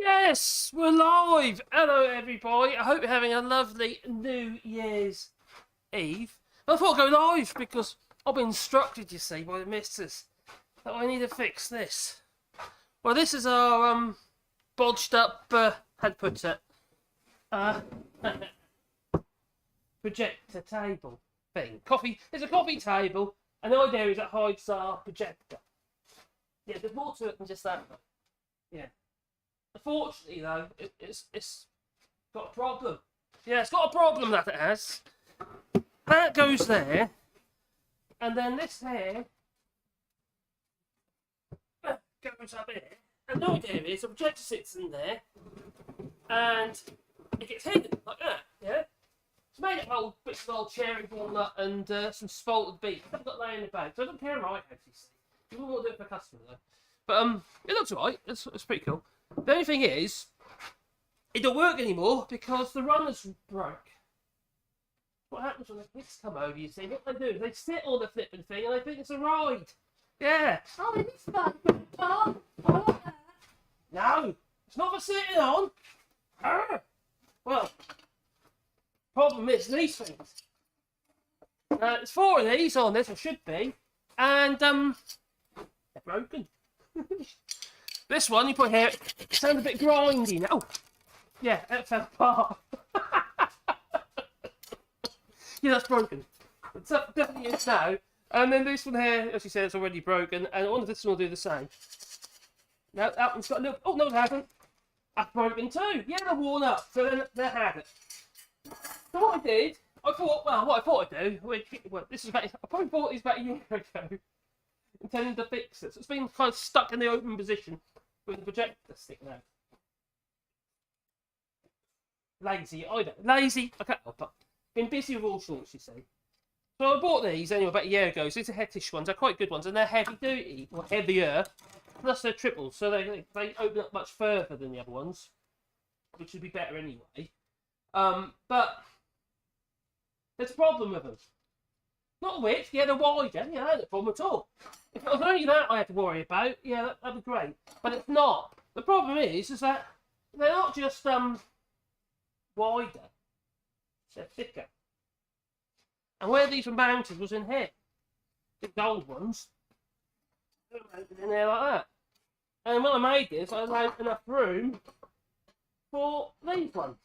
Yes, we're live. Hello, everybody. I hope you're having a lovely New Year's Eve. I thought I'd go live because I've been instructed, you see, by the missus that I need to fix this. Well, this is our bodged up, how to put it, projector table thing. It's a coffee table, and the idea is it hides our projector. Yeah, there's more to it than just that. Yeah. Unfortunately, though, it's got a problem. Yeah, it's got a problem that it has. That goes there, and then this here goes up here. And the idea is the projector sits in there, and it gets hidden like that. Yeah, it's made up of old bits of old cherry walnut and some spalted beef. I've got that in the bag, so I don't care in my house. You see, you wouldn't want to do it for a customer though. But it looks alright. It's pretty cool. The only thing is, it don't work anymore because the runners broke. What happens when the kids come over, you see? What they do is they sit on the flipping thing and they think it's a ride. Yeah. Oh, it is fun, Grandpa. Oh, No, it's not for sitting on. Well, problem is these things. There's 4 of these on this, or should be, and they're broken. This one you put here, it sounds a bit grindy now. Oh, yeah, it fell apart. Yeah, that's broken. It's definitely is now. And then this one here, as you said, it's already broken. And I wonder if this one will do the same. No, that one's got a little... Oh, no, it hasn't. That's broken too. Yeah, they're worn up. So then they had it. So what I did, I thought, well, what I thought I'd do... Well, this is about... I probably bought these about a year ago. Intending to fix it. So it's been kind of stuck in the open position with the projector sticking out. Lazy, I don't. Lazy, I can't help it. Been busy with all sorts, you see. So I bought these anyway about a year ago. So these are Hettish ones. They're quite good ones, and they're heavy duty, or heavier. Plus they're triples, so they open up much further than the other ones, which would be better anyway. But there's a problem with them. Not a width, yeah, they're wider. Yeah, that's no problem at all. If it was only that I had to worry about, yeah, that'd be great. But it's not. The problem is that they're not just wider. They're thicker. And where these were mounted was in here. The old ones. They were mounted in there like that. And when I made this, I allowed enough room for these ones.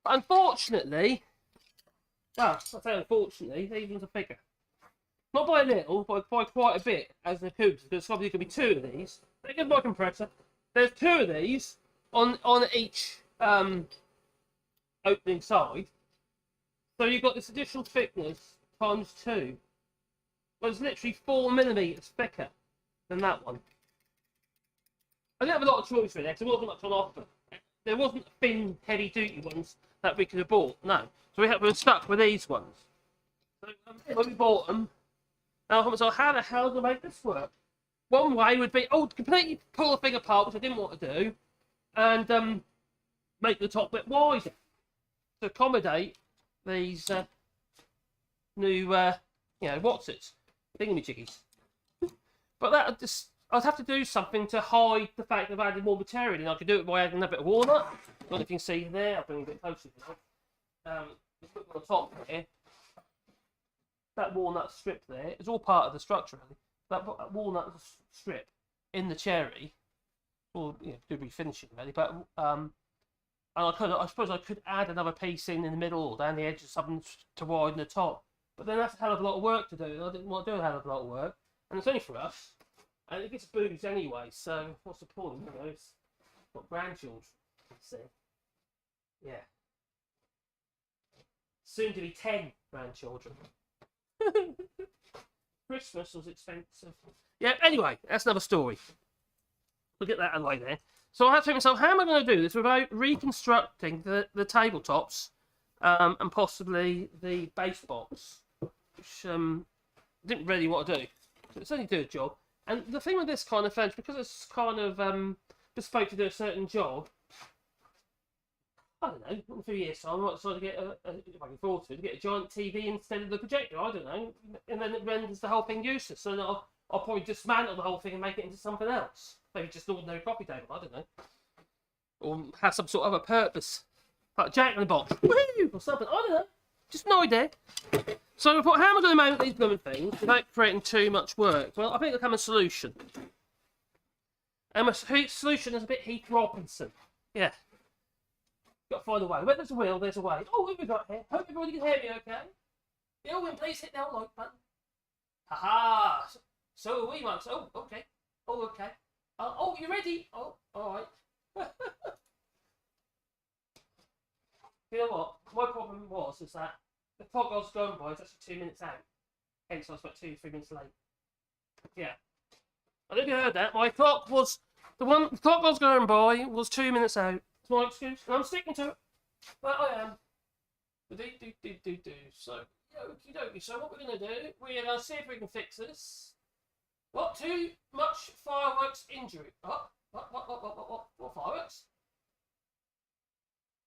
But unfortunately, well, I say unfortunately, these ones are bigger. Not by a little, but by quite a bit, as the could. There's probably going to be 2 of these. They give my compressor. There's 2 of these on each opening side. So you've got this additional thickness times 2. Well, it's literally 4mm thicker than that one. I didn't have a lot of choice really, because there wasn't much on offer. There wasn't thin, heavy-duty ones that we could have bought, no. So we were stuck with these ones. So when we bought them, I thought, so how the hell do I make this work? One way would be, completely pull the thing apart, which I didn't want to do, and make the top bit wider to accommodate these new, what's-its, thingamajiggies. But that I'd have to do something to hide the fact that I've added more material, and I could do it by adding a bit of walnut. I don't know if you can see there, I'll bring it a bit closer now. Just look on the top here. That walnut strip there is all part of the structure, really. That walnut strip in the cherry, or do refinishing really, but and I suppose I could add another piece in the middle or down the edge of something to widen the top. But then that's a hell of a lot of work to do, and I didn't want to do a hell of a lot of work. And it's only for us, and it gets booze anyway, so what's the point? It's got grandchildren, see. Yeah. Soon to be 10 grandchildren. Christmas was expensive. Yeah, anyway, that's another story. We'll get that out of the way there. So I had to think to myself, how am I going to do this without reconstructing the tabletops and possibly the base box, which didn't really want to do. So it's only do a job. And the thing with this kind of fence, because it's kind of bespoke to do a certain job, I don't know, in a few years' time, I might decide to get if I can afford to get a giant TV instead of the projector, I don't know, and then it renders the whole thing useless, so I'll probably dismantle the whole thing and make it into something else. Maybe just an ordinary coffee table, I don't know. or have some sort of a purpose, like Jack in the Box, woo, or something. I don't know, just an idea. So I thought, how am I going to mount these blooming things without creating too much work? Well, I think there'll come a solution. And my solution is a bit Heath Robinson. Yeah. Got to find a way. Where there's a will, there's a way. Oh, what have we got here? Hope everybody can hear me okay. The old one, please hit that like button. Ha-ha! So are we, Max. Oh, okay. Oh, okay. Oh, you ready? Oh, alright. You know what? My problem is that the clock I was going by is actually 2 minutes out. Hence, I was about 2-3 minutes late. Yeah. I don't know if you heard that. My clock was... The clock I was going by was 2 minutes out. It's my excuse, and I'm sticking to it. But I am. Do. So, okie dokie. So, what we're going to do, we're going to see if we can fix this. What? Too much fireworks injury. What? What fireworks?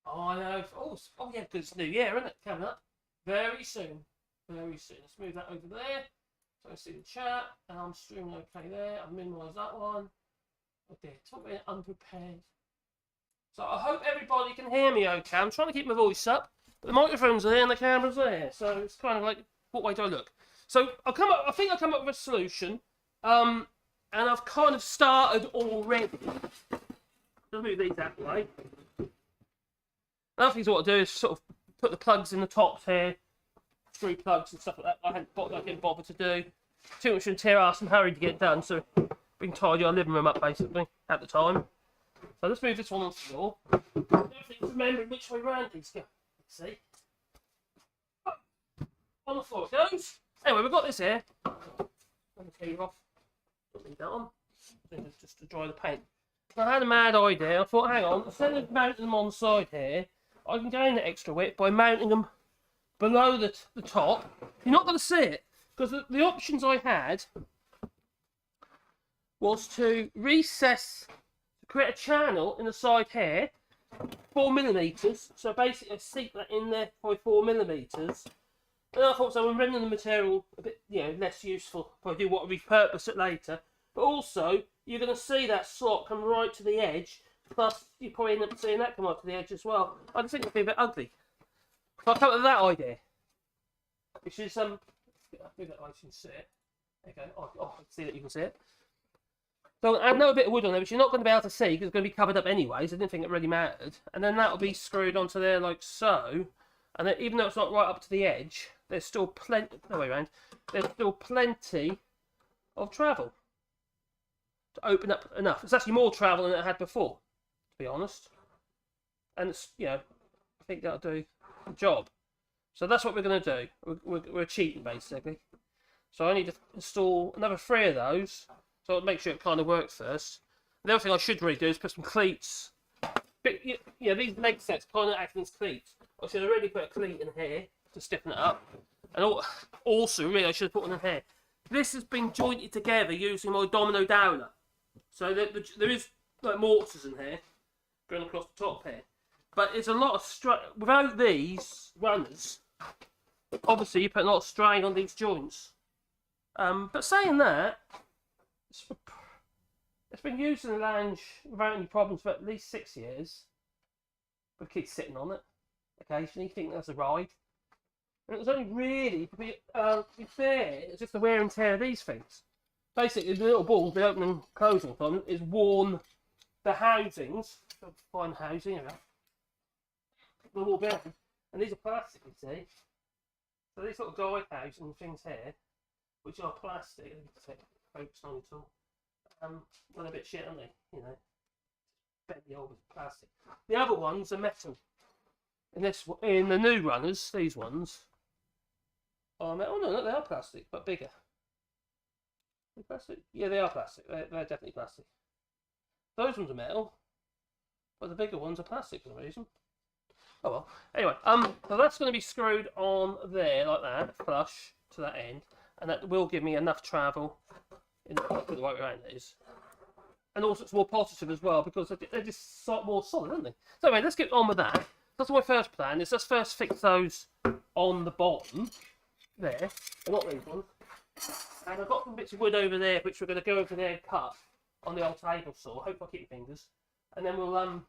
Oh, I know. Oh yeah, because it's New Year, isn't it? Coming up. Very soon. Very soon. Let's move that over there. So I see the chat. And I'm streaming okay there. I've minimised that one. Okay, talk about unprepared. So I hope everybody can hear me okay. I'm trying to keep my voice up. But the microphone's there and the camera's there. So it's kind of like, what way do I look? So I think I'll come up with a solution. And I've kind of started already. I'll move these out of the way. Another thing what I'll do is sort of put the plugs in the tops here, screw plugs and stuff like that. I didn't bother to do. Too much in tear ass and hurry to get done, so we can tidy our living room up basically at the time. So let's move this one on the floor. Remembering which way round these go. Let's see. On the floor it goes. Anyway, we've got this here. Let me take it off. Don't need that on. Just to dry the paint. I had a mad idea. I thought, hang on, instead of mounting them on the side here, I can gain the extra width by mounting them below the top. You're not going to see it, because the options I had was to recess, to create a channel in the side here, 4mm. So basically, I seat that in there by 4mm. And I thought, so I'm rendering the material a bit, less useful if I do want to repurpose it later. But also, you're going to see that slot come right to the edge. Plus, you probably end up seeing that come right to the edge as well. I just think it'd be a bit ugly. So I come up with that idea. Which is, move that way so you can see it. There you go. Oh, I can see that you can see it. So I'll add another bit of wood on there, which you're not going to be able to see because it's going to be covered up anyway, so I didn't think it really mattered. And then that'll be screwed onto there like so. And then even though it's not right up to the edge, there's still plenty, no way around, there's still plenty of travel to open up enough. It's actually more travel than it had before, to be honest. And it's, I think that'll do the job. So that's what we're going to do. We're cheating basically. So I need to install another 3 of those. So I'll make sure it kind of works first. The other thing I should really do is put some cleats. But, these leg sets kind of act as cleats. I should have already put a cleat in here to stiffen it up. And also, really, I should have put one in here. This has been jointed together using my domino dowler. So there is like mortars in here going across the top here. But it's a lot of without these runners, obviously you put a lot of strain on these joints. But saying that, it's been used in the lounge without any problems for at least 6 years. With kids sitting on it occasionally, think that's a ride. And it was only really, to be fair, it's just the wear and tear of these things. Basically, the little ball, the opening and closing from is worn the housings. Fine housing, the wall bearing. And these are plastic, you see. So these sort of guide housing and things here, which are plastic, focus on it all. They're a bit shit, aren't they? Bet the old plastic. The other ones are metal. In the new runners, these ones are metal. Oh no, they are plastic, but bigger. Are they plastic? Yeah, they are plastic. They're definitely plastic. Those ones are metal, but the bigger ones are plastic for some reason. Oh well. Anyway, so that's going to be screwed on there like that, flush to that end, and that will give me enough travel in the right way around it is. And also it's more positive as well because they're just more solid, aren't they? So anyway, let's get on with that. That's my first plan, is let's first fix those on the bottom there, not these ones. And I've got some bits of wood over there which we're going to go over there and cut on the old table saw. Hope I keep your fingers. And then we'll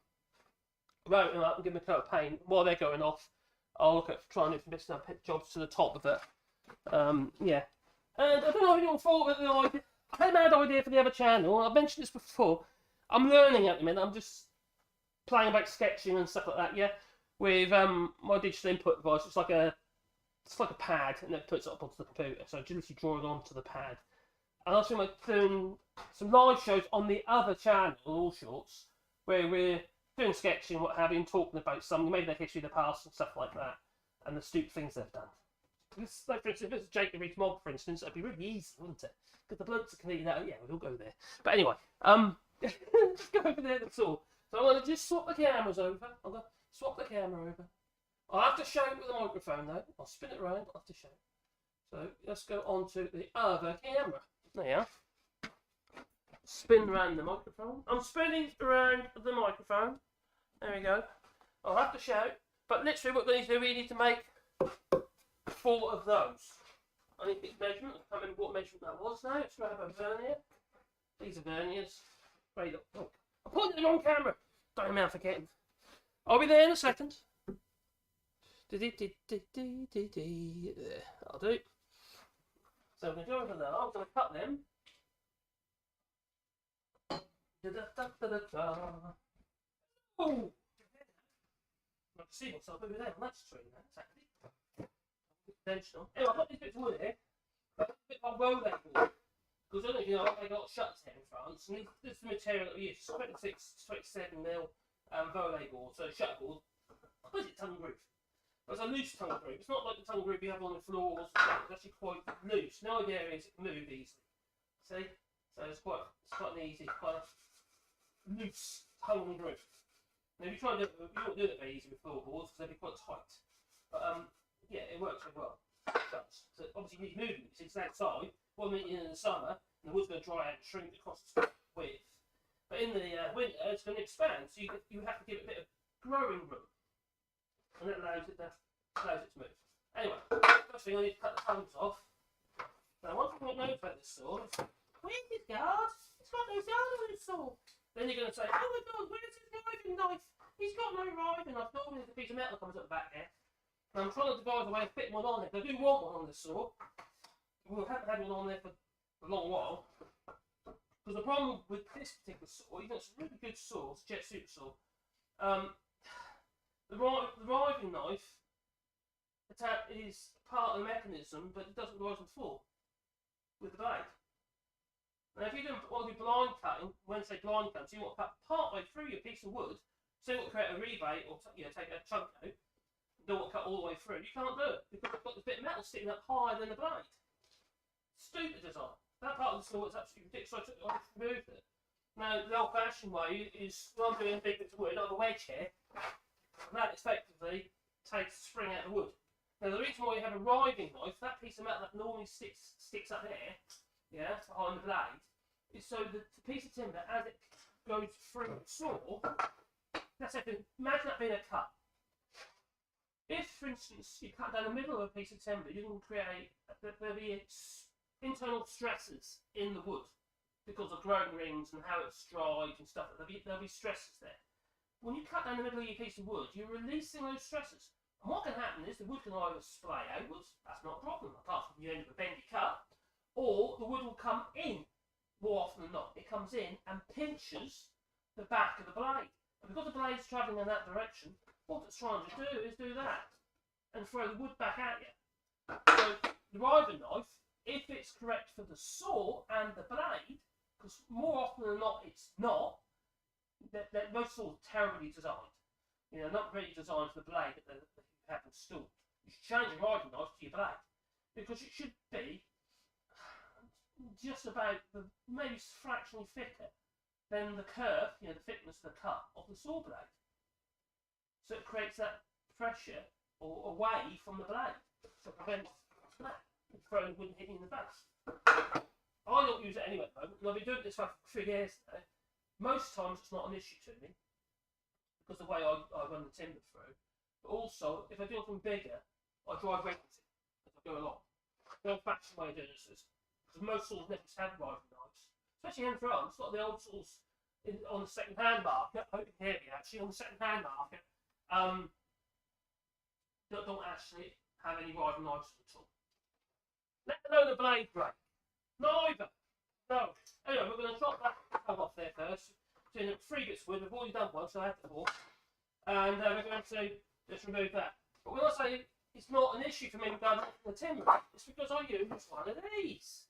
route them up and give them a coat of paint. While they're going off, I'll look at trying to do some bits and jobs to the top of it. Yeah. And I don't know if anyone thought of it. I had a mad idea for the other channel. I've mentioned this before. I'm learning at the minute. I'm just playing about sketching and stuff like that. Yeah, with my digital input device. It's like a pad, and it puts it up onto the computer. So I just literally draw it onto the pad. And I was thinking about doing some live shows on the other channel, All Shorts, where we're doing sketching, what have you, and talking about something, maybe their history of the past and stuff like that, and the stupid things they've done. This, like, for instance, if it's Jake the Reed's Mob, for instance, it'd be really easy, wouldn't it? Because the blokes can eat that. Yeah, we'll go there. But anyway, just go over there. That's all. So I'm gonna just swap the cameras over. I'm gonna swap the camera over. I'll have to show it with the microphone though. I'll spin it around. I'll have to show it. So let's go on to the other camera. There you are. Spin around the microphone. I'm spinning around the microphone. There we go. I'll have to show it. But literally what we need to do, we need to make 4 of those. I need this measurement. I can't remember what measurement that was now. Let's grab a vernier. These are verniers. Great. Oh, I'm pointing at the wrong camera. Don't mind forgetting. I'll be there in a second. There. I'll do. So we're going to go over there. I'm going to cut them. Oh! I can see myself over there on that screen. That's actually conventional. Anyway, I've got these bits of wood here. I've got a bit of roll label. Because I don't know if you know, they got shutters here in France. And this is the material that we use. It's 27mm Volet board. So shutter board. What is it? Tongue groove. It's a loose tongue groove. It's not like the tongue groove you have on the floors. It's actually quite loose. The idea is it can move easily. See? So it's quite an easy, quite a loose tongue groove. Now if you try and do it, you won't do it very easy with floorboards because they'll be quite tight. But yeah, it works very well. It does. So obviously you need movement. It's outside. 1 minute in the summer, and the wood's going to dry out and shrink across the width. But in the winter, it's going to expand. So you have to give it a bit of growing room. And that allows it to move. Anyway, first thing I need to cut the tongues off. Now, one thing I know about this saw is, where's his guard? It's got no guard on his saw. Then you're going to say, oh my god, where's his riving knife? He's got no riving knife. Normally there's a piece of metal that comes at the back there. And I'm trying to devise a way of fitting one on there. But I do want one on this saw. We haven't had one on there for a long while. Because the problem with this particular saw, even though it's a really good saw, it's a jet super saw, the riving knife is part of the mechanism, but it doesn't rise and fall with the blade. Now, if you want to do blind cutting, when I say blind cutting, so you want to cut part way through your piece of wood, so you want to create a rebate or take a chunk out, you don't want to cut all the way through, you can't do it because you've got this bit of metal sticking up higher than the blade. Stupid design. That part of the saw is absolutely ridiculous, so I just removed it. Now, the old-fashioned way is, when I'm doing big bits of wood, I have a wedge here, and that effectively takes the spring out of the wood. Now, the reason why you have a riving knife, that piece of metal that normally sticks up there, yeah, behind the blade, is so that the piece of timber, as it goes through the saw, that's it. Imagine that being a cut. If, for instance, you cut down the middle of a piece of timber, you can create there'll be internal stresses in the wood because of growing rings and how it's dried and stuff. There'll be stresses there. When you cut down the middle of your piece of wood, you're releasing those stresses. And what can happen is the wood can either splay outwards, that's not a problem, apart from you end up a bendy cut, or the wood will come in more often than not. It comes in and pinches the back of the blade. And because the blade's travelling in that direction, what it's trying to do is do that and throw the wood back at you. So the riving knife, if it's correct for the saw and the blade, because more often than not it's not, most saws are terribly designed. You know, not really designed for the blade that you have installed. You should change your riving knife to your blade because it should be just about maybe fractionally thicker than the curve, you know, the thickness of the cut of the saw blade. So it creates that pressure or away from the blade, so it prevents that throwing wood and hitting the face. I don't use it anyway at the moment, and I've been doing this for 3 years now. Most times it's not an issue to me because of the way I run the timber through. But also, if I do anything bigger, I drive regularly as I go along. The old-fashioned way of doing this is because most saws never have riving knives, especially in France. A lot of the old saws on the second-hand market. I hope you can hear me actually. On the second-hand market, don't actually have any riding license at all. Let alone the blade brake. Neither. No. Anyway, we're going to chop that off there first. So 3 bits of wood. We've already done one, so I have to 4. And we're going to just remove that. But when I say it's not an issue for me with going off the timber, it's because I use one of these.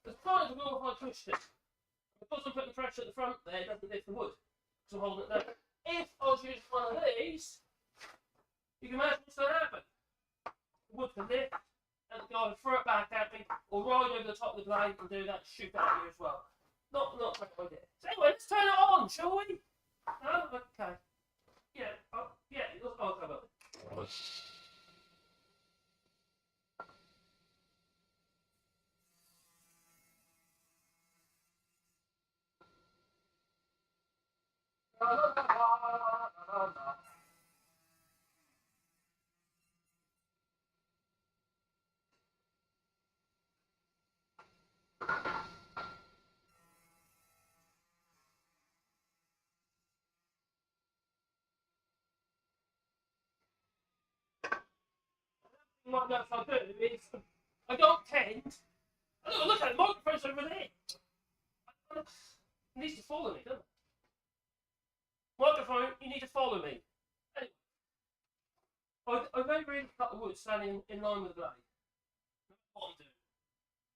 As part of the wheel, if I twist it, because I'm putting the pressure at the front there, it doesn't lift the wood. Because I'm holding it there. If I was using one of these, you can imagine what's going to happen. The wood can lift, and the guy will throw it back at me, or ride over the top of the blade and do that, shoot that at you as well. Not a great idea. So anyway, let's turn it on, shall we? No? Okay. Yeah, I'll come up. You might know if I do is I don't tend. Look at it, the microphone's over there. It needs to follow me, doesn't it? Microphone, you need to follow me. Anyway, I very rarely cut the wood standing in line with the blade. What I'm doing.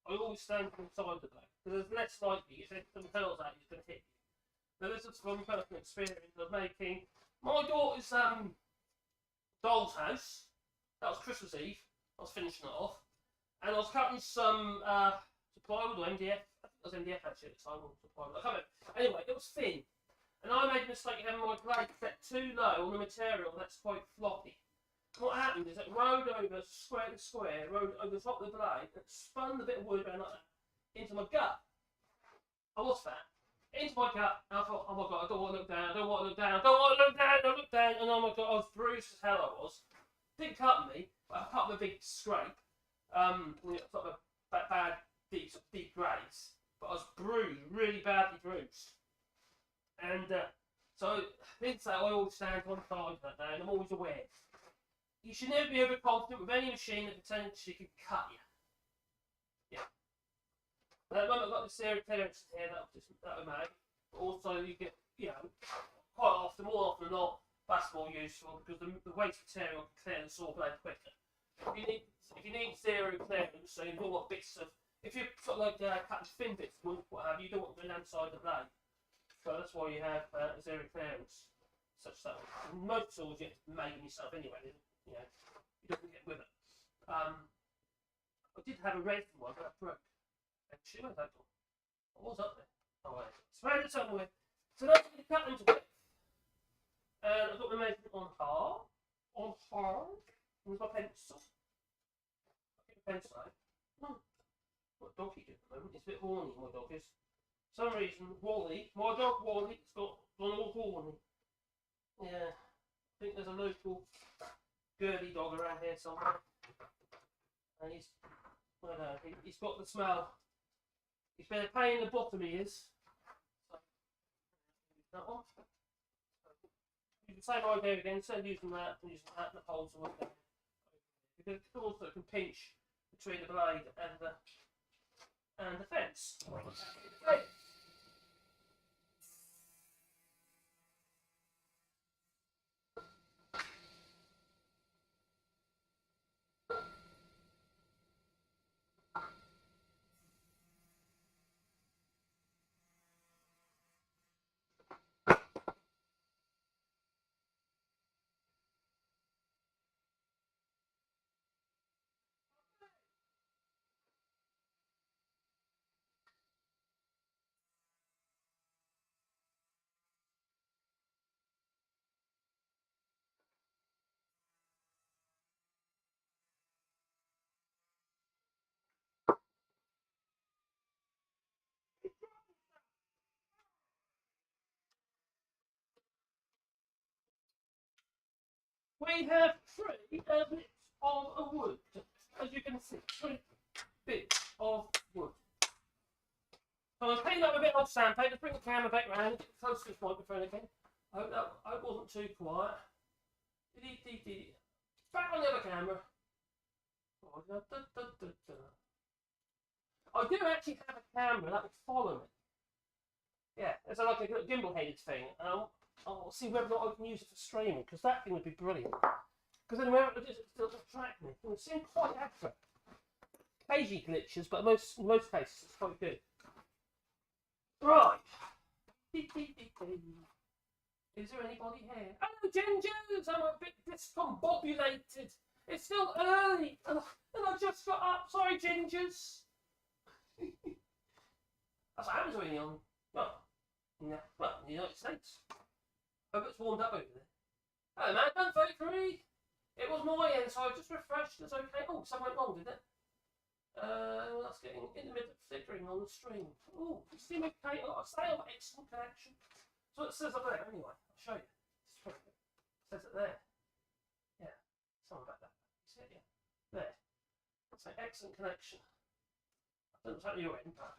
I always stand inside the blade because it's less likely if something hurls at you, it's going to hit you. Now this is from personal experience of making my daughter's doll's house. That was Christmas Eve. I was finishing it off, and I was cutting some plywood or MDF. I think it was MDF actually at the time. Or plywood. I can't remember. Anyway, it was thin, and I made a mistake of having my blade set too low on the material that's quite floppy. What happened is it rode over square to square, rode over the top of the blade, and spun the bit of wood around like that into my gut. I was fat. Into my gut, and I thought, oh my god, I don't want to look down, I don't want to look down, I don't want to look down, don't look down, and oh my god, I was bruised as hell I was. Didn't cut me, but I cut with a big scrape, sort of bad, deep grays, but I was bruised, really badly bruised. And so, didn't say I always stand on side that day, and I'm always aware. You should never be overconfident with any machine that potentially could cut you. Yeah. At the moment I've got the zero clearance here that I made, but also you get, quite often, more often than not, that's more useful because the waste material can clear the saw blade quicker. If you need zero clearance, so you don't want bits of, if you're sort of like cutting thin bits of wood, what have you, don't want to go inside the blade. So that's why you have zero clearance, such that most saws you have to make them yourself anyway. You don't get with it. I did have a red one, but that broke. Actually, where's that one? What was up there? Oh wait, spread it somewhere. So that's going to cut into width. And I've got my measurement on hard. With my pencil. I'll get the pencil out. What dog he did at the moment? It's a bit horny, my dog is. For some reason, Wally, my dog Wally, it's gone all horny. Yeah. I think there's a local girly dog around here somewhere. And he's got the smell. He's been a pain in the bottom, he is. So, use that one. Use the same idea again, instead of using that, and using that, the holes are like that. Because it also can pinch between the blade and the fence. Okay. We have 3 bits of wood, as you can see, 3 bits of wood. So I'll clean up a bit of sandpaper, bring the camera back round, get close to this microphone again. I hope it wasn't too quiet. Back on the other camera. I do actually have a camera that will follow me. Yeah, it's like a gimbal-headed thing. I'll see whether or not I can use it for streaming, because that thing would be brilliant. Because then wherever it is, it still track me. It seems quite accurate. Occasionally glitches, but in most cases it's quite good. Right. Is there anybody here? Hello, Gingers! I'm a bit discombobulated. It's still early, and I just got up. Sorry, Gingers. That's what happens when you're on. Well, in the United States. Hope it's warmed up over there. Hello, man. Done 33. It was my end, so I just refreshed. It's okay. Oh, something went wrong, did it? That's getting in the middle of flickering on the stream. Oh, you seem okay. I say I've got excellent connection. So it says up there anyway. I'll show you. It says it there. Yeah. Something about that. You see it? Yeah. There. It's an excellent connection. I don't know if your end, but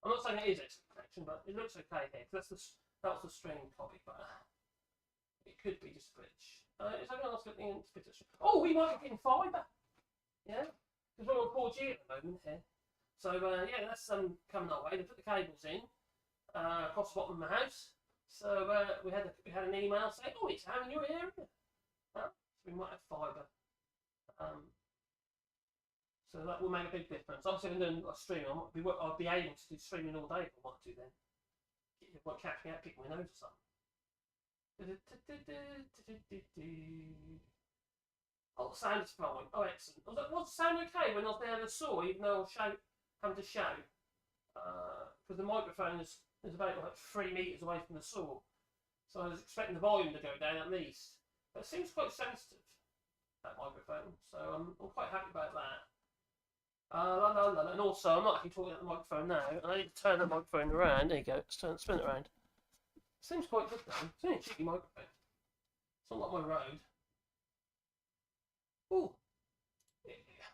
I'm not saying it is excellent connection, but it looks okay here. That was the stream copy, but it could be just a glitch. Is everyone else getting in? Oh, we might be getting fibre. Yeah. Because we're on 4G at the moment here. So yeah, that's coming our way. They put the cables in across the bottom of the house. So we had an email saying, "Oh, it's out in your area." So we might have fibre. So that will make a big difference. Obviously, if I'm doing a stream, I'll be able to do streaming all day if I want to. Then it won't catch me out picking my nose or something. Oh, the sound is fine. Oh, excellent. Was the sound okay when I was down the saw, even though I was having to shout? Because the microphone is about like 3 metres away from the saw. So I was expecting the volume to go down at least. But it seems quite sensitive, that microphone. So I'm quite happy about that. And also, I'm not actually talking at the microphone now, and I need to turn the microphone around. There you go. Let's spin it around. Seems quite good though. It's only a cheeky microphone. It's not like my Rode. Ooh. Yeah.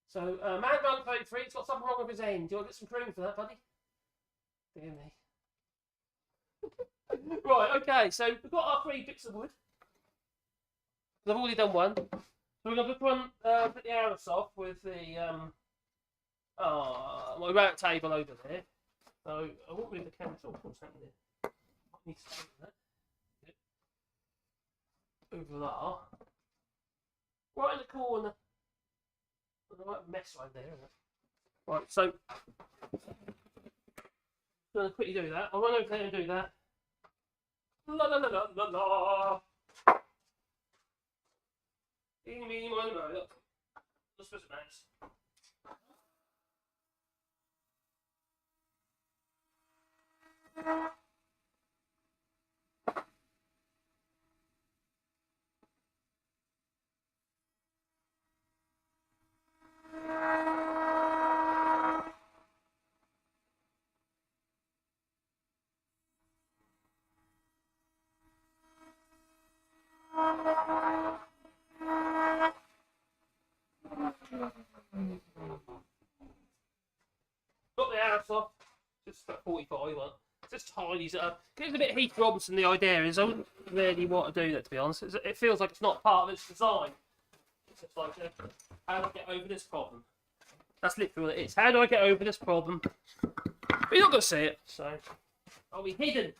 So, Man Run 33, he's got something wrong with his end. Do you want to get some cream for that, buddy? Dear me. Right, okay, so we've got our 3 bits of wood. I've already done one. So we're going to put the arrows off with the my round table over there. So I won't move the camera. Oh, what's happening there? I need to take that. Over there. Right in the corner. There's a right mess right there, isn't it? Right, so I'm going to quickly do that. I'll run over there and do that. La la la la la la. Eeny, meeny, miny, moe. Look. Let's put it nice. Got the arrows off. Just about 45 one. Just tidies it up. Gives a bit of Heath Robinson. The idea is I wouldn't really want to do that, to be honest. It feels like it's not part of its design. It's just like, how do I get over this problem? That's literally what it is. How do I get over this problem? But you're not going to see it, so I'll be hidden.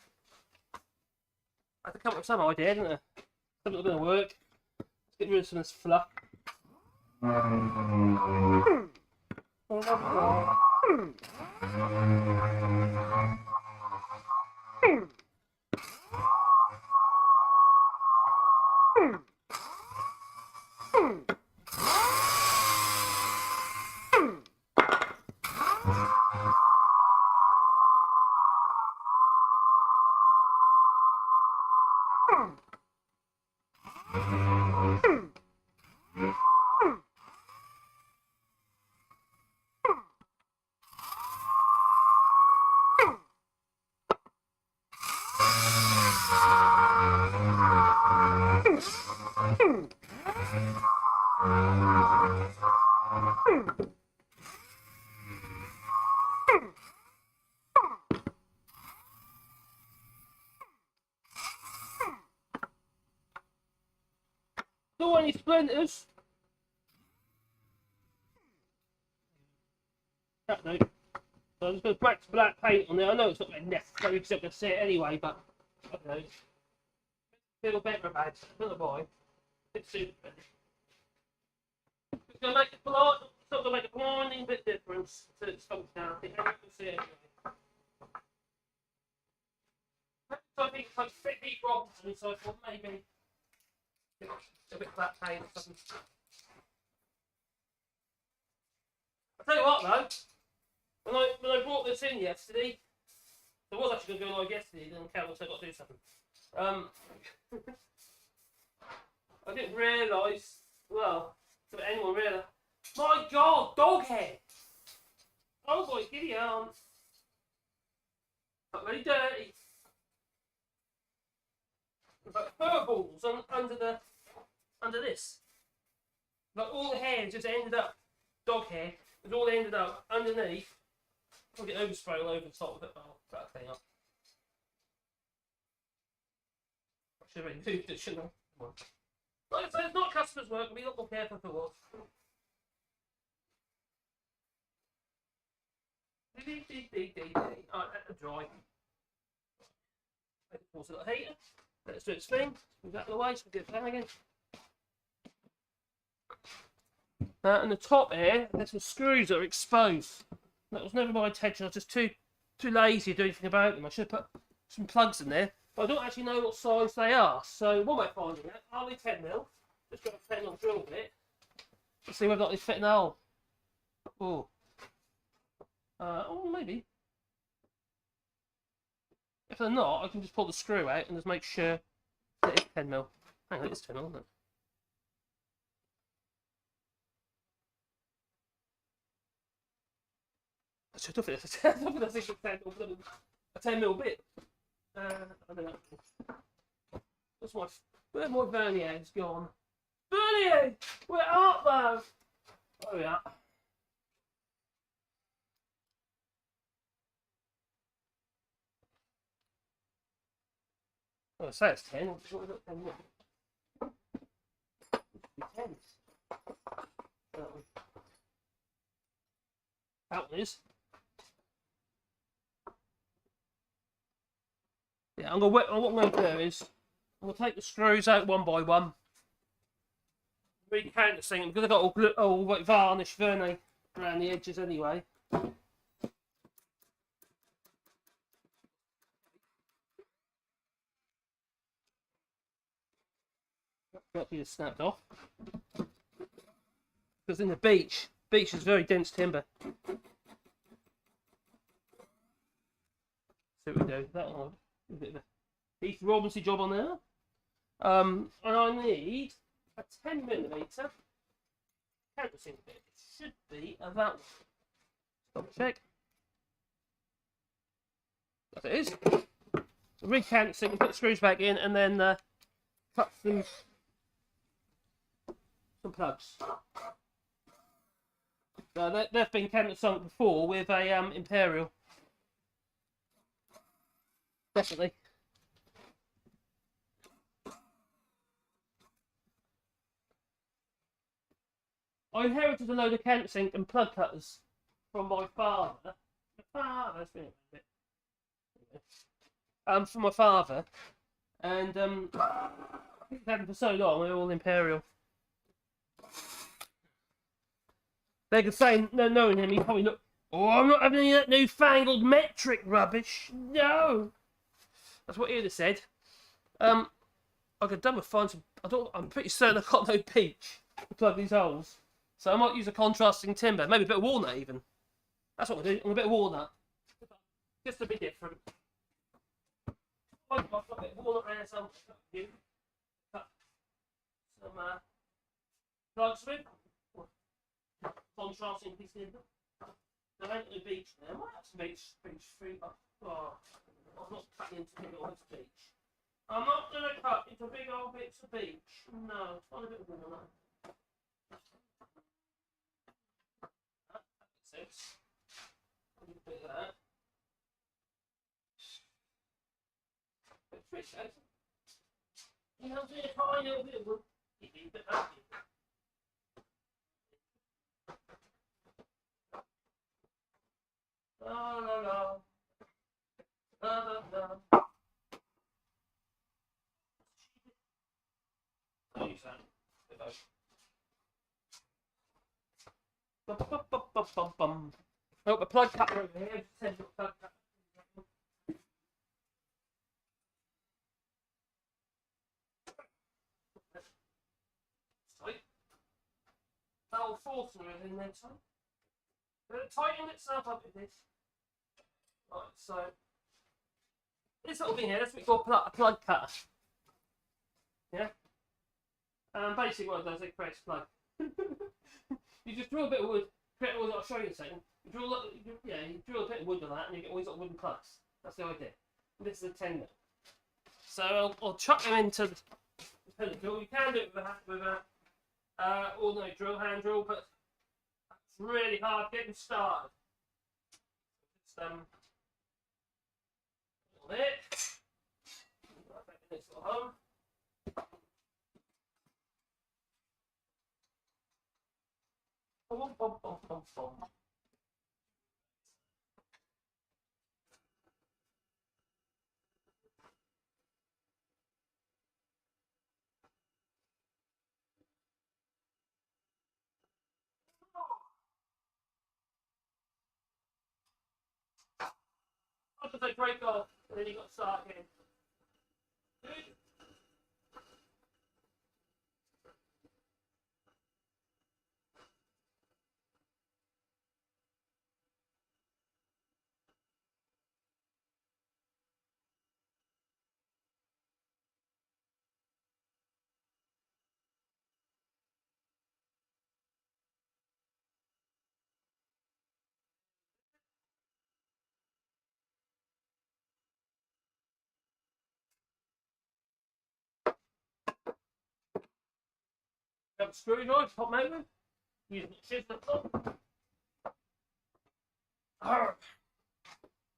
I have to come up with some idea, didn't I? Something's going to work. Let's get rid of some of this fluff. tiny splinters. That note. So I'm just going to practice black paint on there. I know it's not very necessary because I'm going to see it anyway, but I don't know. Feel better about it. I don't know why. It's super. It's going to make a blind, sort of make a blinding bit difference to its functionality. And you can see it anyway. So I think it's like Fitbit Robinson, so I thought maybe a bit of black paint or something. I'll tell you what though, when I brought this in yesterday, I was actually going to go live yesterday, then Carol said I've got to do something. I didn't realise, well, did anyone realise? My God, dog hair! Oh boy, giddy arms. Not very dirty. There's like fur balls under this. Like all the hair just ended up, dog hair, it's all ended up underneath. I'll get overspray all over the top of it. Oh, that'll clean up. I should have really moved it, shouldn't I? Like I said, it's not customers' work, we'll be a lot more careful for what. Alright, let it dry. Let it pause the heater. Let it do its thing. Move that out of the way so we get it down again. And the top here, there's some screws that are exposed. That was never my intention. I was just too lazy to do anything about them. I should have put some plugs in there, but I don't actually know what size they are. So what am I finding out? Are they 10mm? Just got a 10mm drill bit. Let's see whether or not they fit in the hole. Oh. Oh, maybe. If they're not, I can just pull the screw out and just make sure that it's 10mm. Hang on, it's 10mm, isn't it? I don't think that's a 10mm bit. I don't know. That's where my vernier has gone. Vernier! Where art thou? Oh yeah. Oh, I say it's 10. What was it? 10 minutes. It should be 10. That one is. Yeah, what I'm going to do is I'm going to take the screws out one by one. Recountersing them because I've got all like varnish vernier around the edges anyway. Got to be snapped off because in the beach is very dense timber. So we do that one. A bit of a Heath Robinson job on there. And I need a 10mm countersink bit. It should be that one. Double check. That it is. Recountersink, put the screws back in, and then cut some plugs. They've been countersunk before with a Imperial. Definitely. I inherited a load of countersink and plug cutters from my father. From my father, and I've had them for so long. They're all Imperial. They could say, no, knowing him, he probably look. Oh, I'm not having any of that newfangled metric rubbish. No. That's what he'd have said. I could double find some. I'm pretty certain I've got no peach to plug these holes, so I might use a contrasting timber, maybe a bit of walnut even. That's what I do. A bit of walnut, just to be different. I've got a bit of walnut around some. Cut some plugs with contrasting piece of timber. There ain't no beach there. I might have some beach free, but I'm not cutting into big old bits of beach. I'm not going to cut into big old bits of beach. No, it's not a bit of walnut. That makes sense. A little bit of that. Bit of fish, actually. You know, a tiny little bit of wood. La, la, la. La, la, la. I'll use that. Bum, bum, bum, bum, bum, bum. Oh, a plug cutter over here. Plug cutter. Tight. That old Forstner is in there, son. It'll tighten itself up with this. Right, so this little thing here, that's what we call a plug cutter. Yeah? Basically what it does, it creates a plug. You just drill a bit of wood, create a wood, I'll show you in a second. You drill a bit of wood with that and you get all these little wooden plugs. That's the idea. And this is a 10 mil. So I'll chuck them into the pillar drill. You can do it with a ordinary drill, hand drill, but it's really hard getting started. Just a little bit. Right back in this little hole. Bum, bum, bum, bum, bum. After they break off, and then you've got to start again. Got a screwdriver, top motor. Use the chisel at the top.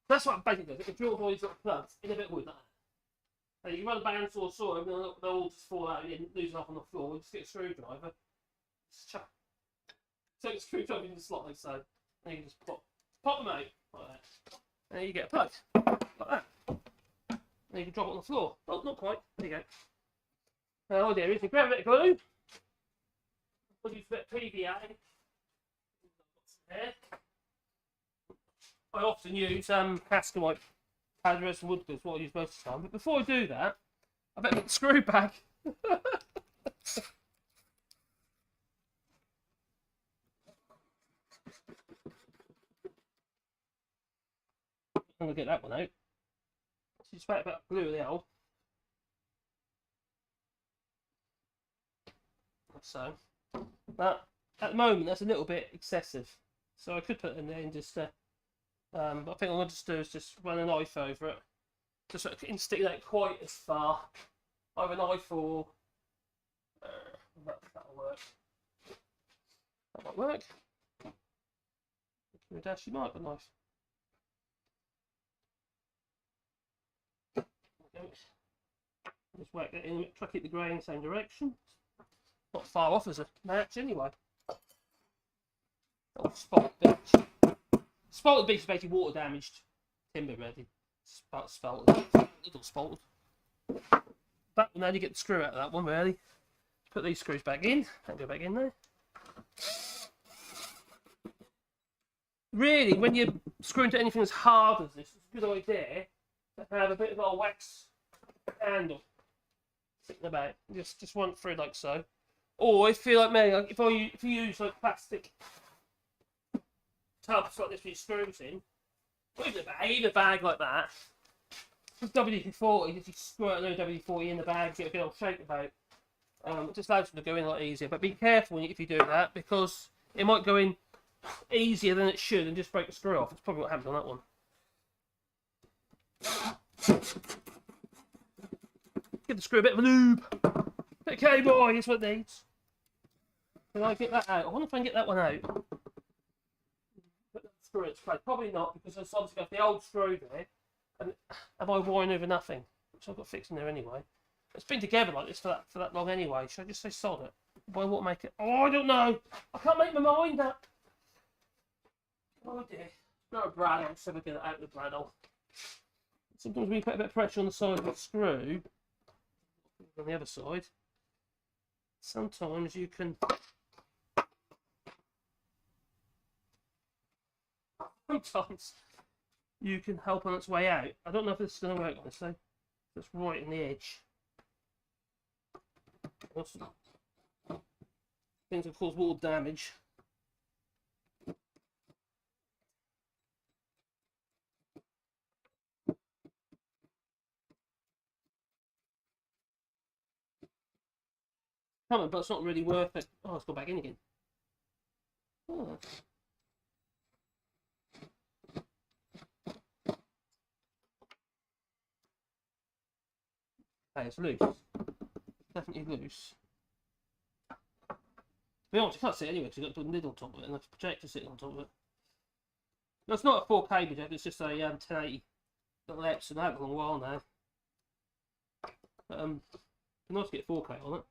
That's what it basically does. It can drill all these little plugs in a bit of wood like that. And you run a bandsaw saw and they'll all just fall out and losing off on the floor. You just get a screwdriver. Just chuck. Take a screwdriver in the slot like so. And you can just pop them out like that. And then you get a plug. Like that. And you can drop it on the floor. Oh, not quite. There you go. Now the idea is you grab a bit of glue. We'll use a bit of PVA. I often use castor white powder and wood glue, what I use most of the time. But before I do that, I better put the screw back. I'm gonna get that one out. So just wait about glue the hole. So, but at the moment that's a little bit excessive. So I could put it in there and just but I think what I'm going to just do is just run a knife over it. Just so I can stick that quite as far. Either a knife or that'll work. That might work. Give me a dash, you might have a knife. Just whack that in, try to keep the grain in the same direction. Not far off as a match anyway. Oh, spotted beach. Spalted beach is basically water damaged timber ready. Spalted. Little spalted. That one, now you get the screw out of that one really. Put these screws back in and go back in there. Really, when you're screwing to anything as hard as this, it's a good idea to have a bit of a wax handle sitting about. Just run through like so. Or if you like me, like if you use like plastic tubs like this with your screws in, or even a bag like that, with WD-40, if you squirt a load of WD-40 in the bag, get a good old shake about. It just allows them to go in a lot easier. But be careful if you do that, because it might go in easier than it should and just break the screw off. It's probably what happened on that one. Give the screw a bit of a lube. Okay, boy, it's what it needs. Can I get that out? I wonder if I can get that one out. Put that screw in its place. Probably not, because there's obviously got the old screw there. And am I wiring over nothing? Which I've got fixed in there anyway. It's been together like this for that long anyway. Should I just say sod it? Why what make it? Oh, I don't know. I can't make my mind up. Oh dear. Not a brad. I'm never get it out of the brad. Sometimes we put a bit of pressure on the side of the screw. On the other side. Sometimes you can. Sometimes you can help on its way out. I don't know if this is going to work, honestly. It's right in the edge. Things will cause water damage. Coming, but it's not really worth it. Oh, let's go back in again. Oh. Hey, it's loose. Definitely loose. To be honest, you can't see it anyway because you've got to put a lid on top of it and the projector sitting on top of it. No, it's not a 4K projector, it's just a 1080. Got the Epson out for a while now. But, it's nice to get 4K on it.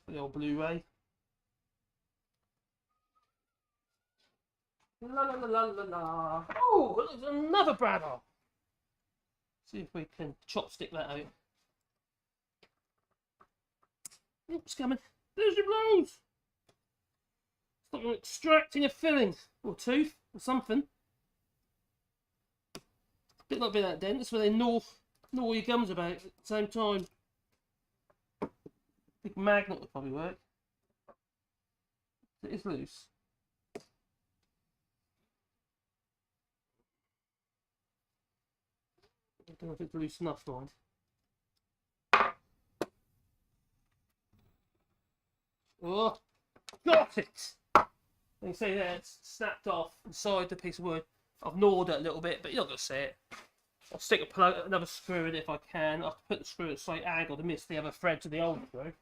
For the old Blu-ray. La la la la la la. Oh, there's another Braddock. See if we can chopstick that out. It's coming. There's your blows. It's like extracting a filling or tooth or something. Bit like that dent. That's where they gnaw your gums about at the same time. Big magnet would probably work. It is loose. I don't know if it's loose enough, mind. Oh, got it! You see there, it's snapped off inside the piece of wood. I've gnawed it a little bit, but you're not going to see it. I'll stick a plug, another screw in it if I can. I'll put the screw at a slight angle to miss the other thread to the old screw.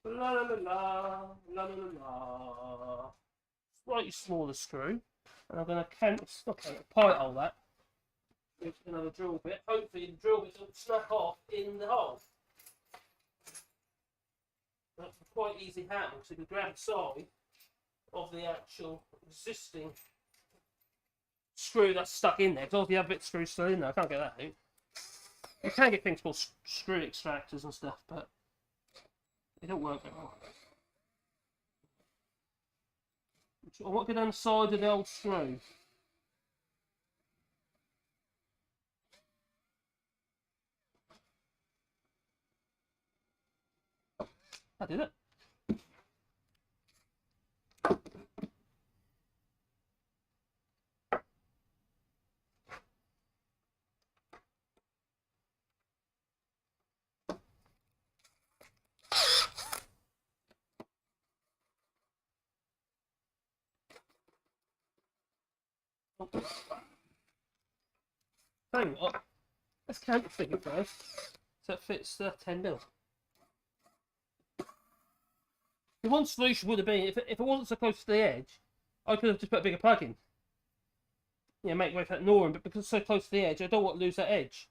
La la la la la la la. Slightly smaller screw, and I'm going to pipe hole that with another drill bit. Hopefully, the drill bit doesn't snap off in the hole. That's a quite easy handle, so you can grab the side of the actual existing screw that's stuck in there. Because all the other bit screws still in there. I can't get that out. You can get things called screw extractors and stuff, but they don't work very well. I want to go down the side of the old screw. I did it. Tell you what, let's count the figure first, so it fits 10 mil. The one solution would have been, if it wasn't so close to the edge, I could have just put a bigger plug in. Yeah, make way for that gnawing, but because it's so close to the edge, I don't want to lose that edge.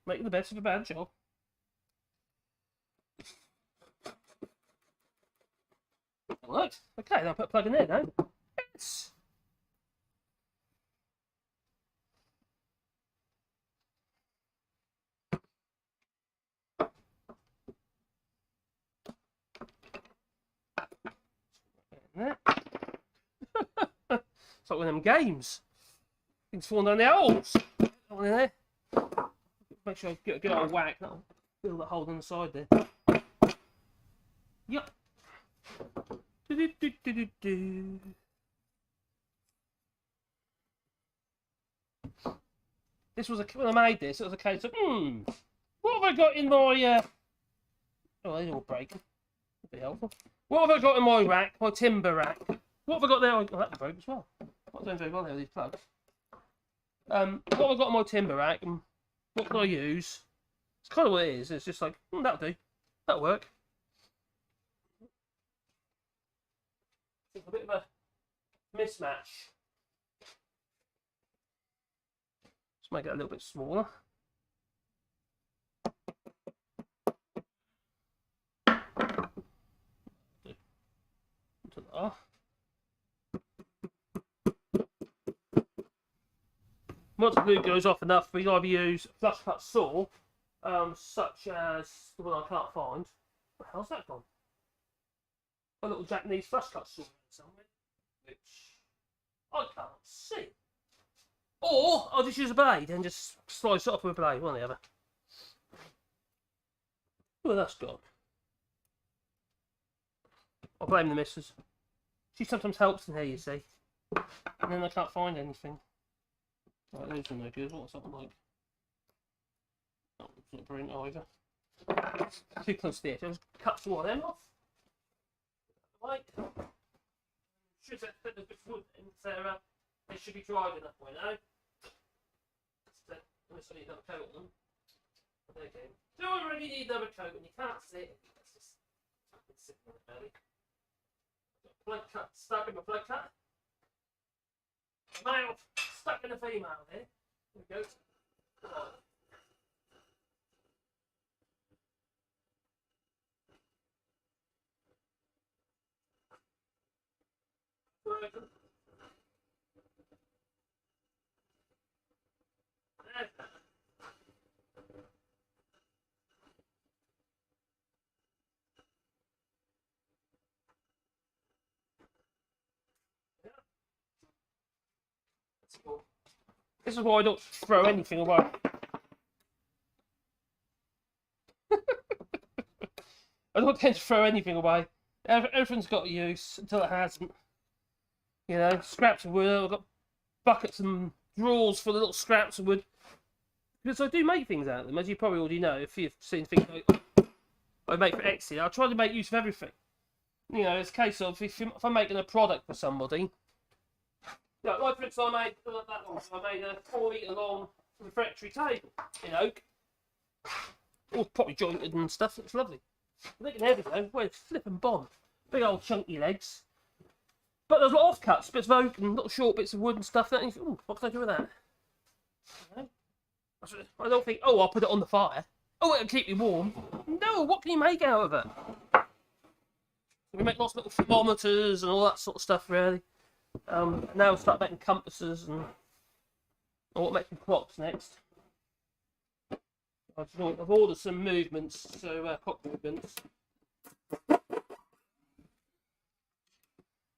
Making the best of a bad job. Worked. Okay, then I'll put a plug in there now. Yes. There. It's like one of them games. Things falling down the holes. That one in there. Make sure I get a good old whack. That'll fill the hole on the side there. Yep. This was when I made this, it was a case of, what have I got in my, oh, they're all breaking. That'd be helpful. What have I got in my rack, my timber rack? What have I got there? Oh, that broke as well. Not doing very well there with these plugs. What I've got on my timber rack and what can I use? It's kind of what it is. It's just like, that'll do. That'll work. It's a bit of a mismatch. Let's make it a little bit smaller. Once the glue goes off enough, we either use a flush cut saw, such as the one I can't find. Where the hell's that gone? A little Japanese flush cut saw somewhere, which I can't see. Or I'll just use a blade and just slice it off with a blade, one or the other. Well, that's gone. I'll blame the missus. She sometimes helps in here, you see. And then I can't find anything. Right, those are no good. What's that like? Oh, it's not brilliant either. Too close to the edge. I'll just cut some more of them off. Like, should have put the wood in, so they should be dried enough by now. Unless I need another coat on them. There you go. Do I really need another coat when you can't see it? That's just sitting on it, belly. Blood cut stuck in my blood cut. Male stuck in a female here. There we go. This is why I don't throw anything away. I don't tend to throw anything away. Everything's got a use until it hasn't. You know, scraps of wood. I've got buckets and drawers full of little scraps of wood. Because I do make things out of them, as you probably already know, if you've seen things I make for Etsy. I try to make use of everything. You know, it's a case of if I'm making a product for somebody. Yeah, like for instance, I made a 4 metre long refractory table in oak. All properly jointed and stuff. It's lovely. Looking heavy though. Well, it's flipping bomb. Big old chunky legs. But there's a lot of offcuts, bits of oak and little short bits of wood and stuff. That, and you think, ooh, what can I do with that? You know? I don't think, oh, I'll put it on the fire. Oh, it'll keep me warm. No, what can you make out of it? We make lots of little thermometers and all that sort of stuff, really. Now we'll start making compasses and what making clocks next. I've ordered some movements, so clock movements.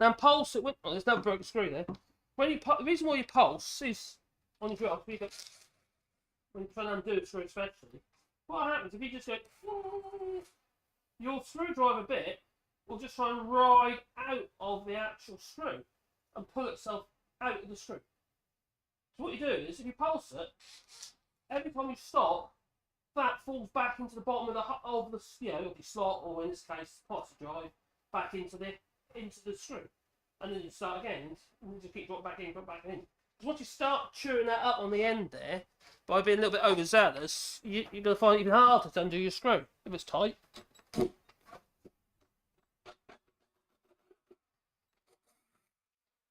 Now pulse, oh, there's no broken screw there. When you the reason why you pulse is on your drill. When you try and undo it through especially. What happens if you just go, your screwdriver bit will just try and ride out of the actual screw and pull itself out of the screw. So what you do is, if you pulse it, every time you stop, that falls back into the bottom of the your slot, or in this case, pots of drive, back into the screw, and then you start again, and you just keep dropping back in, drop back in. Because once you start chewing that up on the end there, by being a little bit overzealous, you're going to find it even harder to undo your screw if it's tight.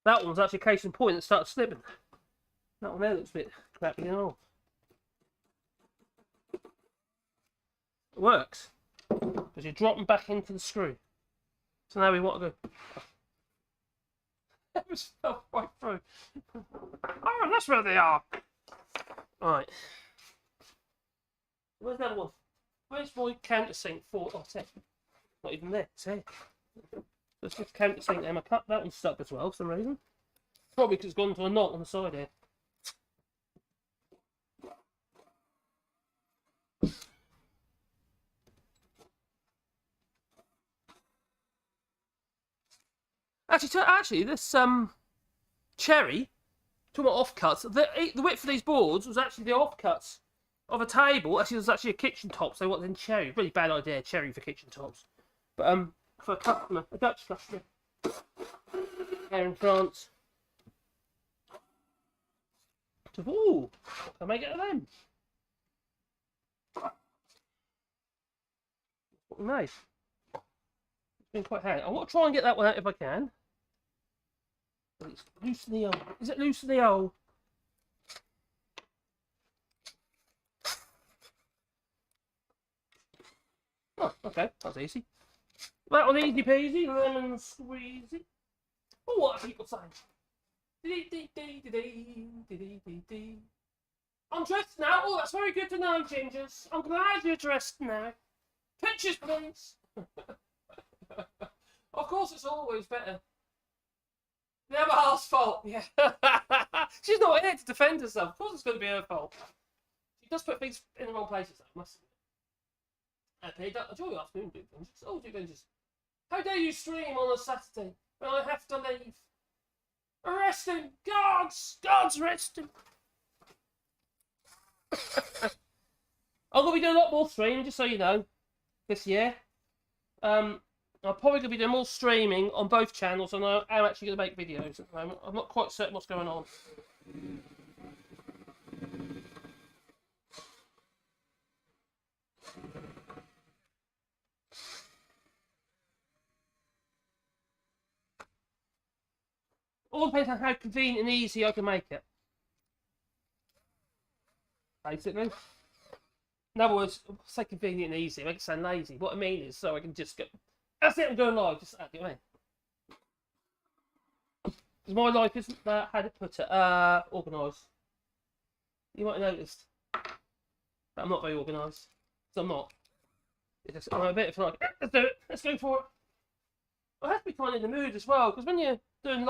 That one's actually a case in point that starts slipping. That one there looks a bit crappy and all. It works. Because you're dropping back into the screw. So now we want to go. It just fell right through. Oh, that's where they are. Right. Where's the other one? Where's my countersink for? Oh, it's not even there. It's here. Let's just countersink them. I cut that one stuck as well for some reason. Probably because it's gone to a knot on the side here. Actually, this cherry, talking about offcuts, the width of these boards was actually the offcuts of a table. Actually, there's actually a kitchen top, so what's in cherry? Really bad idea, cherry for kitchen tops. But for a customer, a Dutch customer, here in France. Ooh, what can I make out of them? What we made. It's been quite handy. I want to try and get that one out if I can. But it's loose in the hole. Is it loose in the hole? Oh, okay, that's easy. That was easy peasy, lemon squeezy. Oh, what are people saying? I'm dressed now. Oh, that's very good to know, Gingers. I'm glad you're dressed now. Pictures, please. Of course, it's always better. The other half's fault, yeah. She's not here to defend herself. Of course, it's going to be her fault. She does put things in the wrong places, though, must admit. Enjoy your afternoon, Duke Avengers. Oh, Duke Avengers. How dare you stream on a Saturday when I have to leave? Arrest him! Guards! Guards, arrest him! I'm going to be doing a lot more streaming, just so you know, this year. I'm probably going to be doing more streaming on both channels, and I'm actually going to make videos at the moment. I'm not quite certain what's going on. All depends on how convenient and easy I can make it. Basically. In other words, say convenient and easy, make it sound lazy. What I mean is, so I can just go, that's it, I'm going live, just get me. Because my life isn't, how to put it, organised. You might have noticed. But I'm not very organised. So I'm not. I'm a bit of like, let's do it, let's go for it. I have to be kind of in the mood as well, because when you're doing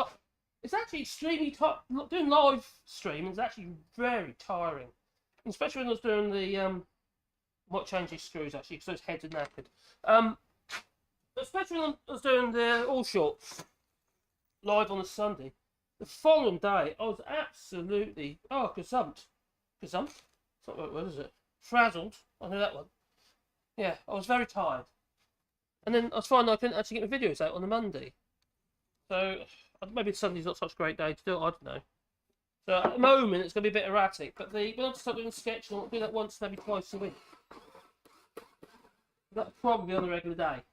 it's actually extremely doing live streaming is actually very tiring. Especially when I was doing the, might change these screws actually, because those heads are knackered. Especially when I was doing the all shorts live on a Sunday. The following day, I was absolutely, gazumped. Gazumped? It's not the right word, is it? Frazzled. I know that one. Yeah, I was very tired. And then I was finding I couldn't actually get my videos out on a Monday. So, maybe Sunday's not such a great day to do it, I don't know. So at the moment, it's going to be a bit erratic. But when I start doing sketching, I'll do that once, maybe twice a week. That's probably on a regular day.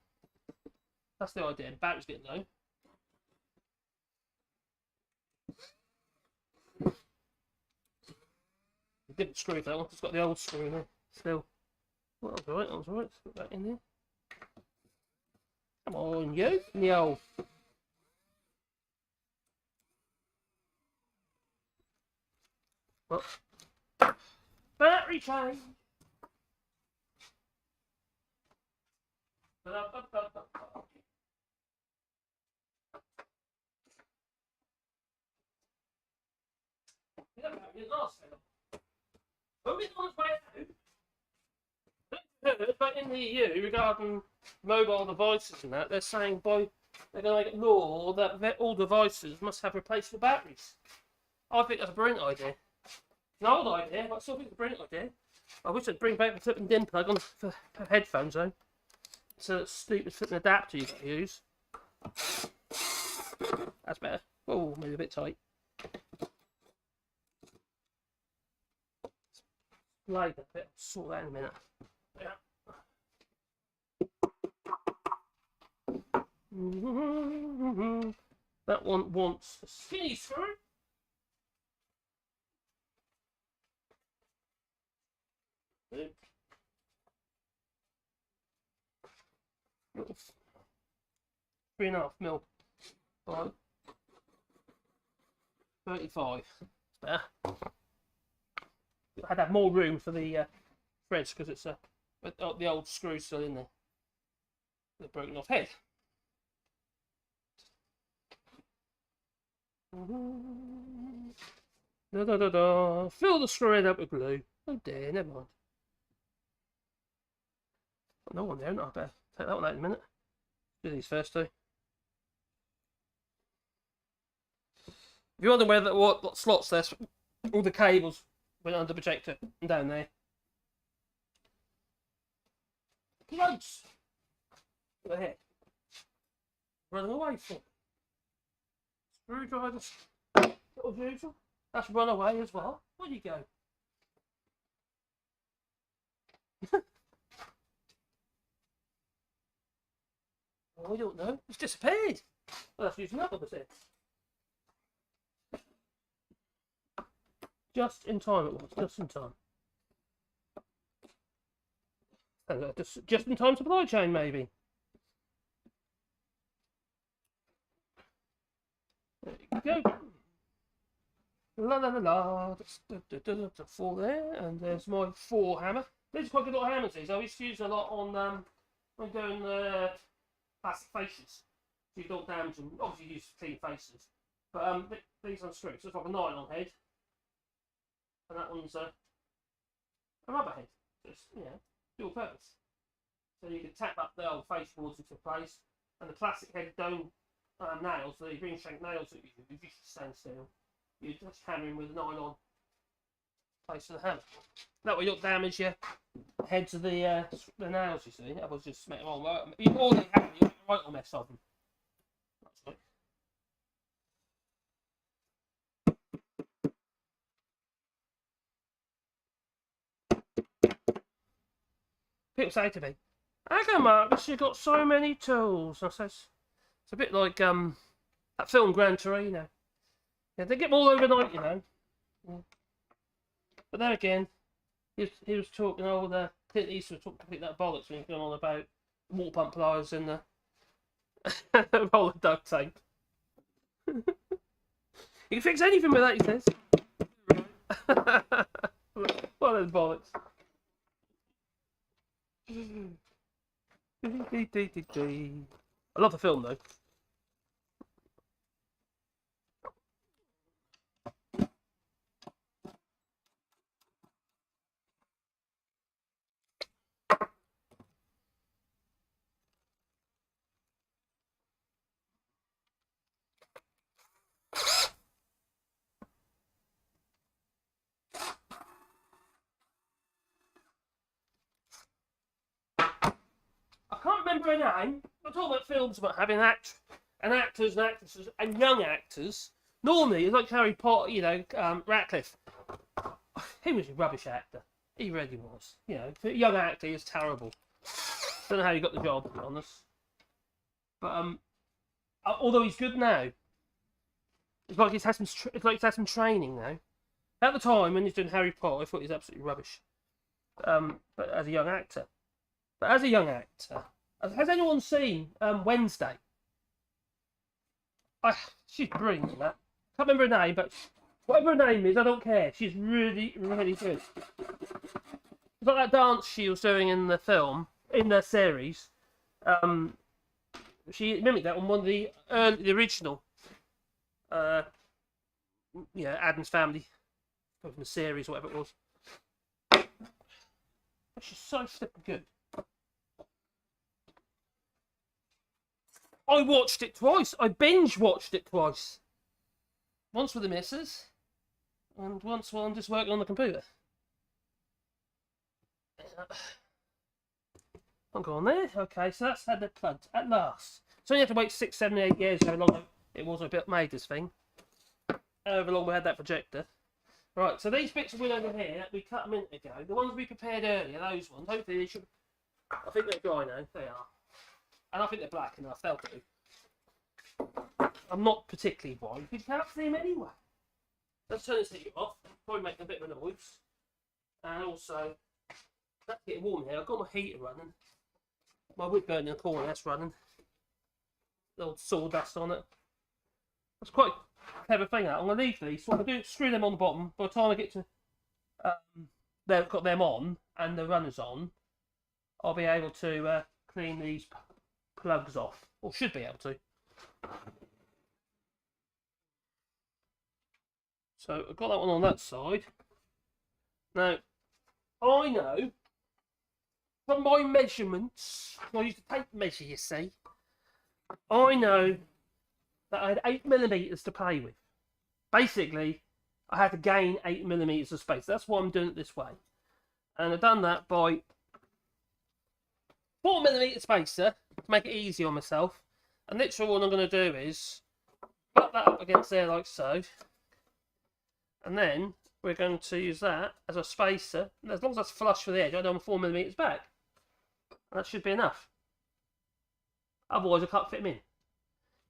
That's the idea. The battery's getting low. A different screw for that one. It's got the old screw in there. Still. Well, that was right. That was right. Let's put that in there. Come on, you. In the old. Well, battery change. But in the EU, regarding mobile devices and that, they're saying they're going to make a law that all devices must have replaceable batteries. I think that's a brilliant idea. It's an old idea, but I still think it's a brilliant idea. I wish I'd bring back the flipping DIN plug on for headphones though. So that stupid flipping adapter you got to use. That's better. Oh, maybe a bit tight. Like that bit. I'll sort that in a minute. Yeah. That one wants a skinny screw. Little 3.5mm by 35. Better. I had to have more room for the threads because it's the old screw's still in there. The broken off head. Da da da da. Fill the screw head up with glue. Oh dear, never mind. Got no one there, not I better take that one out in a minute. Do these first though. If you're wondering where what slots there's, all the cables went under the projector and down there. Close. Go ahead. Running away from screwdrivers. As usual. That's run away as well. Where'd you go? Oh, I don't know. It's disappeared. Well, that's using that opposite. Just in time it was. Just in time. Just in time supply chain, maybe. There you go. La la la la. The 4 there, and there's my 4 hammer. These are quite good little hammers. These I used to use a lot on when doing plastic faces. So you don't damage them. Obviously, you use clean faces, but these on screws. So it's like a nylon head, and that one's a rubber head. Just dual purpose. So you can tap up the old face boards into place, and the plastic head don't nails, the ring shank nails that you use, you stand still. You just hammer in with a nylon place of the hammer. That way you don't damage your heads of the nails, you see. Otherwise just smack them on. Right. You already have them, you get a right on mess of them. That's right. People say to me, "How come, Marcus, you've got so many tools?" And I says, it's a bit like that film Gran Torino. Yeah, they get them all overnight, you know. Yeah. But then again, he was talking, the Clint Eastwood was talking that bollocks when he was going on about water pump pliers and the roll of duct tape. You can fix anything with that, he says. Well, there's bollocks. I love the film though. I can't remember her name. I'm talking about films about having actors and actresses and young actors. Normally, it's like Harry Potter, you know, Ratcliffe. He was a rubbish actor. He really was. You know, for a young actor, he was terrible. Don't know how he got the job, to be honest. But although he's good now, it's like he's had some training now. At the time when he's doing Harry Potter, I thought he was absolutely rubbish. But as a young actor. Has anyone seen Wednesday? She's brilliant in that. Can't remember her name, but whatever her name is, I don't care. She's really, really good. It's like that dance she was doing in the film, in the series. She mimicked that on one of the original, Addams Family, from the series, whatever it was. She's so flipping good. I watched it twice. I binge watched it twice. Once with the missus, and once while I'm just working on the computer. I'll go on there. Okay, so that's had it plugged at last. So you have to wait 6, 7, 8 years how long it was I made this thing. However long we had that projector. Right, so these bits of wood over here, we cut a minute ago. The ones we prepared earlier, those ones, hopefully they should... I think they're dry now. They are. And I think they're black enough, they'll do. I'm not particularly worried, you can't see them anyway. Let's turn this heater off, probably making a bit of a noise. And also, that's getting warm here. I've got my heater running. My wood burning in the corner, that's running. The old sawdust on it. That's quite a clever thing, that. I'm going to leave these, so I'm going to screw them on the bottom. By the time I get to, they've got them on, and the runners on, I'll be able to clean these plugs off, or should be able to. So I've got that one on that side. Now, I know from my measurements, I used to tape measure, you see, I know that I had 8mm to play with. Basically, I had to gain 8mm of space. That's why I'm doing it this way. And I've done that by 4mm spacer to make it easy on myself. And literally what I'm going to do is put that up against there like so. And then we're going to use that as a spacer. And as long as that's flush with the edge, I know I'm 4mm back. And that should be enough. Otherwise I can't fit them in.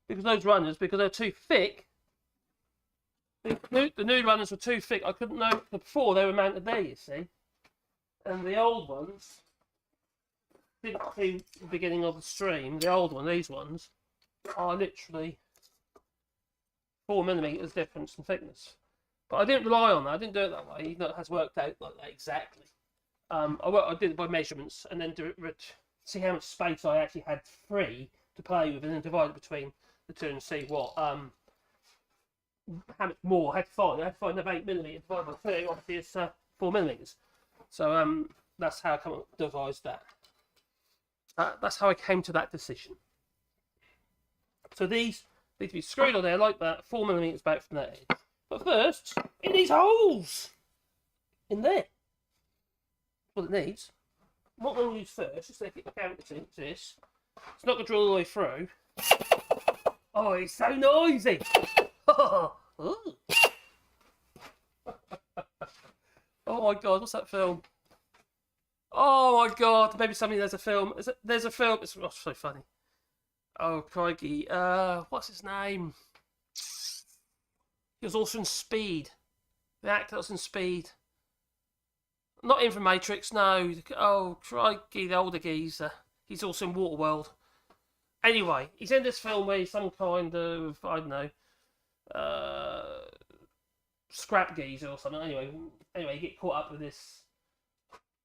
Because those runners, because they're too thick, the new runners were too thick. I couldn't know, before they were mounted there, you see. And the old ones, didn't see the beginning of the stream, the old one, these ones, are literally 4mm difference in thickness. But I didn't rely on that. I didn't do it that way, even though it has worked out like that exactly. I did it by measurements and then see how much space I actually had free to play with, and then divide it between the two and see what how much more I had to find. I had to find another 8mm divided by 2. Obviously, it's 4mm. So that's how I devised that. That's how I came to that decision. So these need to be screwed on there like that, 4mm back from that edge. But first, in these holes, in there. What it needs. What we're going to use first is to get the counter to this. It's not going to drill all the way through. Oh, it's so noisy! Oh my god, what's that film? Oh my god, maybe there's a film. There's a film. It's so funny. Oh crikey, what's his name? He was also in Speed. The actor that was in Speed. Not in from Matrix, no. Oh crikey, the older geezer. He's also in Waterworld. Anyway, he's in this film where he's some kind of, I don't know, scrap geezer or something. Anyway, you get caught up with this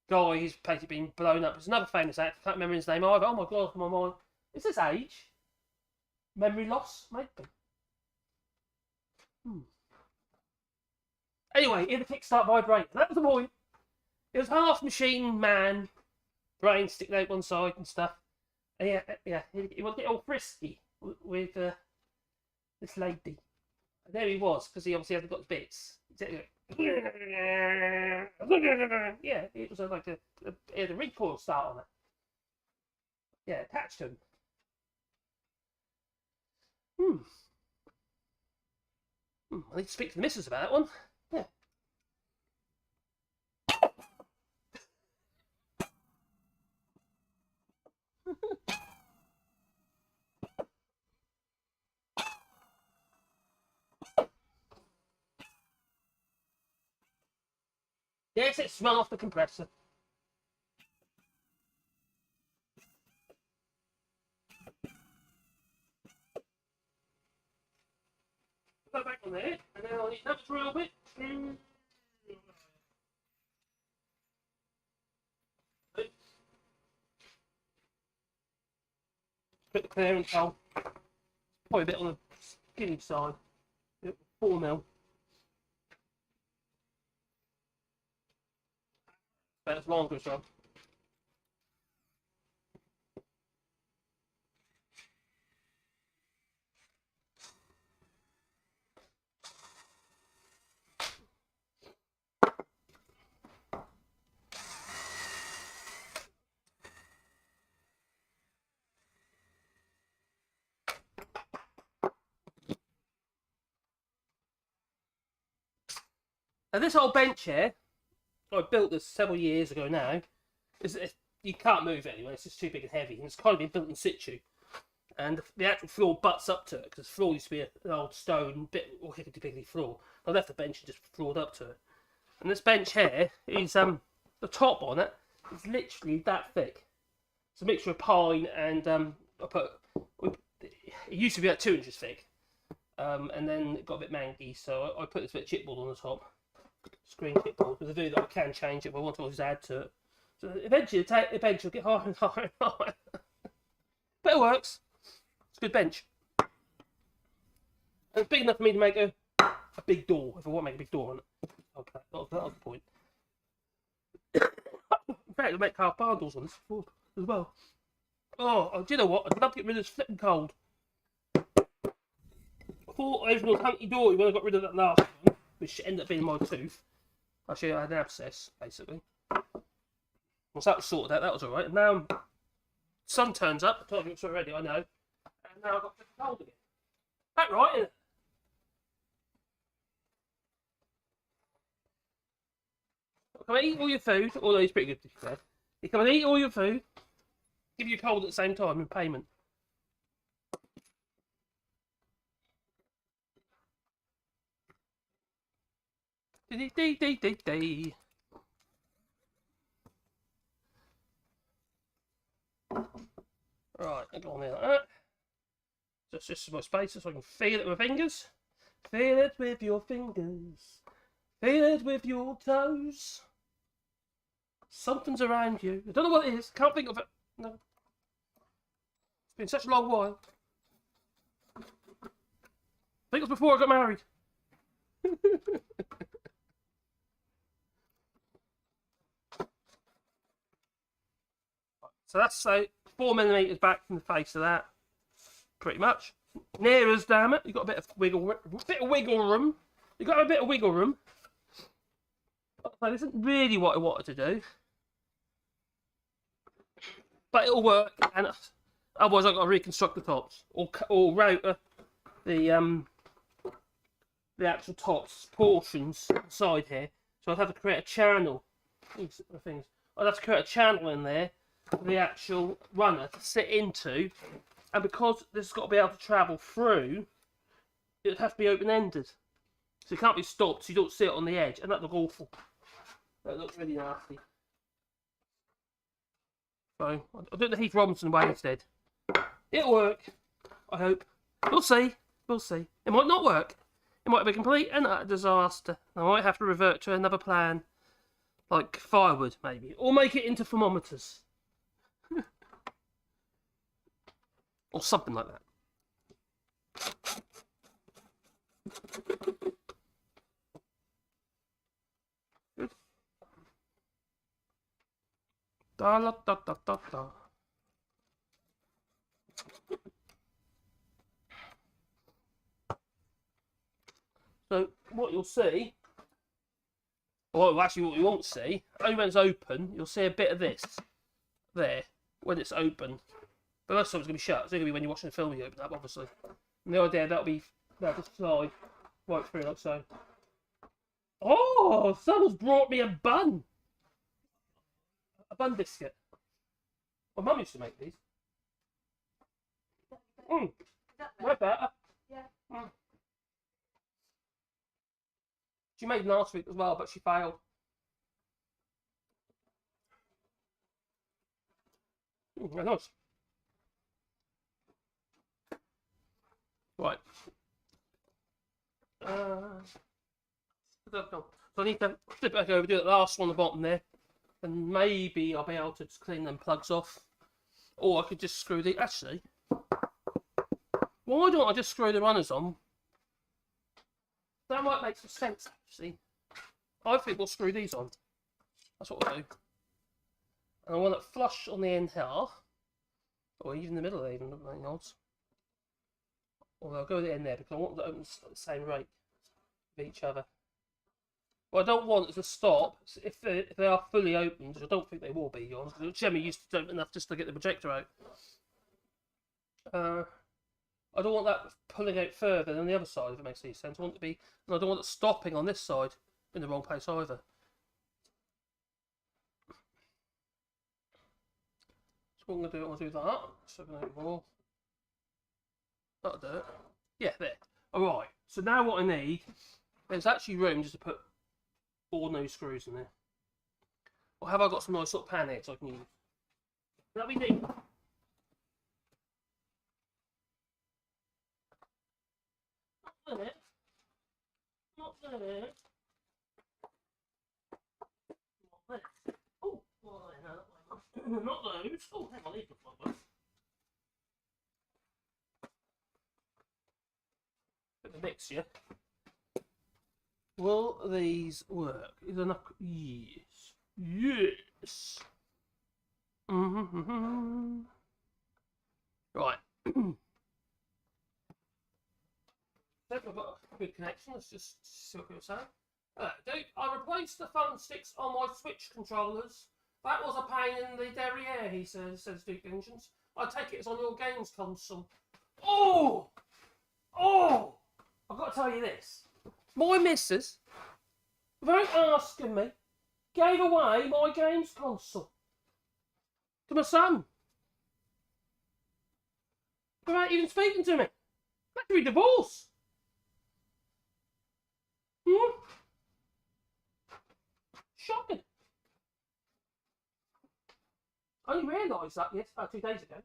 guy. He's basically been blown up. There's another famous actor. Can't remember his name either. Oh my god, my mind. Is this age? Memory loss, maybe. Anyway, in the kickstart vibrator. That was the point. It was half machine man, brain sticking out one side and stuff. And yeah, he was getting all frisky with this lady. And there he was, because he obviously hasn't got the bits. Yeah, it was like it had a recoil start on it. Yeah, attached to him. I need to speak to the missus about that one. Yeah. Yes, it smelled off the compressor. Put that back on there, and then I'll need another drill bit. Put the clearance hole. Probably a bit on the skinny side. 4mm. But it's longer as well. Now this old bench here, I built this several years ago now. You can't move it anyway, it's just too big and heavy, and it's kind of been built in situ. And the actual floor butts up to it, because the floor used to be an old stone, bit or hickety-picklety floor. I left the bench and just floored up to it. And this bench here is, the top on it is literally that thick. It's a mixture of pine and, it used to be about 2 inches thick. And then it got a bit mangy, so I put this bit of chipboard on the top. Screen chipboard, with a view that I can change it if I want to always add to it. So eventually the bench will get higher and higher and higher. But it works. It's a good bench. And it's big enough for me to make a big door, if I want to make a big door on it. Okay, that was the point. In fact, I'll make half barn doors on this as well. Oh, do you know what? I'd love to get rid of this flipping cold. I thought everything was hunky-dory when I got rid of that last one, which ended up being my tooth. Actually, I had an abscess, basically. Once that was sorted out, that was alright. And now, sun turns up. I told you it's already, I know. And now I've got flipping cold again. That right, isn't it? come and eat all your food. Although he's pretty good to be fair. You come and eat all your food. Give you a cold at the same time in payment. Dee. Right, go on there like that. Just some more space so I can feel it with my fingers. Feel it with your fingers. Feel it with your toes. Something's around you. I don't know what it is. Can't think of it. No. It's been such a long while. I think it was before I got married. So that's 4mm back from the face of that. Pretty much. Near us, damn it. You've got a bit of wiggle room. You've got a bit of wiggle room. That isn't really what I wanted to do. But it'll work, and otherwise I've got to reconstruct the tops. Or router the actual tops portions inside here. So I'd have to create a channel. I'd have to create a channel in there for the actual runner to sit into. And because this has got to be able to travel through, it'd have to be open-ended. So it can't be stopped so you don't sit on the edge. And that look awful. That looks really nasty. So, I'll do it the Heath Robinson way instead. It'll work, I hope. We'll see. We'll see. It might not work. It might be a complete and utter disaster. I might have to revert to another plan. Like firewood, maybe. Or make it into thermometers. Or something like that. Good. Da la da da da da. So what you'll see, or actually what you won't see, only when it's open, you'll see a bit of this there when it's open. But most of the time it's going to be shut. It's only going to be when you're watching the film you open up, obviously. And the idea that'll just slide right through like so. Oh, someone's brought me a bun. A bun biscuit. My mum used to make these. Way better. Yeah. She made last week as well, but she failed. Very nice. Right. So I need to flip it back over, do that last one on the bottom there, and maybe I'll be able to just clean them plugs off. Or I could just screw the... Actually, why don't I just screw the runners on? That might make some sense, actually. I think we'll screw these on. That's what we'll do. And I want it flush on the end here. Or even the middle there, even, look like odds. Or I'll go with it in there because I want them to open at the same rate of each other. What I don't want is to stop if they are fully opened, which I don't think they will be, because Jemmy used to open enough just to get the projector out. I don't want that pulling out further than the other side, if it makes any sense. I want it to be, and I don't want it stopping on this side in the wrong place either. So what I'm going to do, I'm going to do that. So I'm going to more. That'll do it. Yeah, there. Alright, so now what I need, there's actually room just to put ordinary screws in there. Or have I got some nice sort of pan heads I can use? That'll be neat. Not there. Not there. Not there. Oh, well, no, not those. Oh, hang on, these look like those. Bit of a mix, yeah? Will these work? Is enough? Yes. Yes. Right. I've got a good connection. Let's just see what people say. I replaced the fun sticks on my Switch controllers. That was a pain in the derriere, he says Duke Engines. I take it it's on your games console. Oh! Oh! I've got to tell you this. My missus, without asking me, gave away my games console to my son without even speaking to me. That could be divorce. Hmm? Shocking. I only realised that about 2 days ago.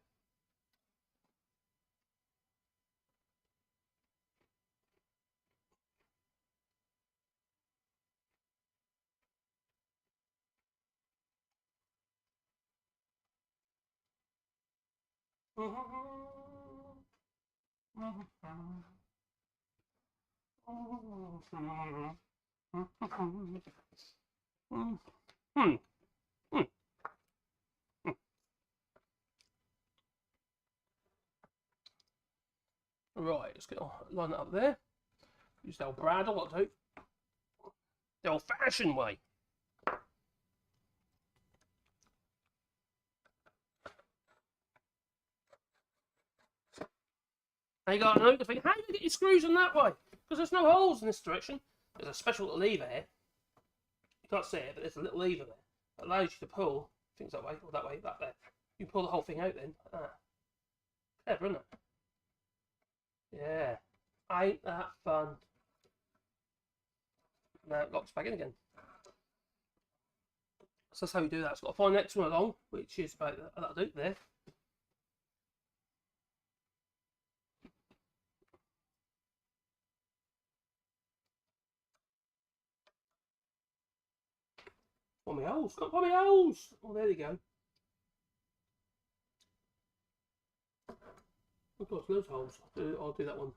Right, let's get line that up there. Use the old Brad, what to do? The old-fashioned way. Now you got to know the thing. How do you get your screws in that way? Because there's no holes in this direction. There's a special little lever here. You can't see it, but there's a little lever there that allows you to pull things that way, or that way, that there. You pull the whole thing out then. Clever, isn't it? Yeah. Ain't that fun? Now it locks back in again. So that's how we do that. So I've got to find the next one along, which is about that'll do there. Find my holes. Can't find my holes. Oh, there you go. Of course, those holes. I'll do that one.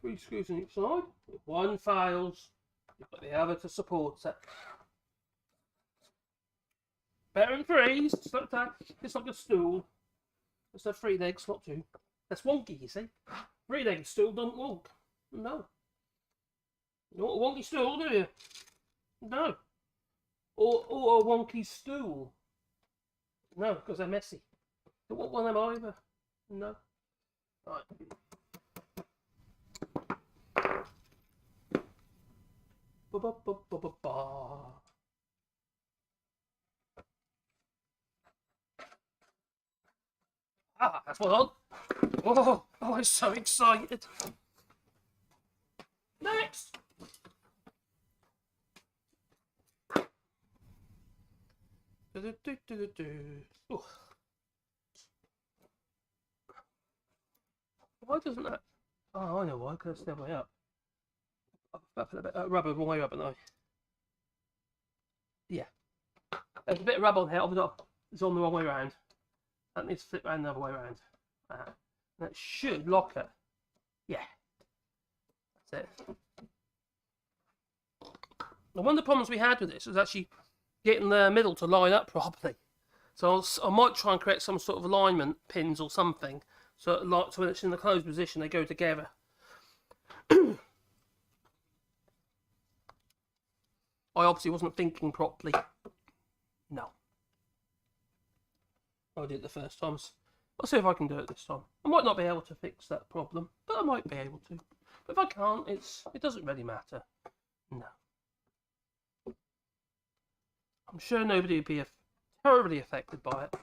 Three screws on each side. If one fails, you've got the other to support it. Better than threes. It's like that. It's like a stool. It's have 3 legs, not 2. That's wonky, you see. 3-legged stool don't walk. No. You want a wonky stool, do you? No. Or a wonky stool. No, because they're messy. Don't want one of them either. No. Right. Ba ba ba ba ba ba. Ah, that's one on. Oh, I'm so excited. Next. Oh. Why doesn't that? Oh, I know why. Because it's the other way up. I've put a bit of rubber wrong way up, haven't I? Yeah. There's a bit of rubber on here. It's on the wrong way around. That needs to flip around the other way around. That should lock it. Yeah. That's it. Now, one of the problems we had with this was actually getting the middle to line up properly. So I might try and create some sort of alignment pins or something. So when it's in the closed position, they go together. I obviously wasn't thinking properly. No. I did it the first time. I'll see if I can do it this time. I might not be able to fix that problem, but I might be able to. But if I can't, it doesn't really matter. No. I'm sure nobody would be terribly affected by it.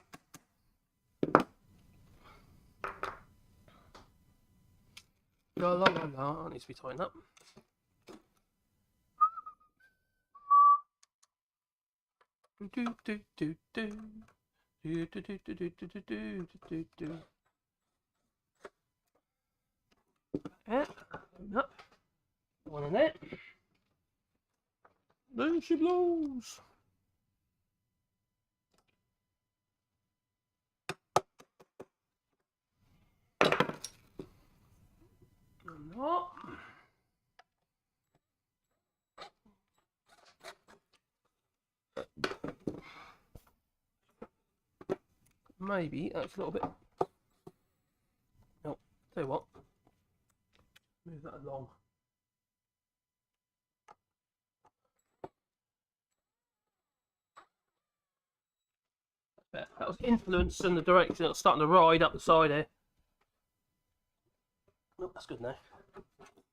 La la la la, it needs to be tightened up. Do do do do do do do do do do do do do. Yeah, up. One in there. There she blows. Not. Maybe that's a little bit. No, tell you what. Move that along. That was influencing the direction. It's starting to ride up the side here. Oh, that's good now.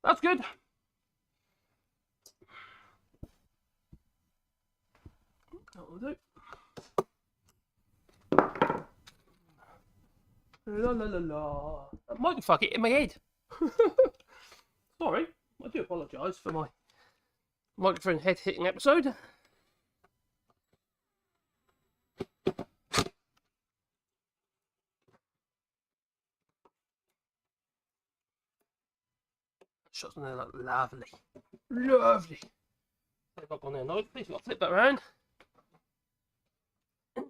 That's good. That will do. La la la la. That might fuck it in my head. Sorry, I do apologise for my microphone head hitting episode. Shots in there like lovely. Lovely. They've got gone there nicely, so I've got to flip that around. I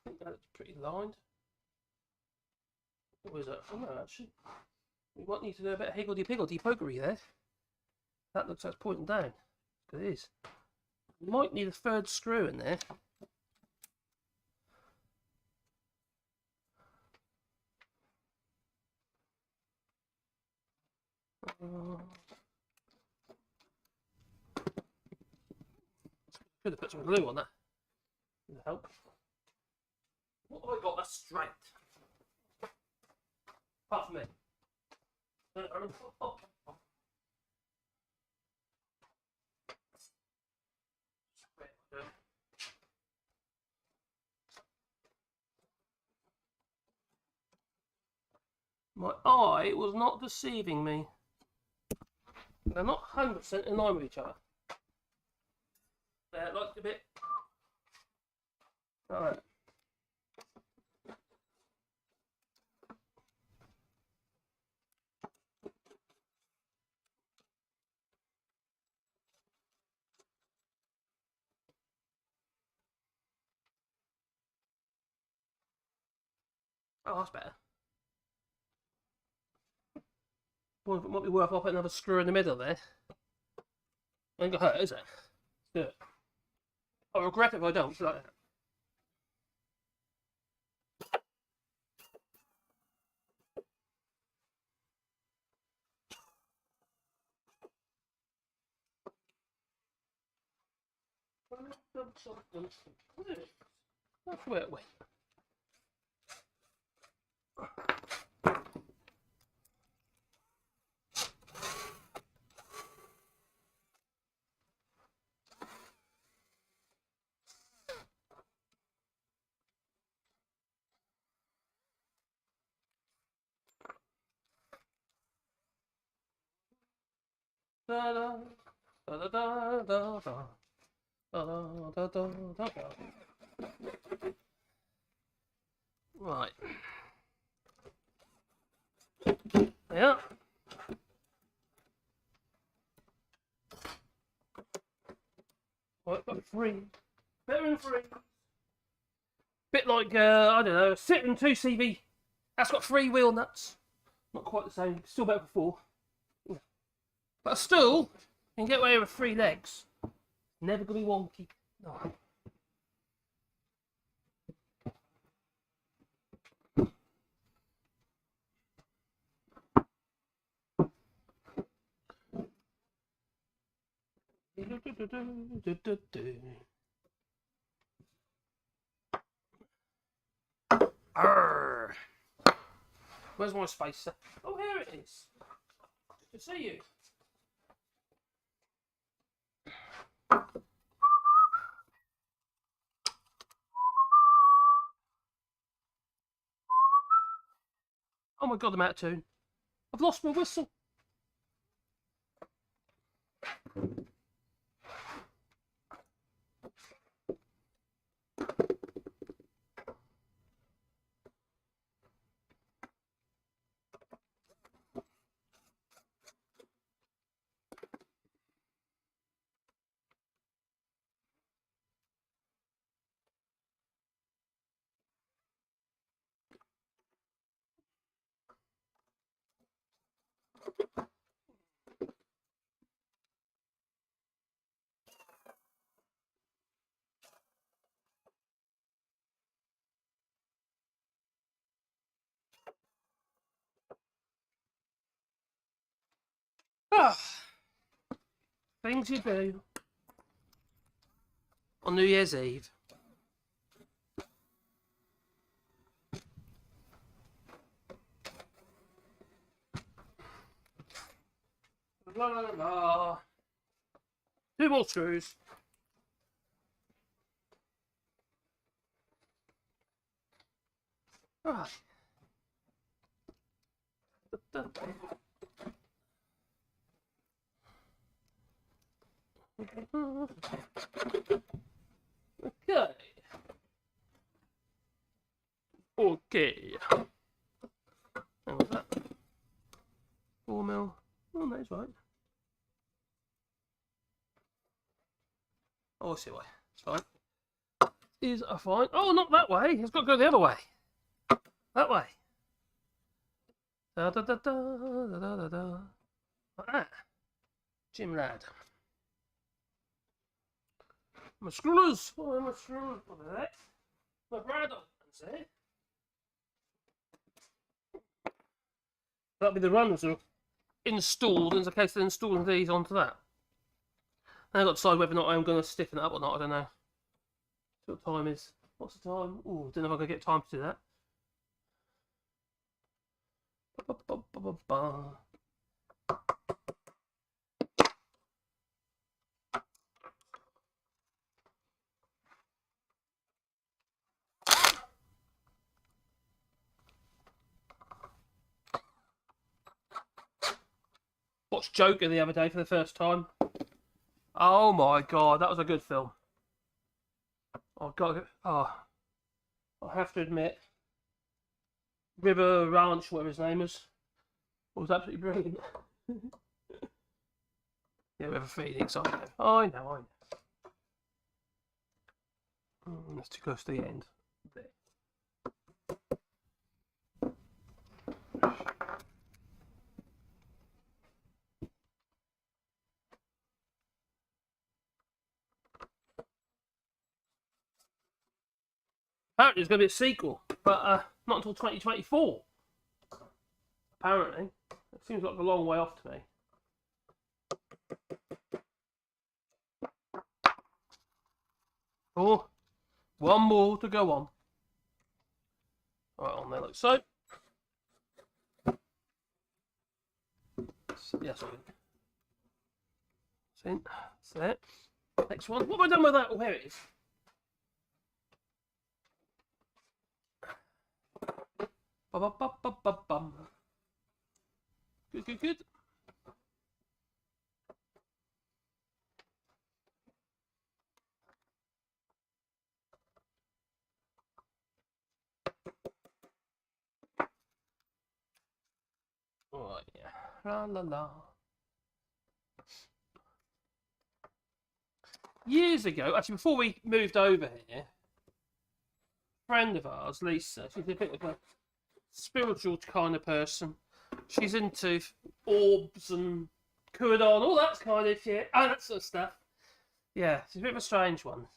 think that's pretty lined. What was that? Oh no, actually. We might need to do a bit of higgledy-piggledy pokery there. That looks like it's pointing down. It is. We might need a third screw in there. Could have put some glue on that. Would help. What have I got that's straight? Apart from me. My eye was not deceiving me. They're not 100% in line with each other. They're like a bit. Alright. Oh, that's better. Well, it might be worth putting another screw in the middle there. Ain't gonna hurt, is it? Do it. I'll regret it if I don't. Like that. That's where it went. Da da da da da da da. Da, da, da, da, da. Right. Yeah. Right, got 3. Better than 3. Bit like, I don't know, a Citroen 2CV. That's got 3 wheel nuts. Not quite the same. Still better for 4. But still, you can get away with 3 legs. Never gonna be wonky. No. Arrgh. Where's my spacer? Oh, here it is. Good to see you. Oh my god, I'm out of tune. I've lost my whistle. Ah, things you do on New Year's Eve. La, la, la, la. 2 more screws. Right. Okay. Okay. How was that? 4mm. Oh, that's right. Oh, I see why. It's fine. Is a fine. Oh, not that way. It's got to go the other way. That way. Da da da da da da da da. Like that. Jim lad. My screws. Oh, my screws. What are that? My bridle. That's it. That'll be the runners are installed in the case they're installing these onto that. Now I've got to decide whether or not I'm going to stiffen it up or not. I don't know. What time is? What's the time? Oh, don't know if I'm going to get time to do that. Ba, ba, ba, ba, ba. Watched Joker the other day for the first time. Oh my god, that was a good film. I have to admit, River Ranch, whatever his name is, was absolutely brilliant. Yeah, River Phoenix, I know. That's too close to the end. There. Apparently there's going to be a sequel, but not until 2024. Apparently. It seems like a long way off to me. Oh, one more to go on. Right, on there like so. Yes, I can. That's it. Next one. What have I done with that? Oh, here it is. Ba-ba-ba-ba-ba-bum. Good, good, good. Alright, yeah. La la la. Years ago, actually before we moved over here, a friend of ours, Lisa, she's a bit of a spiritual kind of person. She's into orbs and Kuradon, all that kind of shit, and that sort of stuff. Yeah, she's a bit of a strange one.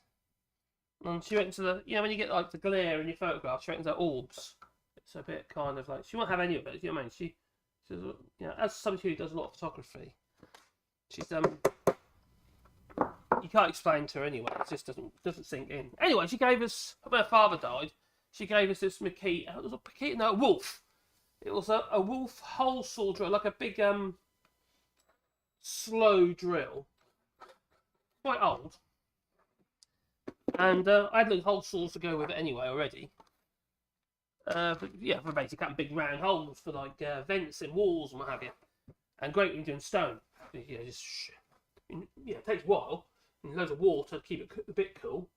And she went to the, you know, when you get like the glare in your photograph, she reckons they're orbs. It's a bit kind of like, she won't have any of it, you know what I mean? She's, you know, as somebody who does a lot of photography, she's, you can't explain to her anyway, it just doesn't sink in. Anyway, she gave us, when her father died, she gave us this Makita, it was a Makita, no, a Wolf. It was a Wolf hole saw drill, like a big, slow drill. Quite old. And I had little hole saws to go with it anyway already. But yeah, for basically cutting big round holes for like vents in walls and what have you. And great when you're doing stone. You know, just it takes a while. And loads of water to keep it a bit cool.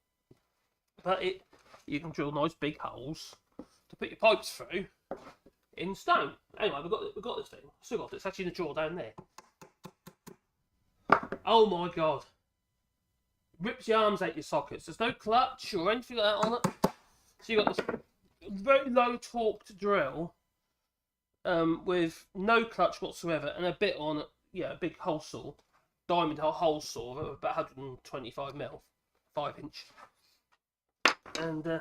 But you can drill nice big holes to put your pipes through in stone. Anyway, we've got this thing. Still got it. It's actually in the drawer down there. Oh my god. Rips your arms out your sockets. There's no clutch or anything like that on it. So you've got this very low torqued drill with no clutch whatsoever and a bit on it. Yeah, a big hole saw. Diamond hole saw of about 125mm, 5-inch. And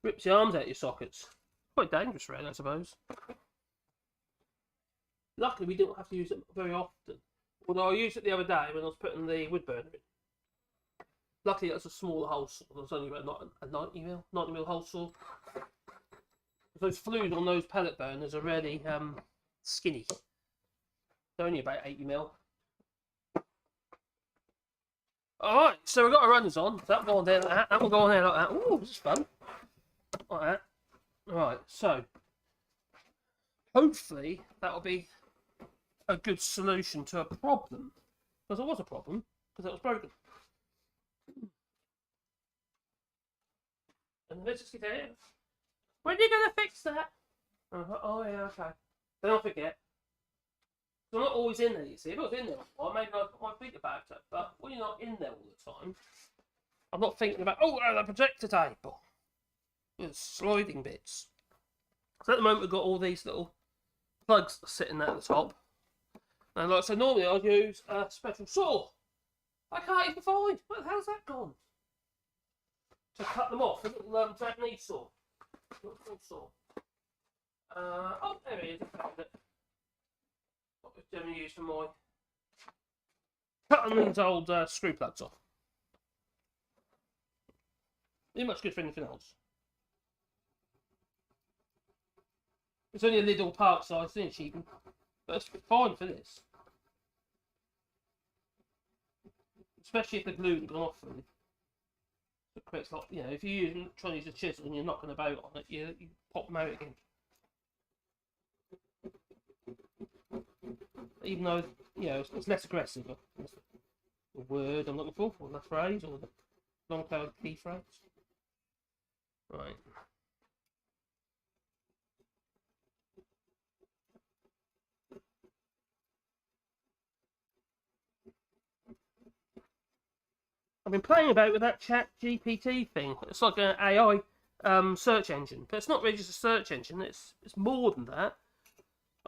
rips your arms out your sockets. Quite dangerous really, I suppose. Luckily we didn't have to use it very often. Although I used it the other day when I was putting the wood burner in. Luckily that's a smaller hole saw. There's only about a 90mm hole saw. Those flues on those pellet burners are really skinny. They're only about 80mm. Alright, so we've got our runners on. That will go on there like that. That will go on there like that. Ooh, this is fun. Like that. Right, so hopefully that'll be a good solution to a problem. Because there was a problem, because it was broken. And let's just get there. When are you going to fix that? Oh, yeah, okay. Then I'll forget. I'm not always in there, you see. If I was in there, maybe I might think about it. But when you're not in there all the time, I'm not thinking about, oh, the projector table. With sliding bits. So at the moment, we've got all these little plugs sitting there at the top. And like I said, normally I'd use a special saw. I can't even find. Where the hell's that gone? To cut them off. A little Japanese saw. Little saw. Oh, there it is. I found it. What we've generally used for my cutting these old screw plugs off. Not much good for anything else. It's only a little part size, isn't it, cheap? But it's fine for this. Especially if the glue had gone off for it. It creates a lot, you know, if you're trying to use a chisel and you're knocking about on it, you pop them out again. Even though, you know, it's less aggressive. The word I'm looking for, or the phrase, or the long-tailed key phrase. Right. I've been playing about with that Chat GPT thing. It's like an AI search engine, but it's not really just a search engine. It's more than that.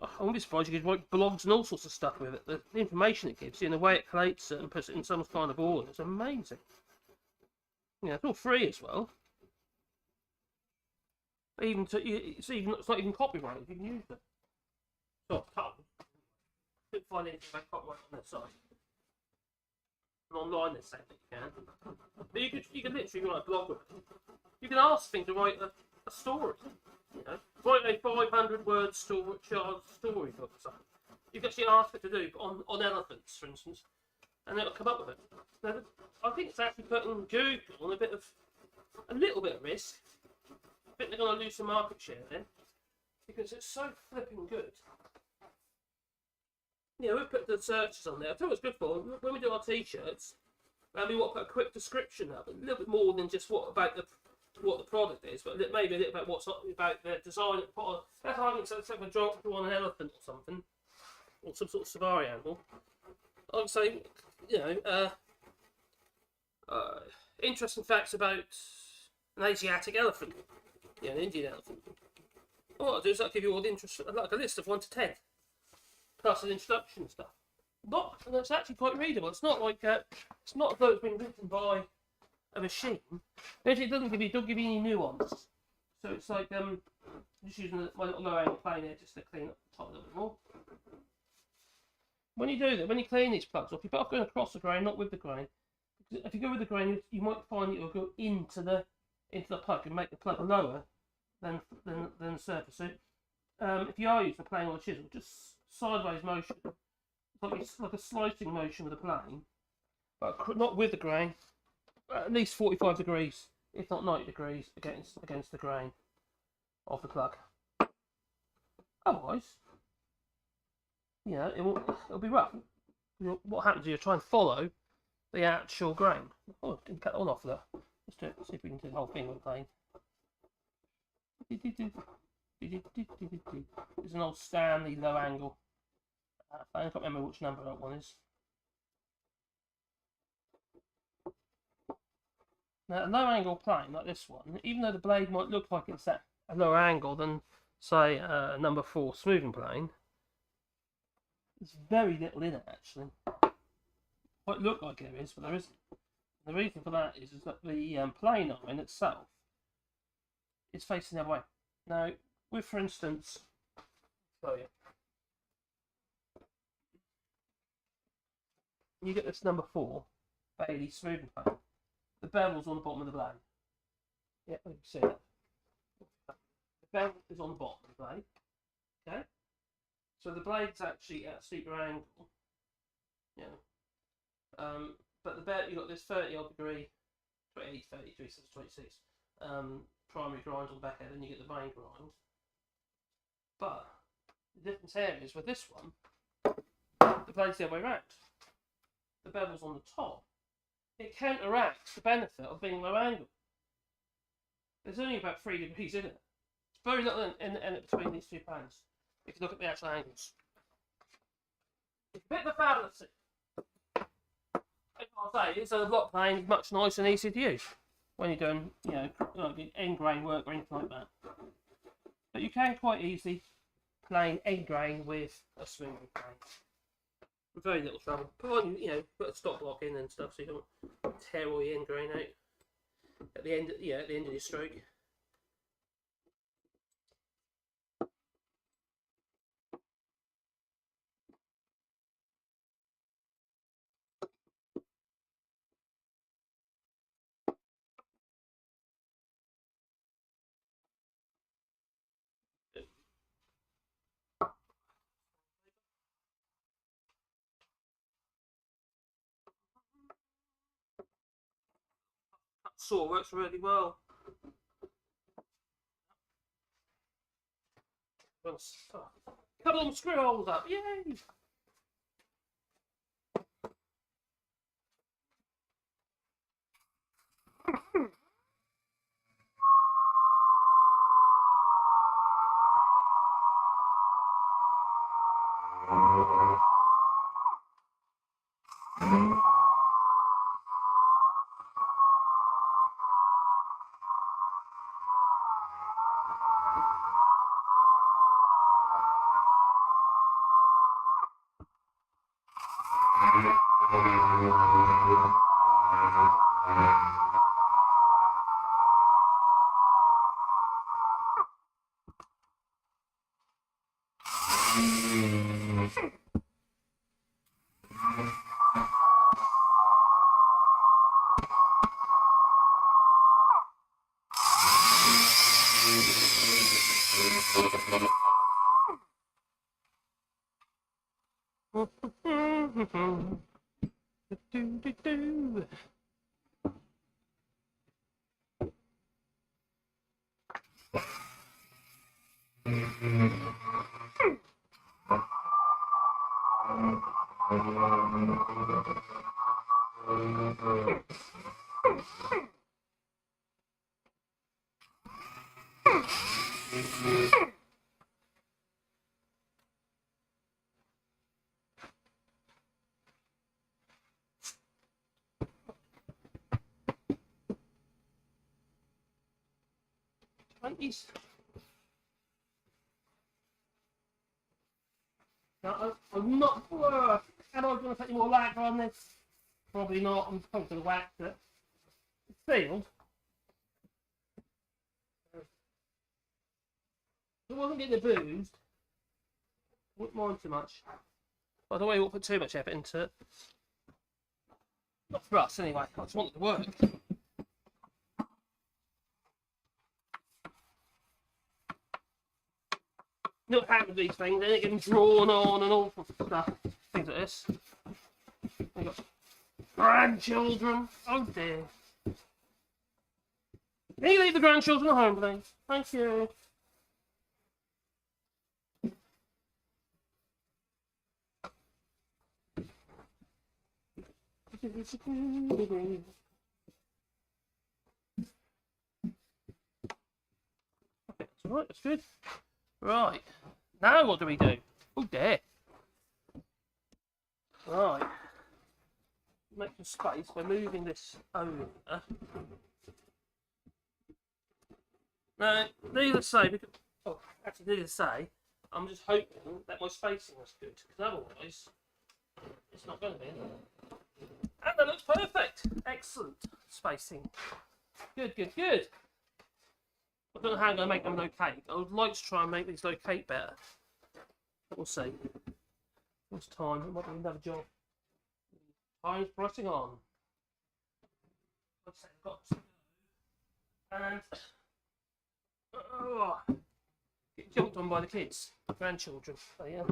I wouldn't be surprised you could write blogs and all sorts of stuff with it. The information it gives you and the way it collates it and puts it in some kind of order is amazing. Yeah, it's all free as well. Even it's not even copyrighted. You can use it. So I couldn't find anything about copyright on their site. And online they say that you can. But you can literally write a blog with it. You can ask things to write a story. You know, write a 500-word storybook or something. You can actually ask it to do on elephants, for instance, and it'll come up with it. Now, I think it's actually putting Google on a little bit of risk. I think they're going to lose some market share then, because it's so flipping good. Yeah, we put the searches on there. I tell you what it's good for. When we do our t-shirts, we want to put a quick description up, a little bit more than just what the product is, but maybe a little bit about the design. That's how I think so. If I draw on an elephant or something, or some sort of safari animal, I would say, you know, interesting facts about an Asiatic elephant, yeah, an Indian elephant. What I'll do is I'll give you all the interest, like a list of 1 to 10. Plus an introduction and stuff. And it's actually quite readable. It's not like it's not as though it's been written by a machine. It don't give you any nuance. So it's like just using my little low angle plane here just to clean up the top a little bit more. When you do that, when you clean these plugs off, you're better off going across the grain, not with the grain. If you go with the grain, you might find that you'll go into the plug and make the plug lower than the surface. So if you are using a plane or a chisel, just sideways motion, like a slicing motion with a plane, but not with the grain. At least 45 degrees, if not 90 degrees, against the grain of the plug. Otherwise, yeah, it'll be rough. What happens is you try and follow the actual grain. Oh, didn't cut all off there. Let's do it. See if we can do the whole thing with a plane. It's an old Stanley low angle. I can't remember which number that one is. Now, a low angle plane like this one, even though the blade might look like it's at a lower angle than, say, a number 4 smoothing plane, there's very little in it actually. Might look like there is, but there isn't. The reason for that is that the plane iron itself is facing the other way. Now, with, for instance, you get this number 4 Bailey smoothing plane. The bevel's on the bottom of the blade. Yeah, you can see that. The bevel is on the bottom of the blade. Okay? So the blade's actually at a steeper angle. Yeah. But the bed, you've got this 30 odd degree, 28, 33, 26 primary grind on the back end, and you get the main grind. But the difference here is with this one, the blade's the other way around. The bevel's on the top. It counteracts the benefit of being low angle. There's only about 3 degrees in it. It's very little in between these two pans. If you look at the actual angles. It's a bit of a fallacy. I'll say, it's a block plane, much nicer and easier to use when you're doing, you know, like end grain work or anything like that. But you can quite easily plane end grain with a smooth plane. With very little trouble. Providing, you know, put a stop block in and stuff so you don't tear all your end grain out at the end, at the end of your stroke. Saw works really well. Couple of them screw holes up, yay! Now, I'm not sure. Am I going to put any more lacquer on this? Probably not. I'm probably going to wax it. It's sealed. It wasn't getting abused. I wouldn't mind too much. By the way, we won't put too much effort into it. Not for us, anyway. I just want it to work. You don't have these things, they're getting drawn on and all sorts of stuff. Things like this. We've got grandchildren. Oh dear. Can you leave the grandchildren at home, please? Thank you. That's alright, that's good. Right, now what do we do? Oh dear. Right. Make some space by moving this over. Now, needless to say, needless to say, I'm just hoping that my spacing is good, because otherwise, it's not going to be. And that looks perfect. Excellent spacing. Good, good, good. I don't know how I'm going to make them locate. I would like to try and make these locate better. But we'll see. What's time? It might be another job. Time's pressing on. Like I said, I've got to go. And get jumped on by the kids, grandchildren. So yeah.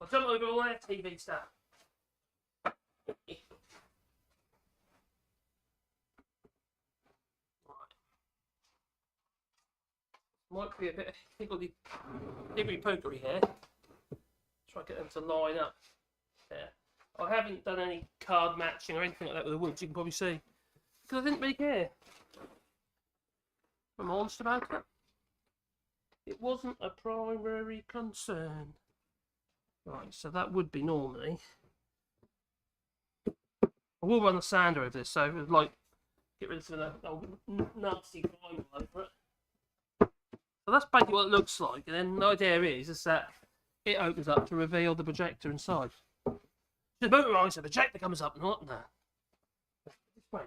I'll jump over all their TV stuff. Might be a bit higgledy-pokery here. Try to get them to line up there. I haven't done any card matching or anything like that with the woods, you can probably see. Because I didn't really care. I'm honest about it. It wasn't a primary concern. Right, so that would be normally. I will run the sander over this, so it would, like, get rid of some of that nasty grime over it. So that's basically what it looks like, and then the idea is that it opens up to reveal the projector inside. The motorised, the projector comes up, not that. Wait.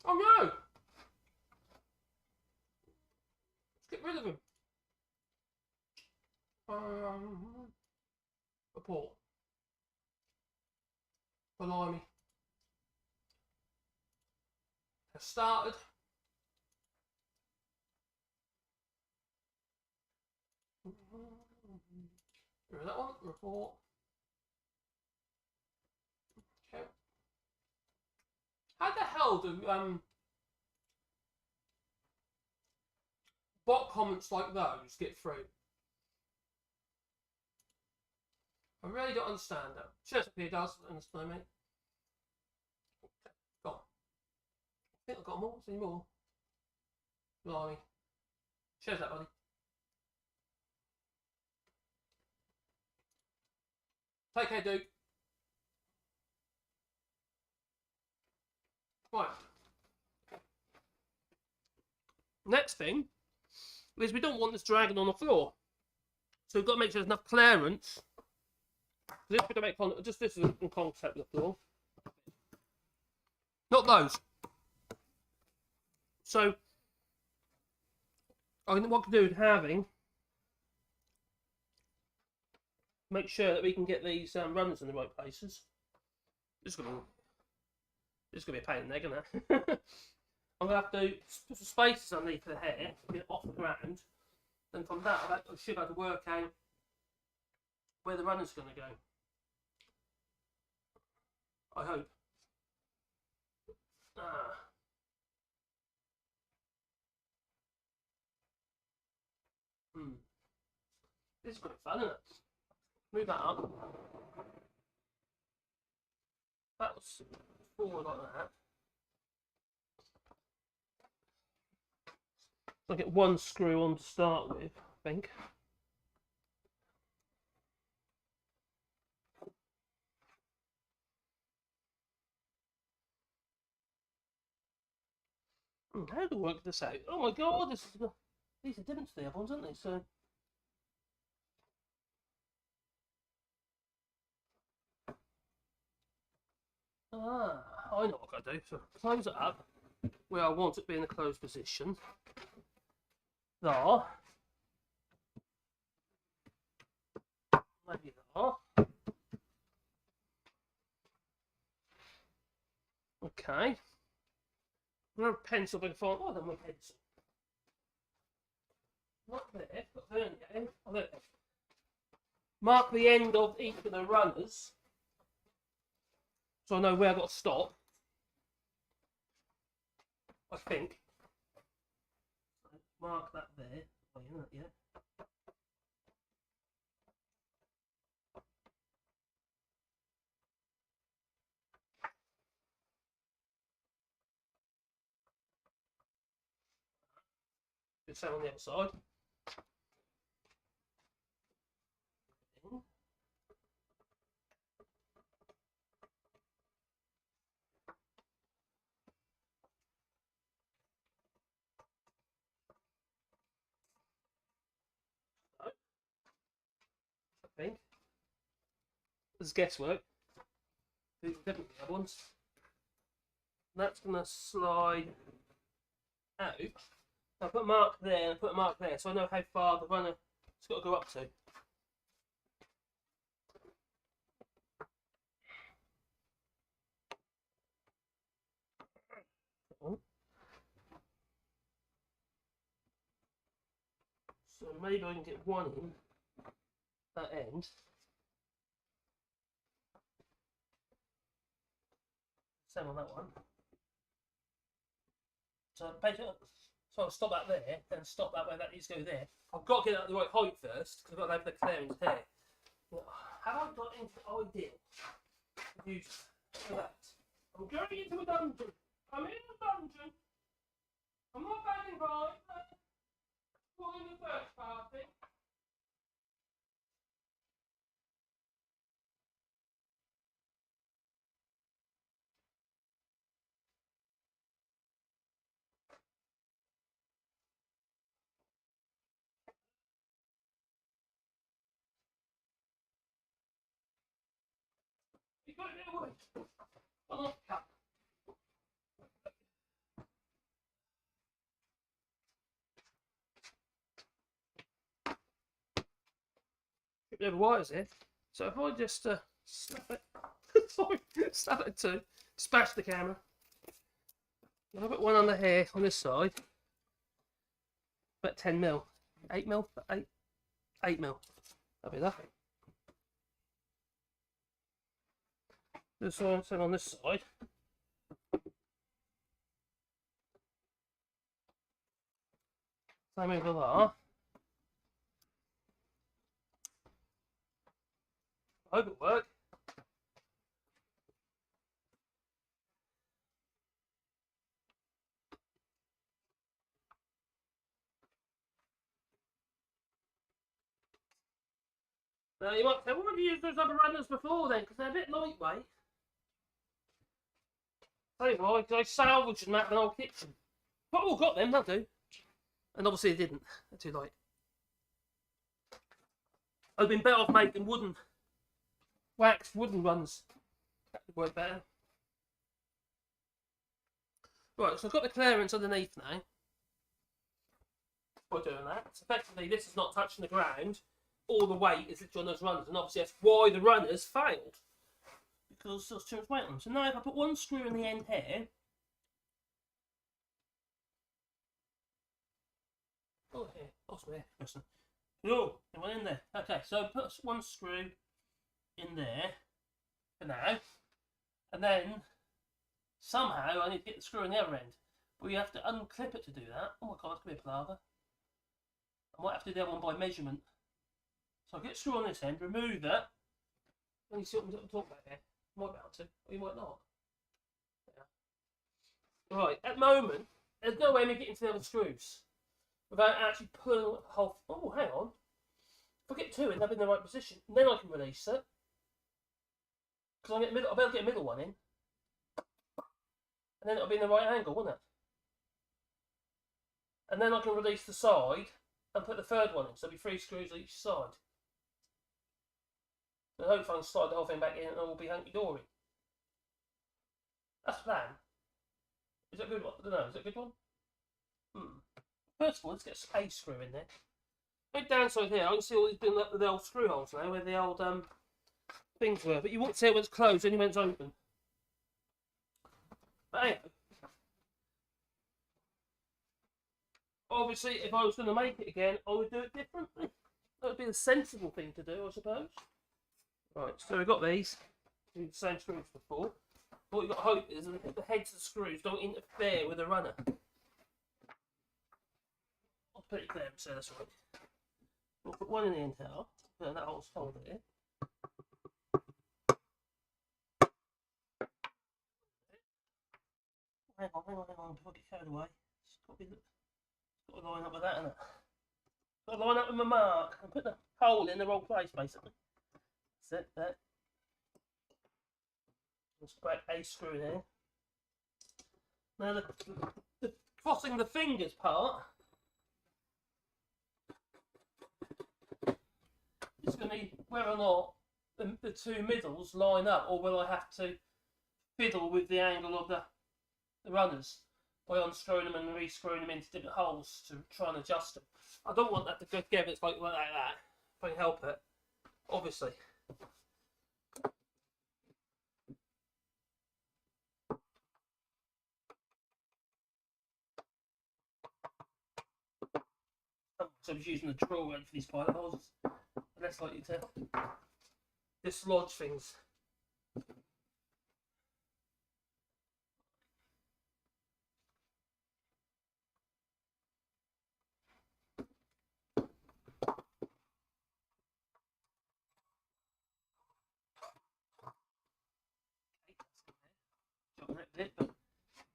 Oh no! Let's get rid of him. Report. Blimey. Has started. Remember that one? Report. Okay. How the hell do bot comments like those get through? I really don't understand that. Cheers up here, does understand, mate. Go on. I think I've got more. Any more? Blimey. Cheers up, buddy. Take care, Duke. Right. Next thing is we don't want this dragging on the floor. So we've got to make sure there's enough clearance. This we don't make just this is in concept of the floor. Not those. So I think what we can do is make sure that we can get these runners in the right places. This is gonna be a pain in the neck, isn't it? I'm gonna have to put some spaces underneath the hair, get it off the ground. Then from that, I should be able to work out where the runner's gonna go. I hope. This is gonna be fun, isn't it? Move that up. That was forward like that. I'll get one screw on to start with, I think. How do we work this out? Oh my god, these are different to the other ones, aren't they? So. I know what I've got to do. So close it up where I want it to be in a closed position. There. Maybe there. Okay. I'm going to pencil if I can find. Oh, I don't want a pencil. Not there, but there we go. Oh, there. Mark the end of each of the runners. So I know where I've got to stop. I think. Mark that there. Oh, yeah. Do the same on the other side. I think. This is guesswork. These are definitely the other ones. That's going to slide out. I'll put a mark there and put a mark there so I know how far the runner has got to go up to. So maybe I can get one in that end. Same on that one. So basically, so I'll stop that there, then stop that where that needs to go there. I've got to get it at the right height first, because I've got to have the clearance here. Have I got into the ideal? Use that. I'm going into a dungeon. I'm in a dungeon. I'm not banging right. Calling the first party. You got it away. I'm off cut. Bit of wires here. So if I just snap it, sorry, snap it too, smash the camera. I've got one under here on this side, about 10 mil, 8 mil, 8 mil. That'll be that. This one on this side. Same over there. I hope it works. Now you might say, well, have you used those other runners before then? Because they're a bit lightweight. Tell you what, I salvaged them out of an old kitchen. But all got them, they'll do. And obviously they didn't. They're too light. I'd been better off making waxed wooden ones. That would work better. Right, so I've got the clearance underneath now. By doing that. So effectively, this is not touching the ground. All the weight is literally on those runners. And obviously that's why the runners failed. Because there's too much weight on them. So now if I put one screw in the end here. Oh, here. Lost my hair. Listen. Oh, it went in there. Okay, so put one screw in there for now. And then somehow I need to get the screw in the other end. But you have to unclip it to do that. Oh my god, that's going to be a palaver. I might have to do that one by measurement. So I'll get the screw on this end, remove it. And you see what I'm talking about here. Might be able to, or you might not. Yeah. Right, at the moment, there's no way me getting to the other screws without actually pulling the whole. Oh, hang on. If I get two in, they'll be in the right position. And then I can release it. Because I'll be able to get a middle one in. And then it'll be in the right angle, won't it? And then I can release the side and put the third one in. So there'll be 3 screws on each side. And hopefully I can slide the whole thing back in and it will be hunky-dory. That's the plan. Is that a good one? I don't know, is that a good one? First of all, let's get a screw in there. Big downside here, I can see all these been the old screw holes now, where the old things were. But you won't see it when it's closed, only when it's open. But anyway. Obviously, if I was going to make it again, I would do it differently. That would be the sensible thing to do, I suppose. Right, so we've got these. The same screws before. What you've got to hope is that the heads of the screws don't interfere with the runner. I'll put it there, so that's right. We'll put one in the end here. Put that whole hole there. Hang on, before I get carried away. It's got to line up with that, innit? Got to line up with my mark and put the hole in the wrong place, basically. That's it, there. Let's break a screw there. Now the crossing the fingers part is going to be whether or not the two middles line up, or will I have to fiddle with the angle of the runners by unscrewing them and re-screwing them into different holes to try and adjust them. I don't want that to go together. It's like that. If I can help it, obviously. because I was using the drill end for these pilot holes. And less likely to dislodge things.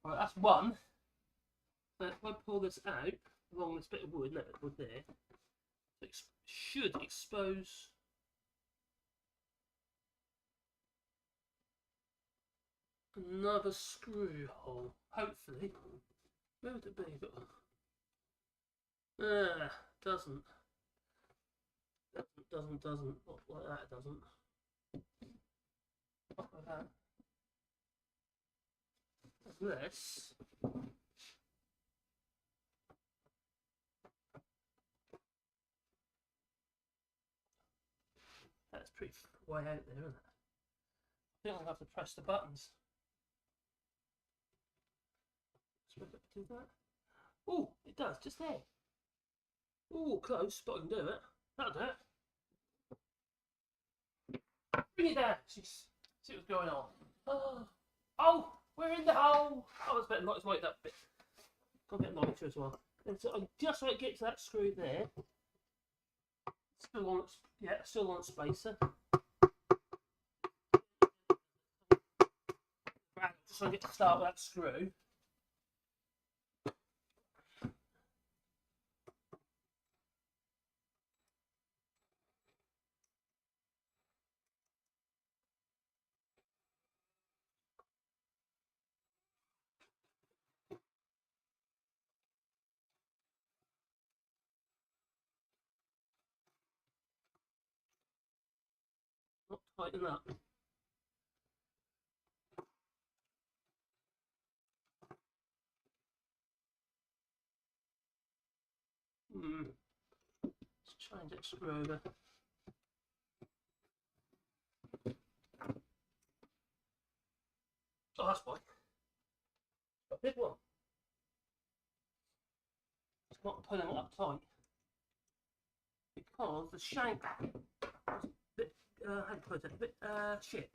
Right, that's one. So if I pull this out along this bit of wood, that bit of wood there, it should expose another screw hole. Hopefully, where would it be? Doesn't. Doesn't. Not like that. It doesn't. Not like that. Unless. That's pretty way out there, isn't it? I think I'll have to press the buttons. Do that. Oh, it does, just there. Oh, close, but I can do it. That'll do it. Bring it down. See what's going on. Oh, we're in the hole. Oh, it's better. It's like that bit. Got a bit lighter as well. And so I just want to get to that screw there. Still on its, yeah, still on its spacer. Just want to get to start with that screw. Not tighten up. Let's change that screw over. Oh, that's why. A big one. It's not pulling it up tight because the shank is a bit, how to put it, a bit shit.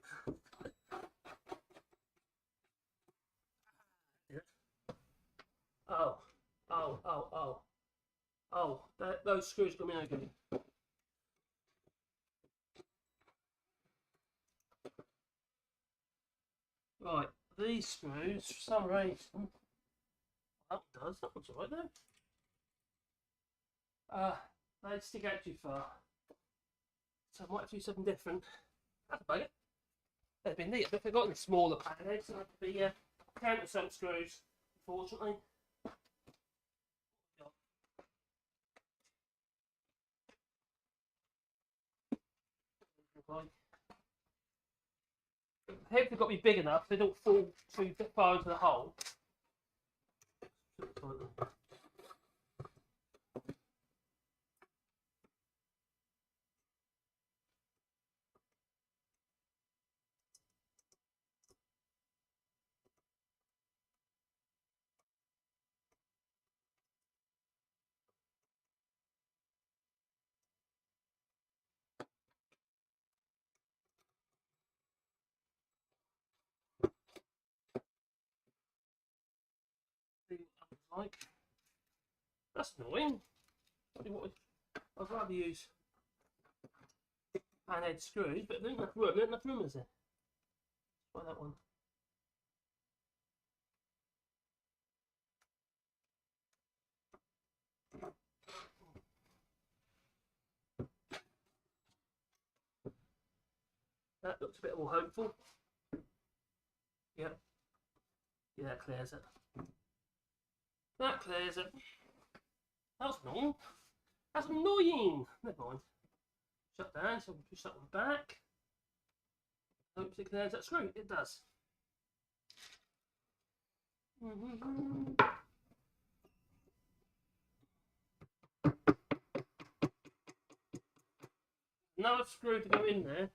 Oh, those screws got me okay. Right, these screws, for some reason, that one does, that one's alright though. They stick out too far. So I might have to do something different. That's about it. That'd be neat. If I'd gotten smaller panheads, so that could be countersunk screws, unfortunately. Hopefully they've got to be big enough so they don't fall too far into the hole. See what that looks like. That's annoying. I'd rather use panhead screws, but there's enough room, is there? Try that one. That looks a bit more hopeful. Yep. Yeah, that clears it. That clears it. That's annoying. That's annoying. Never mind. Shut down, so we'll push that one back. Hopefully it clears that screw. It does. Another screw to go in there.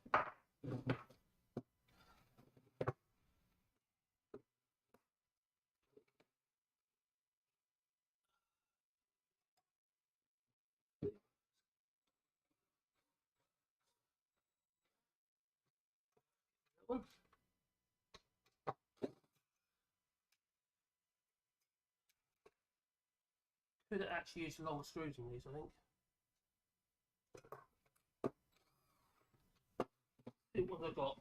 one. Could actually use longer screws in these, I think. See what I've got.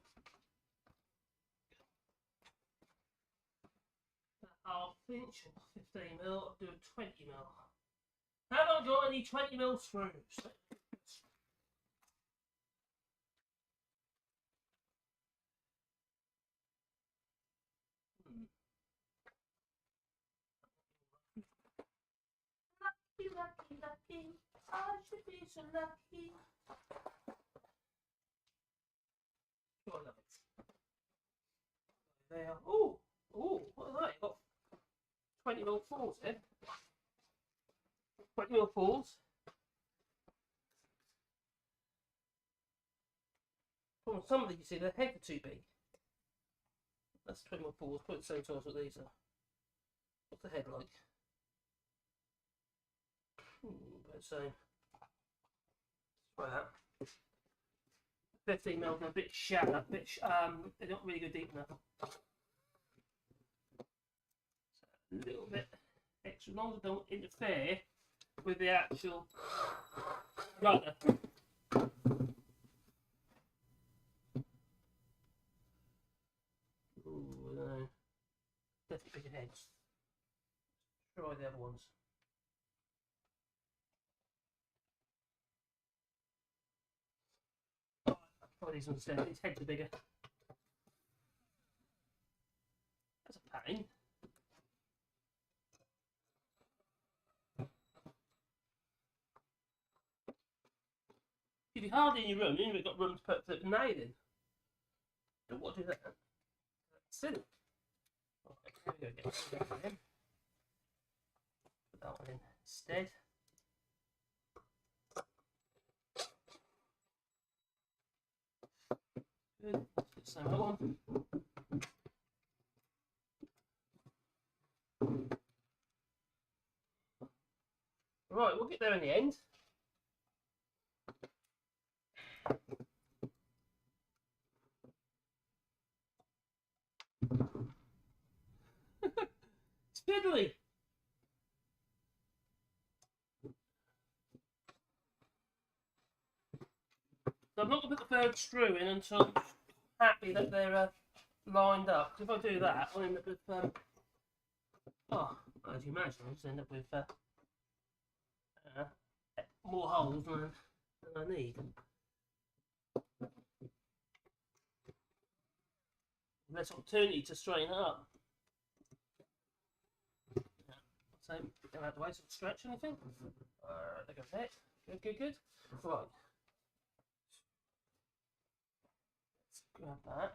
Half inch, 15mm, I'll do a 20mm. Have I got any 20mm screws? Lucky, lucky, lucky. I should be so lucky. Oh, I love it. There. Oh, what are they? Got 20mm falls here. 20mm falls. Oh, some of these, you see, their heads are too big. That's 20mm falls. Put the same size what these are. What's the head like? About the same. Try that. 15mm, a bit shallow, they're not really good deep enough. So a little bit extra, as long as I don't interfere with the actual runner. Ooh, no. Definitely bigger heads. Try the other ones. Try these ones instead. These heads are bigger. That's a pain. You'd be hardly in your room, you've got room to put the nail in. Don't want to do that. That's silly. Okay, here we go. Get that one in. Put that one in instead. Good. Same other one. Right, we'll get there in the end. It's fiddly. So I'm not going to put the third screw in until I'm happy that they're lined up. Because if I do that, I'll end up with, oh, as you imagine, I'll just end up with more holes than I need. Less opportunity to straighten it up. Yeah. So, get out of the way, so stretch anything. Alright, there goes that. Good, good, good. Right. Let's grab that.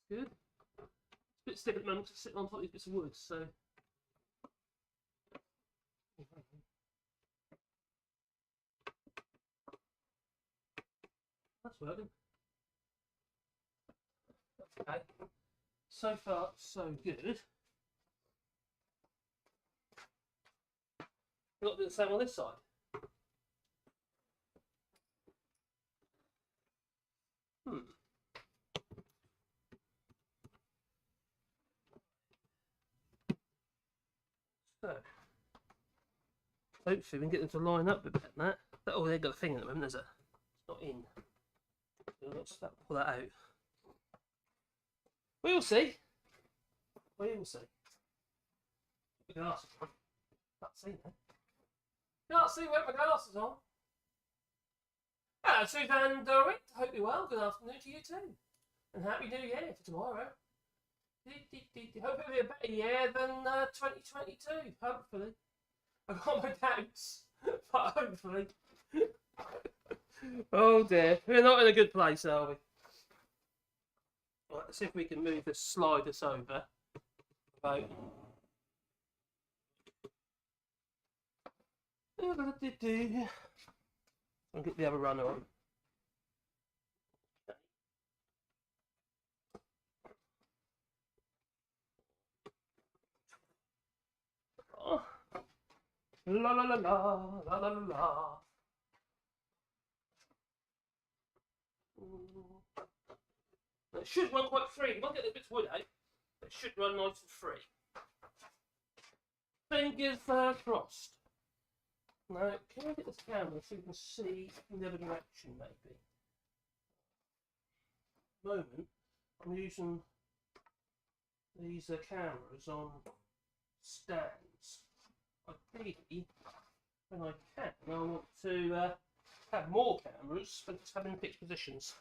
Good. It's a bit stiff at the moment because it's sitting on top of these bits of wood, so. That's working. Okay. So far, so good. We've got to do the same on this side. So, hopefully we can get them to line up a bit better than that. Oh, they've got a thing at the moment, is it? It's not in. So let's pull that out. We will see. We will see. Glasses on. Can't see now. Can't see without my glasses on. Hello, Suzanne Dorrit. Hope you're well. Good afternoon to you too. And Happy New Year for tomorrow. Hope it'll be a better year than 2022. Hopefully. I've got my doubts, but hopefully. Oh dear. We're not in a good place, are we? Right, let's see if we can move this, slide this over. About. I'll get the other runner on. Oh. La la la la la la la. It should run quite free. You might get a bit of wood out. It should run nice and free. Fingers crossed. Now, can I get this camera so you can see in the other direction, maybe? At the moment, I'm using these cameras on stands. Ideally, when I can, I want to have more cameras, but just have in fixed positions.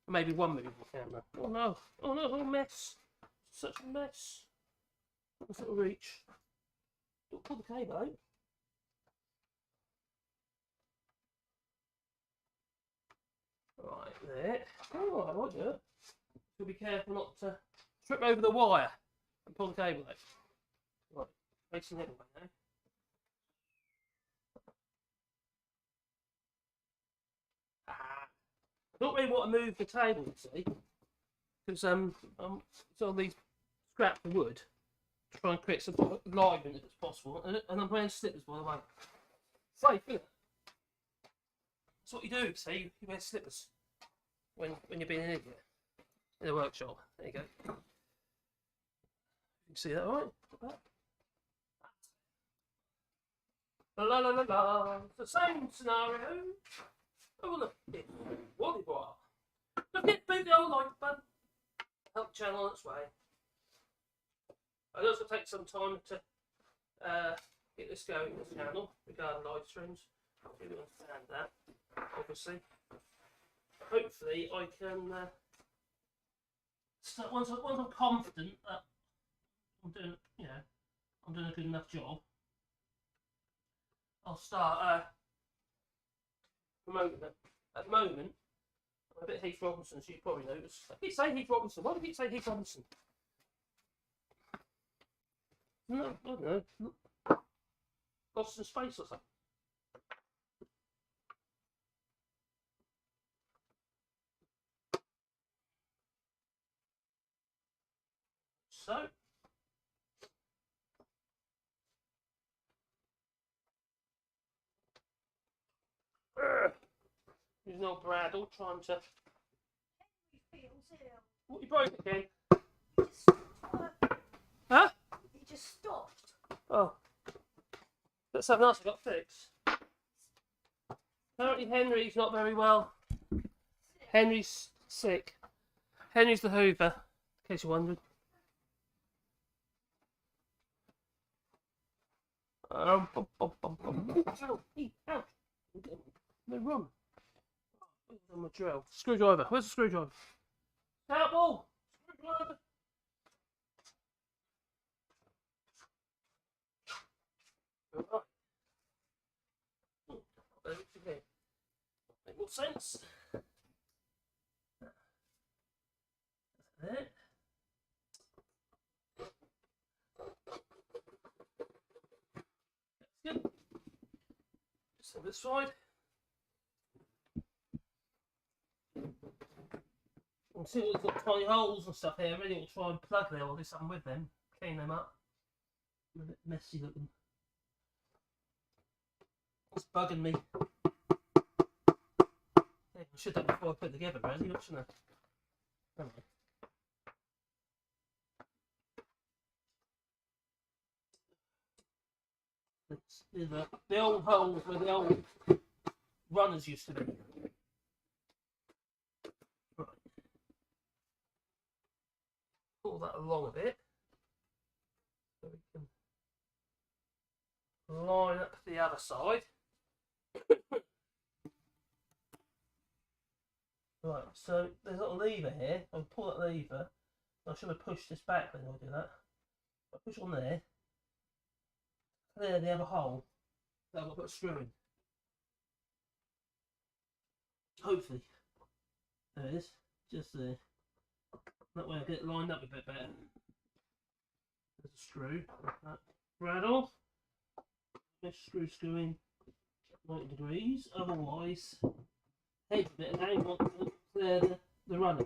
Maybe one movable camera. Oh no! Oh no! Oh mess! Such a mess. What's it'll reach? Don't pull the cable out. Right there. Oh, I like it. So be careful not to trip over the wire and pull the cable out. Right, facing the other way now. I don't really want to move the table, you see, because it's all these scraps of wood to try and create some alignment if it's possible, and I'm wearing slippers, by the way. Safe, isn't it? That's what you do, see, you wear slippers when you're being an idiot in the workshop. There you go. You can see that, alright? La la la la. It's the same scenario. Oh look, it's Wallybois. Look at the old like button. Help the channel on its way. I know it's going to take some time to get this going, this channel, regarding live streams. I really understand that, obviously. Hopefully I can start, once I'm confident that I'm doing, I'm doing a good enough job, I'll start promoting it. At the moment, I'm a bit Heath Robinson, as you probably noticed. I keep saying Heath Robinson. Why do I keep saying Heath Robinson? No, I don't know. Lost some space or something. So, there's no Bradle trying to. What, you broke again? Huh? It just stopped. Oh. That's something else I got fixed. Apparently Henry's not very well. Henry's sick. Henry's the Hoover, in case you're wondering. Ow, ouch. No run. Where's my drill? Screwdriver. Where's the screwdriver? Scalpel! Screwdriver! Right. Make more sense. That's it. That's good. Just on this side. You can see it's got tiny holes and stuff here. I really want to try and plug them or do something with them. Clean them up. They're a bit messy looking. It's bugging me. Yeah, I should have done before I put it together, really, shouldn't I? Anyway. It's the old holes where the old runners used to be. Right. Pull that along a bit. So we can line up the other side. Right, so there's a little lever here. I'll pull that lever. I should have pushed this back when I do that. I push on there. Clear the other hole. Then I'll put a screw in. Hopefully. There it is. Just there. That way I'll get it lined up a bit better. There's a screw. Like that. Rattle. This screw in. 90 degrees, otherwise hedge a bit and now you want to clear the runner.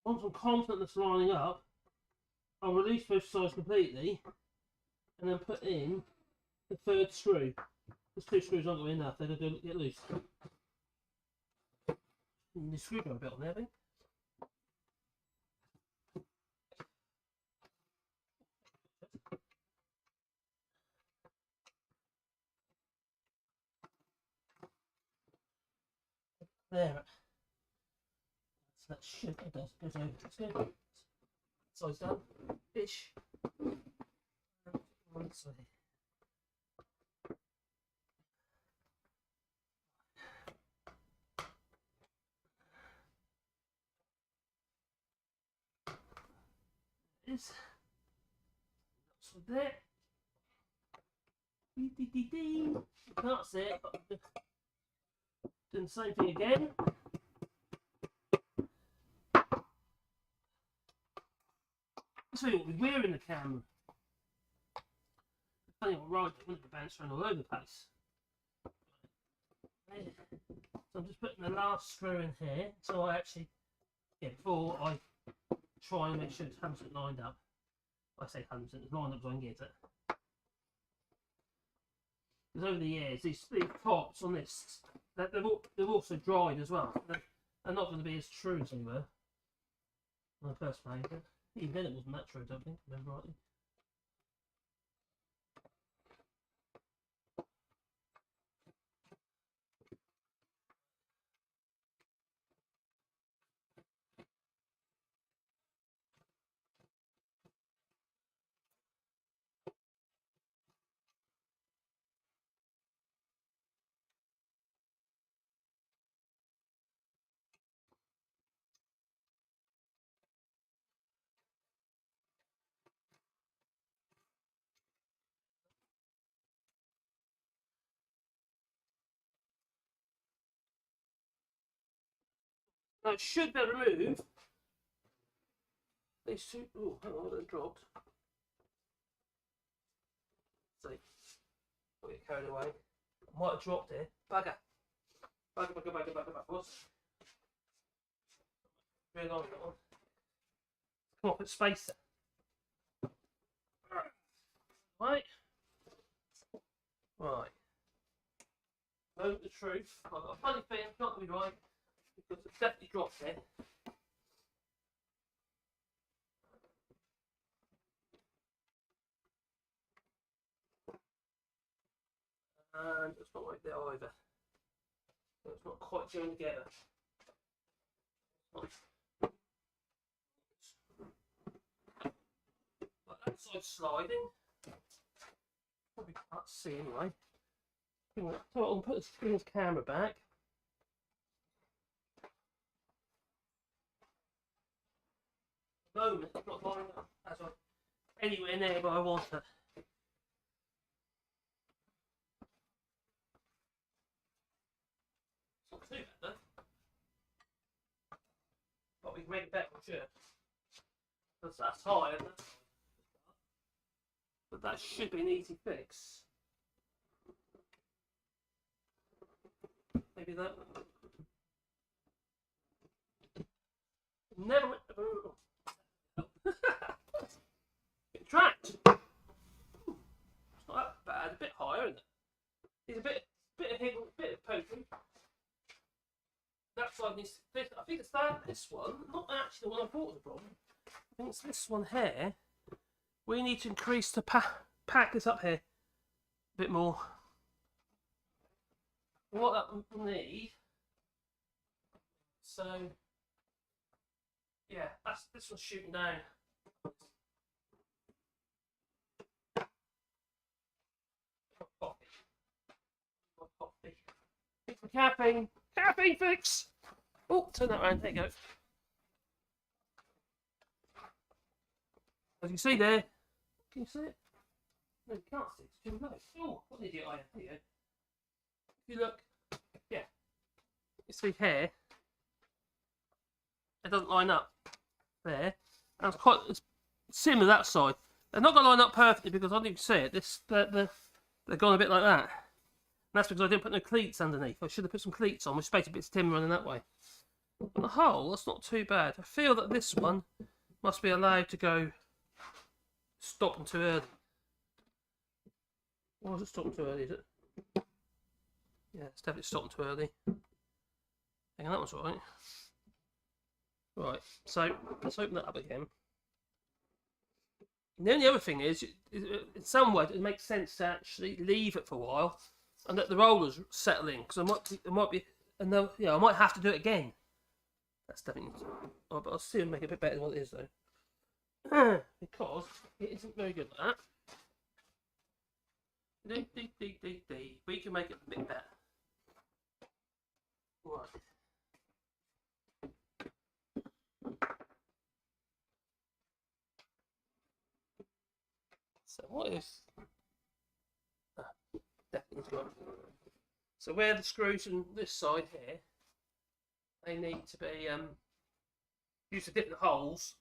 Once I'm confident that's lining up, I'll release both sides completely and then put in the third screw. There's 2 screws aren't going enough, they're going to get loose. And the screwdriver bit on there, I think. There. So that should it does. Goes over. It's good. Side's done. Ish. One side. Is so there. You can't see it, but doing the same thing again. That's what we're wearing the camera. Funny what right, it wouldn't be bounced around all over the place. So I'm just putting the last screw in here, so I actually, before I try and make sure it's 100% lined up. I say 100%, it's lined up so I can get it. Because over the years, these tops on this, they've also dried as well. They're not going to be as true as they were when I first made it. Even then it wasn't that true, I don't think, remember rightly. Now it should be removed. These two, oh, hang on, they're dropped. See, I'll get carried away. I might have dropped it. Bugger. Bugger. What's really long that one? Come on, put spacer. Right. Know the truth. I've got a funny feeling it's not going to be right because it's definitely dropped it. And it's not right there either. So it's not quite going together. But that side's sliding. Probably can't see anyway. So I'll put this camera back. At the moment, it's not lining up as I anywhere near where I want it. It's not too bad though. But we can make it better, I'm sure. That's higher. But that should be an easy fix. Maybe that. Never. Get tracked. It's not that bad. A bit higher, isn't it? It's a bit of hidden, a bit of poking. That side needs. I think it's this one, not actually the one I thought was the problem. I think it's this one here. We need to increase the pack this up here a bit more. What that will need. So yeah, this one's shooting down. Coffee. Fix the caffeine. Caffeine fix. Oh, turn that around. There you go. As you can see there. Can you see it? No, you can't see it. It's too low. Oh, what an idiot I am. There you go. If you look, yeah, you see here, it doesn't line up there. And it's similar that side. They're not going to line up perfectly because I didn't see it. They're gone a bit like that. And that's because I didn't put no cleats underneath. I should have put some cleats on, which basically bits of timber running that way. On the whole, that's not too bad. I feel that this one must be allowed to go stopping too early. Why is it stopping too early, is it? Yeah, it's definitely stopping too early. Hang on, that one's alright. Right, so let's open that up again. And the only other thing is, in some way, it makes sense to actually leave it for a while and let the rollers settle in, because I might have to do it again. That's definitely. Oh, but I'll still make it a bit better than what it is, though, because it isn't very good at that. We can make it a bit better. Right. So what if? Definitely got. So where the screws on this side here, they need to be used to different holes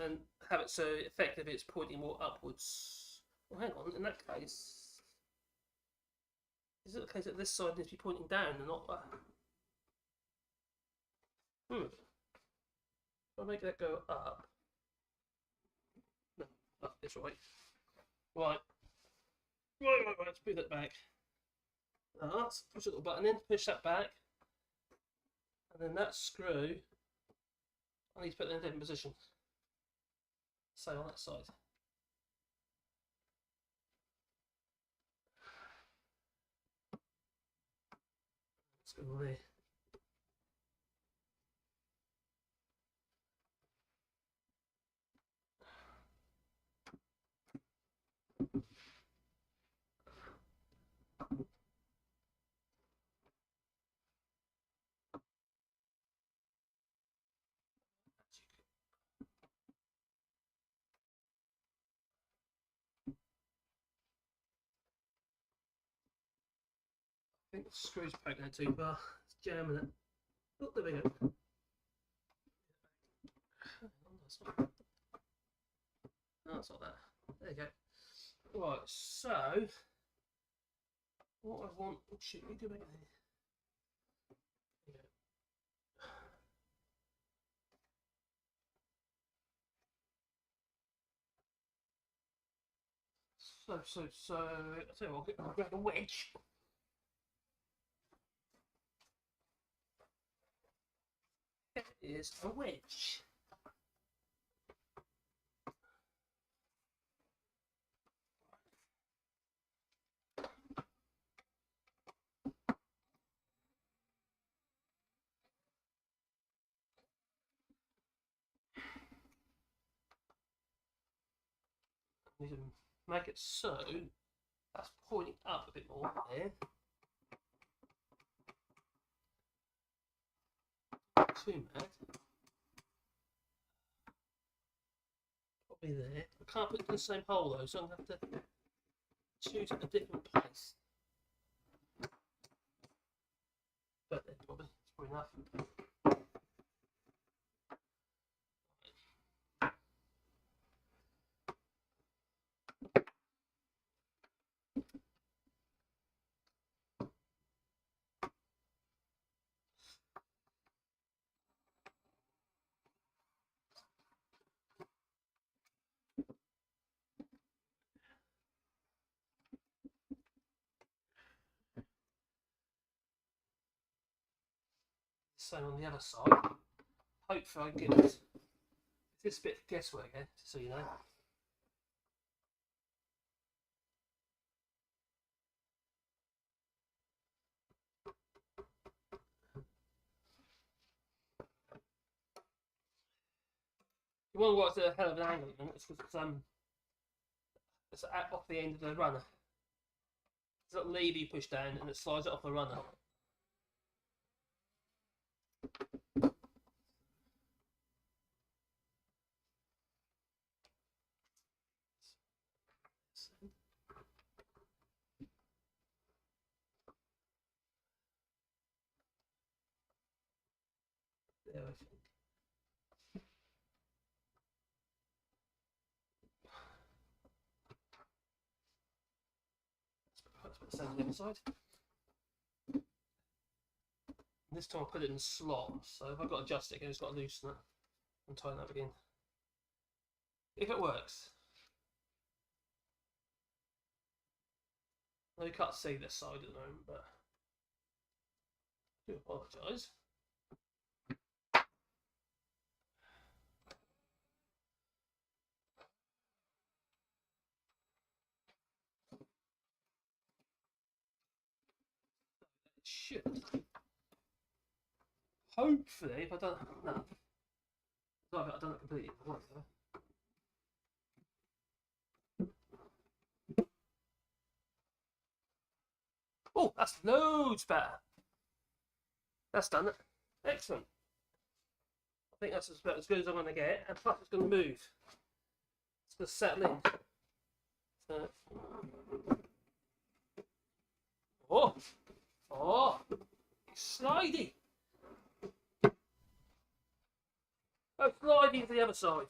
and have it so effectively it's pointing more upwards. Well, hang on. In that case, is it the case that this side needs to be pointing down and not that? I'll make that go up. No, up this right. Right. Let's move that back. Let's push a little button in, push that back. And then that screw, I need to put it in a different position. So on that side. Let's go there. I think the screw's poking out too far. It's jamming it. Oh, there we go. No, it's not that. There you go. Right, so what I want. Oh, shit, we go back there. So, I'll tell you what, I'll grab a wedge. It is a wedge. I need to make it so that's pointing up a bit more there. Too mad. Probably there. I can't put it in the same hole though, so I'm going to have to choose a different place. But there, probably. It's probably enough. Same on the other side. Hopefully I can get this bit of guesswork here, just so you know. You wonder what's a hell of an angle at the minute. It's because it's off the end of the runner. It's got a lever you push down and it slides it off the runner. There, I think. the same on the other side. And this time I put it in the slot, so if I've got to adjust it again, it's got to loosen it and tighten up again. If it works. I know you can't see this side at the moment, but I do apologise. It should. Hopefully, if I don't. No. I've done it completely wrong. Oh, that's loads better. That's done it. Excellent. I think that's about as good as I'm going to get, and plus it's going to move. It's going to settle in. So. Oh, it's slidey. Oh, sliding to the other side.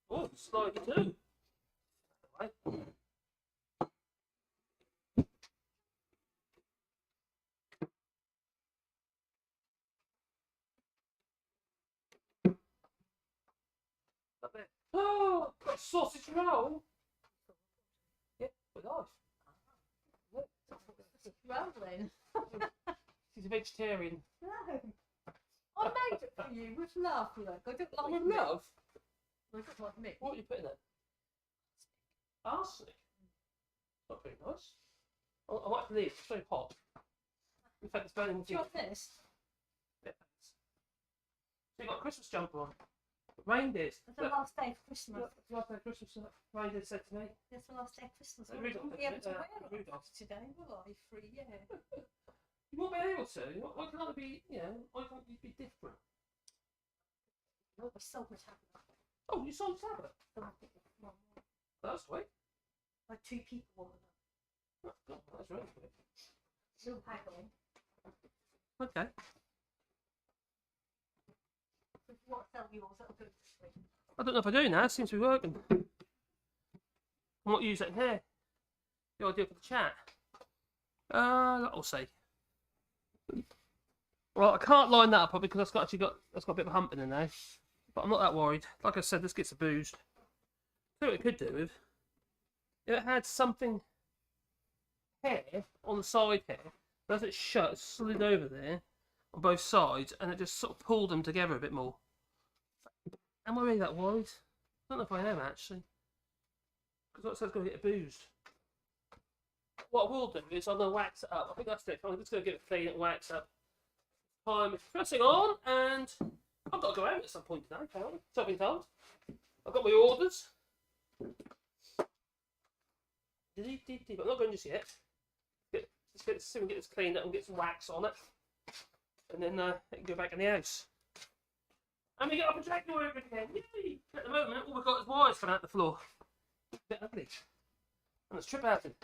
Oh, slidey too. Right. Oh, got a sausage roll. Yeah, with life. Rolling. She's a vegetarian. No. I made it for you with love, look. I don't like With meat. love? I don't like meat. What are you putting in? Arsenic. Not very nice. I might have to leave. It's very hot. In fact, it's burning the Do you want this? Yeah, thanks. So you've got a Christmas jumper on. Reindeers. It's the last day of Christmas. Last day of Christmas. Reindeer said to me. It's the last day of Christmas. I Rudolph, won't be able to wear Rudolph. it today, will I? For a year. You won't be able to. Why can't it be, why can't you be different? No, I sold my tablet. Oh, you sold tablet? That's sweet. Like 2 people wanted them. Oh, God, that's really sweet. Still haggling. Okay. If you want to sell yours, that'll go this week. I don't know if I do now. It seems to be working. I might use that in here. The idea for the chat. I'll see. Well, I can't line that up because that's got a bit of a hump in there now. But I'm not that worried. Like I said, this gets a boost. So what it could do if it had something here on the side here, as it shut, it slid over there on both sides, and it just sort of pulled them together a bit more. Am I really that worried? I don't know if I am actually. Because like I said, it's going to get a boost. What I will do is I'm going to wax it up. I think that's it. I'm just going to give it a clean and wax up. Time is pressing on, and I've got to go out at some point today, apparently. So I've been told. I've got my orders. But I'm not going just yet. Let's see if we can get this cleaned up and get some wax on it. And then it can go back in the house. And we get our projector working again. Yay! At the moment, all we've got is wires coming out the floor. A bit ugly. And it's trip hazard.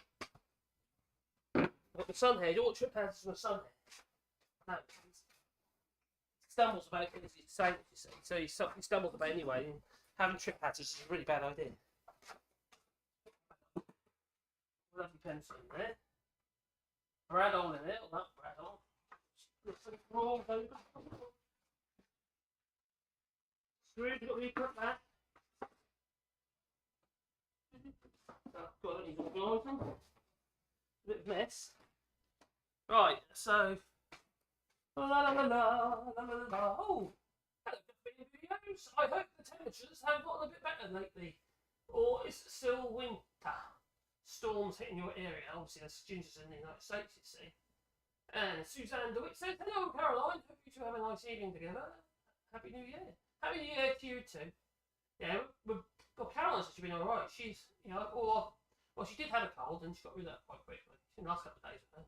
I've got my sun here. All trip hazards my sun here. No, he stumbles about it as he's saying it, you see. So he stumbles about anyway. And having trip hazards is a really bad idea. Lovely pencil in there. Brad on in it. Well, that Brad on. Screws, you've got to cut that. Got any organising. A bit of mess. Right, so. La la la la la la la. Oh, hello, videos. I hope the temperatures have gotten a bit better lately. Or is it still winter? Storms hitting your area. Obviously, that's Ginger's in the United States, you see. And Suzanne DeWitt said, hello, Caroline. Hope you two have a nice evening together. Happy New Year. Happy New Year to you too. Yeah, well, Caroline's actually been alright. She's, well, she did have a cold and she got rid of that quite quickly. In the last couple of days with her.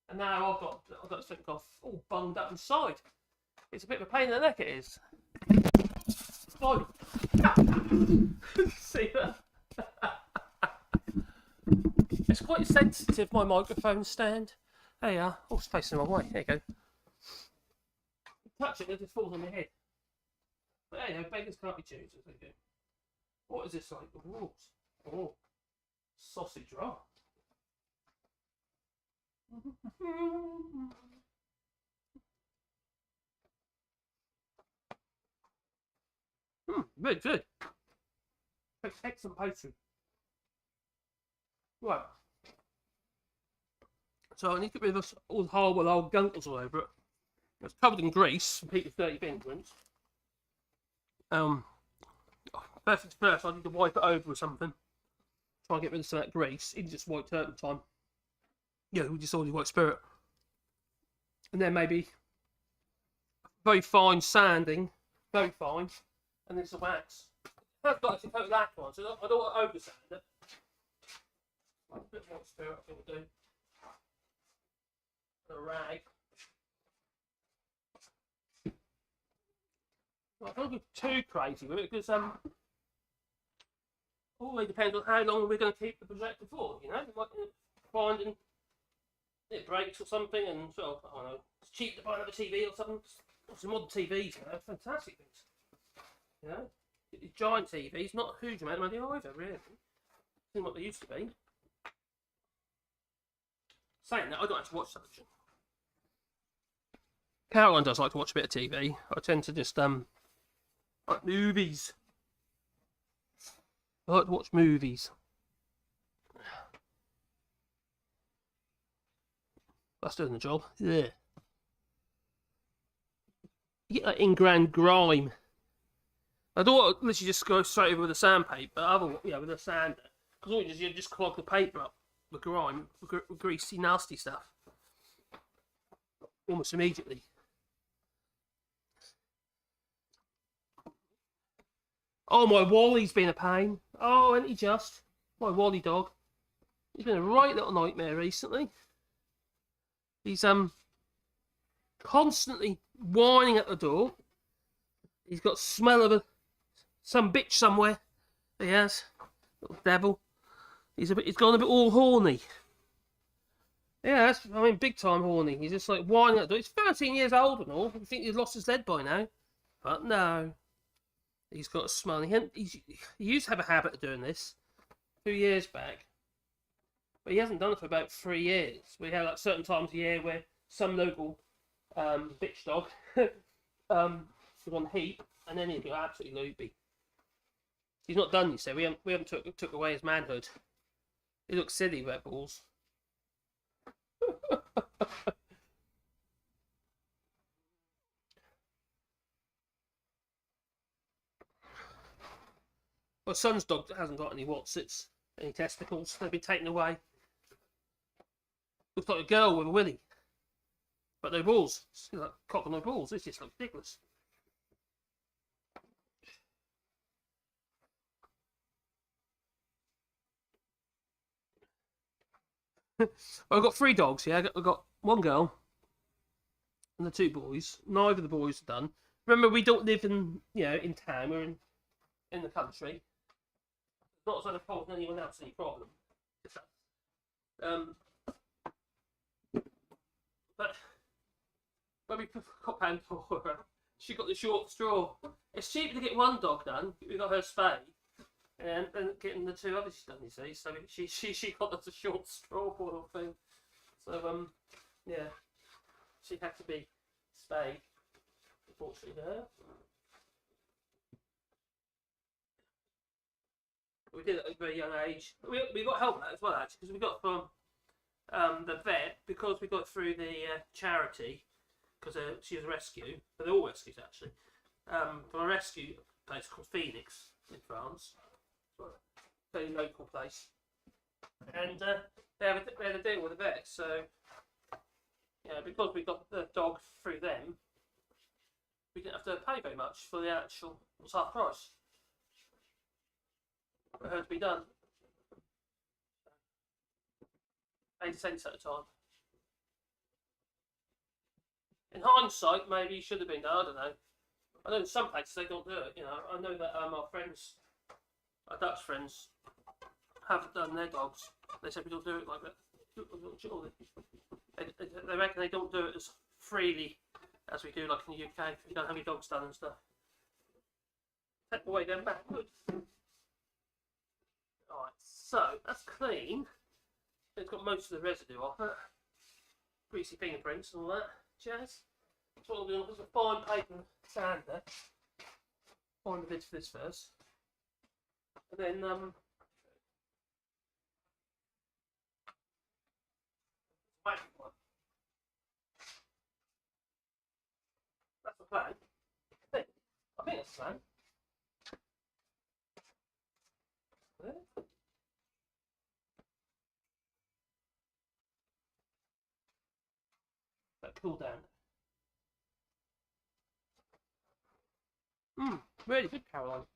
And now I've got something off all bunged up inside. It's a bit of a pain in the neck, it is. Oh. See that? It's quite sensitive, my microphone stand. There you are. Oh, it's facing the wrong way. There you go. Touch it, it just falls on my head. But there you go, beggars can't be choosers. There you go. What is this like? Oh, sausage roll. Very good. Excellent pastry. Right. So I need to get rid of all the horrible old gunkles all over it. It's covered in grease from Peter's dirty fingerprints. First things first, I need to wipe it over with something. Try and get rid of some of that grease. Even just white turpentine. Yeah, we just already white spirit. And then maybe very fine sanding. Very fine. And then some wax. I've got to coat that one, so I don't want to over sand it. A bit more spirit, I think we'll do. A rag. I don't go too crazy with it because always depends on how long we're going to keep the projector for. You know, you might find it breaks or something, and so I don't know. It's cheap to buy another TV or something. Some modern TVs, you know, fantastic things. You know, giant TVs, not a huge amount of money either, really. Than what they used to be. Saying that, I don't actually watch television. Caroline does like to watch a bit of TV. I tend to just like movies. I like to watch movies. That's doing the job. Yeah. You get that ingrained grime. I don't want to literally just go straight over with a sandpaper, with a sander. Because all you just clog the paper up with grime, with greasy, nasty stuff. Almost immediately. Oh, my Wally's been a pain. Oh, isn't he just? My Wally dog. He's been a right little nightmare recently. He's constantly whining at the door. He's got smell of some bitch somewhere. He has. Little devil. He's gone a bit all horny. Yeah, big time horny. He's just like whining at the door. He's 13 years old and all. I think he's lost his lead by now. But no. He's got a smell. He used to have a habit of doing this 2 years back. But he hasn't done it for about 3 years. We have like certain times a year where some local bitch dog is on heat, and then he'll go absolutely loopy. He's not done, you say. We haven't took away his manhood. He looks silly, wet balls. My son's dog hasn't got any any testicles. They've been taken away. Looks like a girl with a willy. But no balls. It's like cock and no balls. This just looks ridiculous. I've got 3 dogs, yeah. I've got 1 girl and the 2 boys. Neither of the boys are done. Remember, we don't live in town. We're in the country. It's not as though they're causing anyone else any problem. But when we got round for her, she got the short straw. It's cheaper to get 1 dog done. We got her spayed. And getting the 2 others done, you see. So she got the short straw for the thing. So yeah, she had to be spayed. Unfortunately for her. We did it at a very young age. We got help that as well, actually, because we got from the vet, because we got through the charity, because she was a rescue. But they're all rescues actually. From a rescue place called Phoenix in France. Very local place, and they had a deal with the vet. So, because we got the dog through them, we didn't have to pay very much for the actual. It was half price for her to be done. 80 cents at a time. In hindsight, maybe it should have been done. I don't know. I know in some places they don't do it. I know that our Dutch friends, have done their dogs. They said we don't do it like that. They reckon they don't do it as freely as we do, like in the UK. You don't have your dogs done and stuff. Take away them back. Good. Alright, so that's clean. It's got most of the residue off it. greasy fingerprints and all that jazz. So what I'm doing is a fine paper sander. Find the bits for this first. And then that's the plan. I think that's the plan. There. That cool down. Really good, Caroline.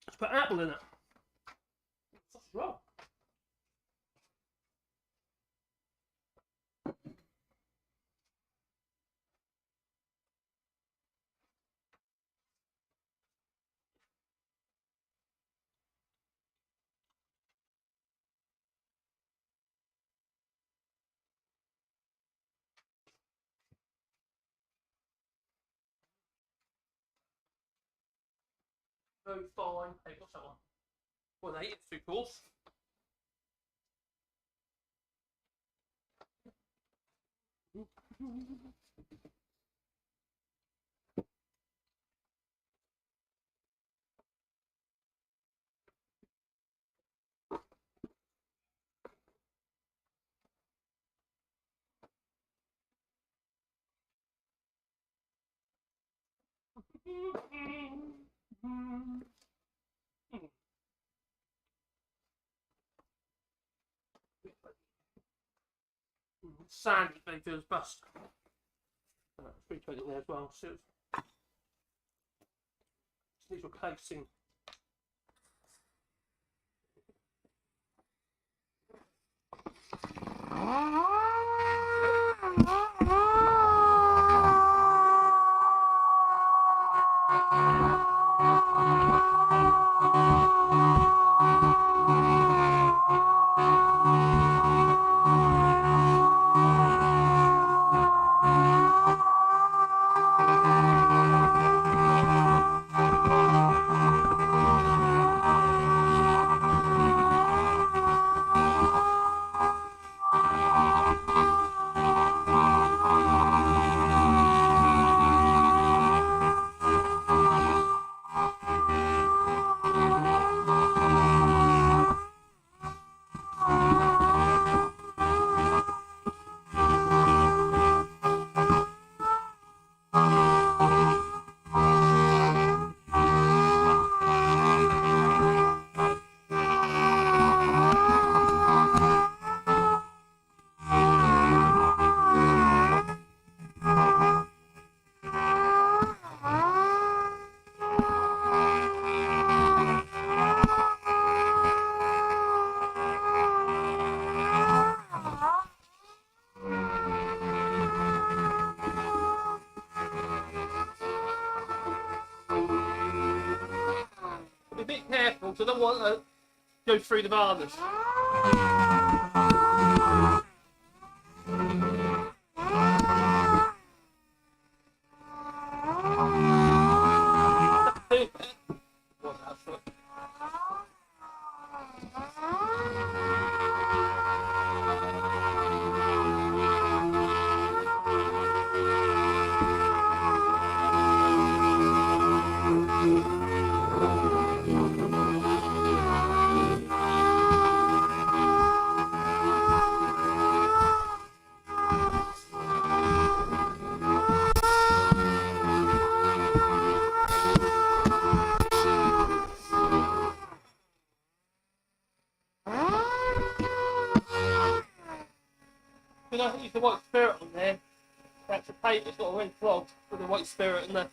Let's put apple in it. Sausage roll. Very fine. Hey, what's that one? 1/8, it's 2/4. Sandy very good as bust. 320 there as well. So these were placing. Be a bit careful, because I don't want to go through the varnish. Because I use the white spirit on there, that's the paper's got already clogged with the white spirit and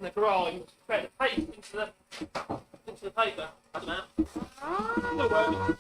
the grime. Spread the paste into the paper. I don't know. No worries.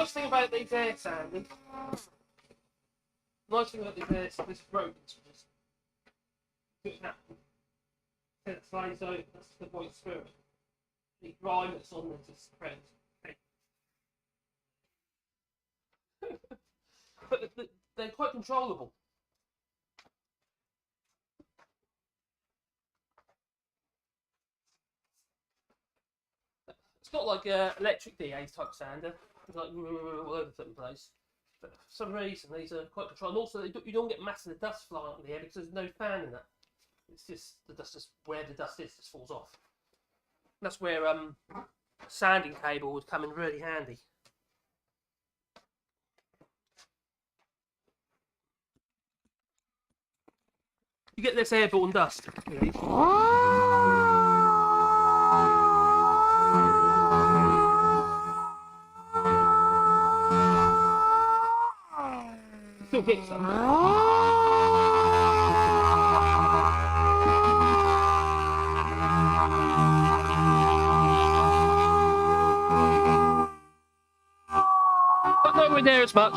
nice thing about these air sanders, this broken just put that slides out, that's the white spirit. The grime that's on there just spreads. But they're quite controllable. It's not like an electric DA type sander, it's like all over the place. But for some reason, these are quite controlled. And also, you don't get massive dust flying up in the air because there's no fan in that. It's just the dust, just where the dust is, just falls off. And that's where sanding cable would come in really handy. You get this airborne dust. Still get some. But nowhere near as much.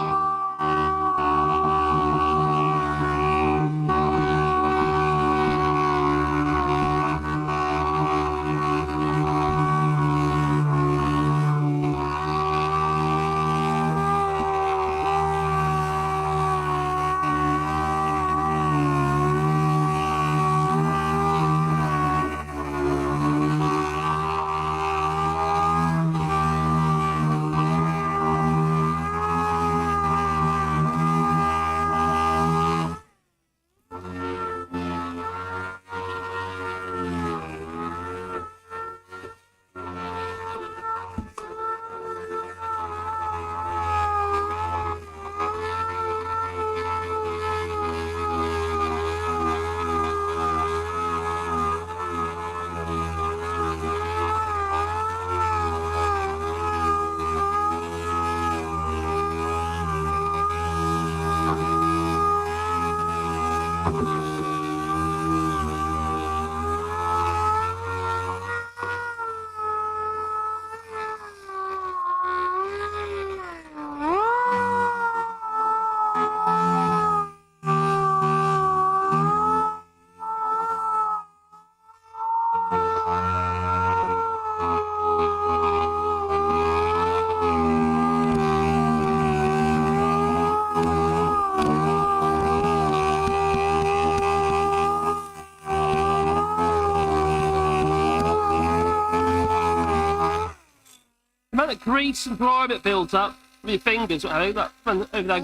The amount of grease and grime it builds up with your fingers, over that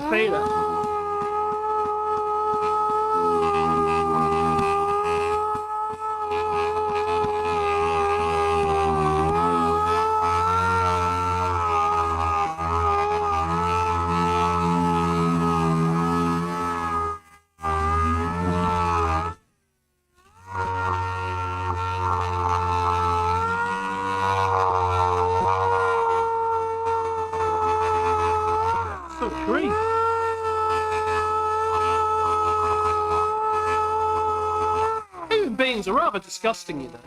cleaner. Human beings are rather disgusting, you know.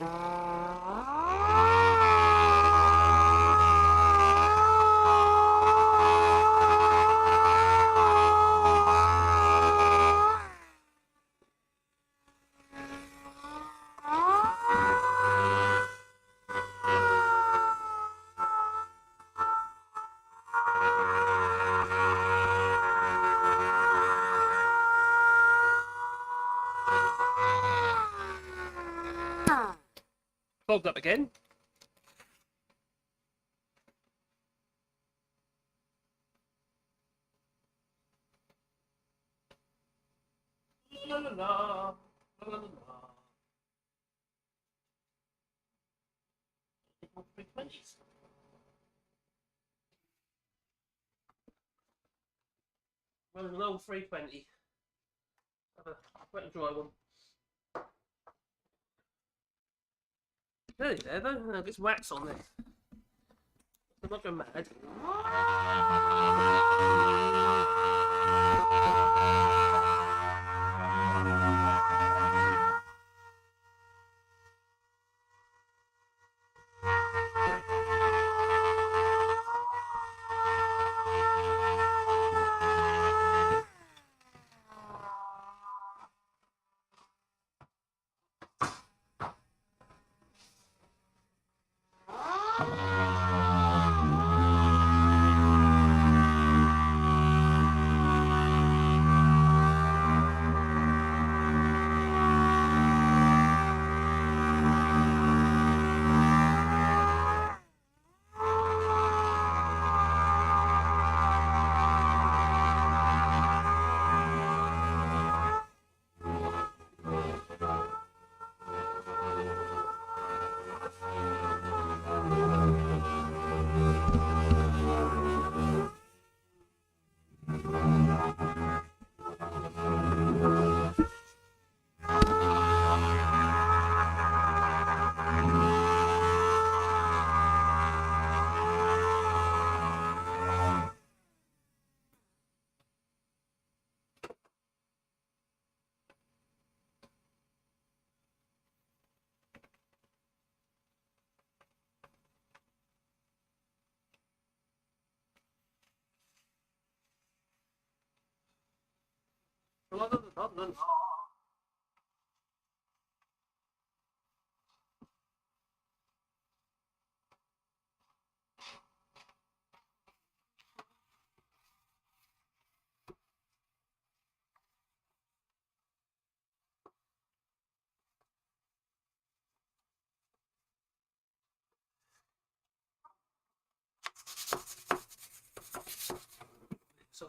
Clogged up again. La la la, la la la. 320s. Well, an old 320. Have a wet and dry one. Nearly there though, I'll get some wax on this. I'm not going mad. So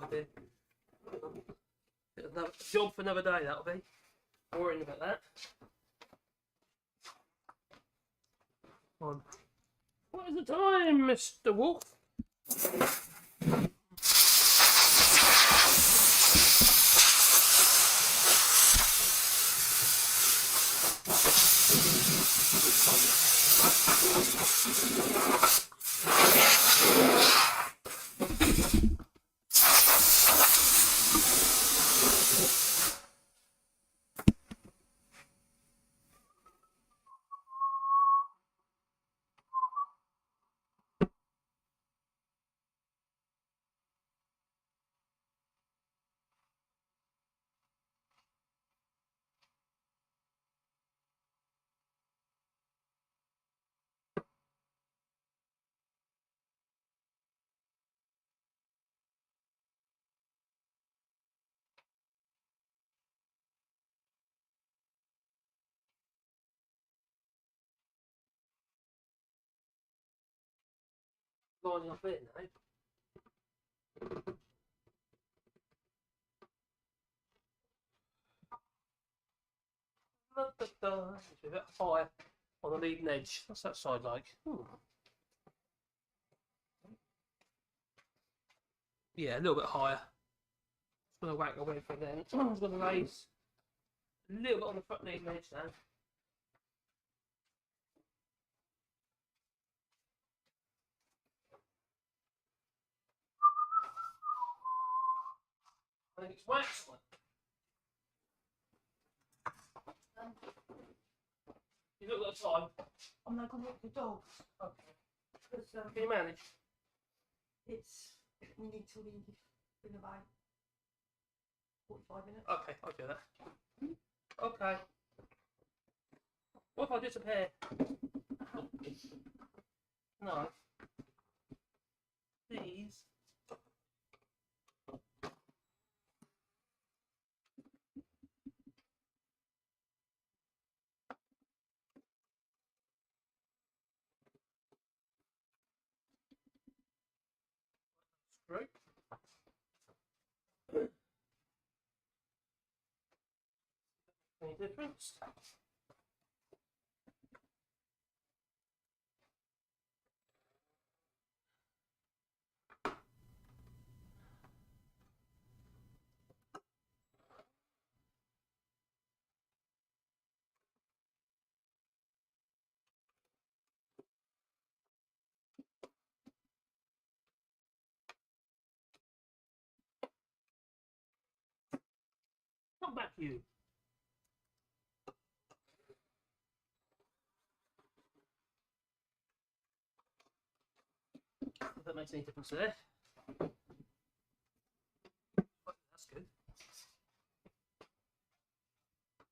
I did. Another job for another day, that'll be. Worrying about that. On. What is the time, Mr. Wolf? Lining up it now. It's a bit higher on the leading edge. What's that side like? Yeah, a little bit higher. Just gonna whack away from then. I'm just gonna raise a little bit on the front leading edge now. I think it's wax on it. You look at the time. I'm not going to walk the dogs. Okay. Because Can you manage? it's, we need to leave in about 45 minutes. Okay, I'll do that. Okay. What if I disappear? No. Please. Right. Any difference? Come back, you. If that makes any difference there. That's good.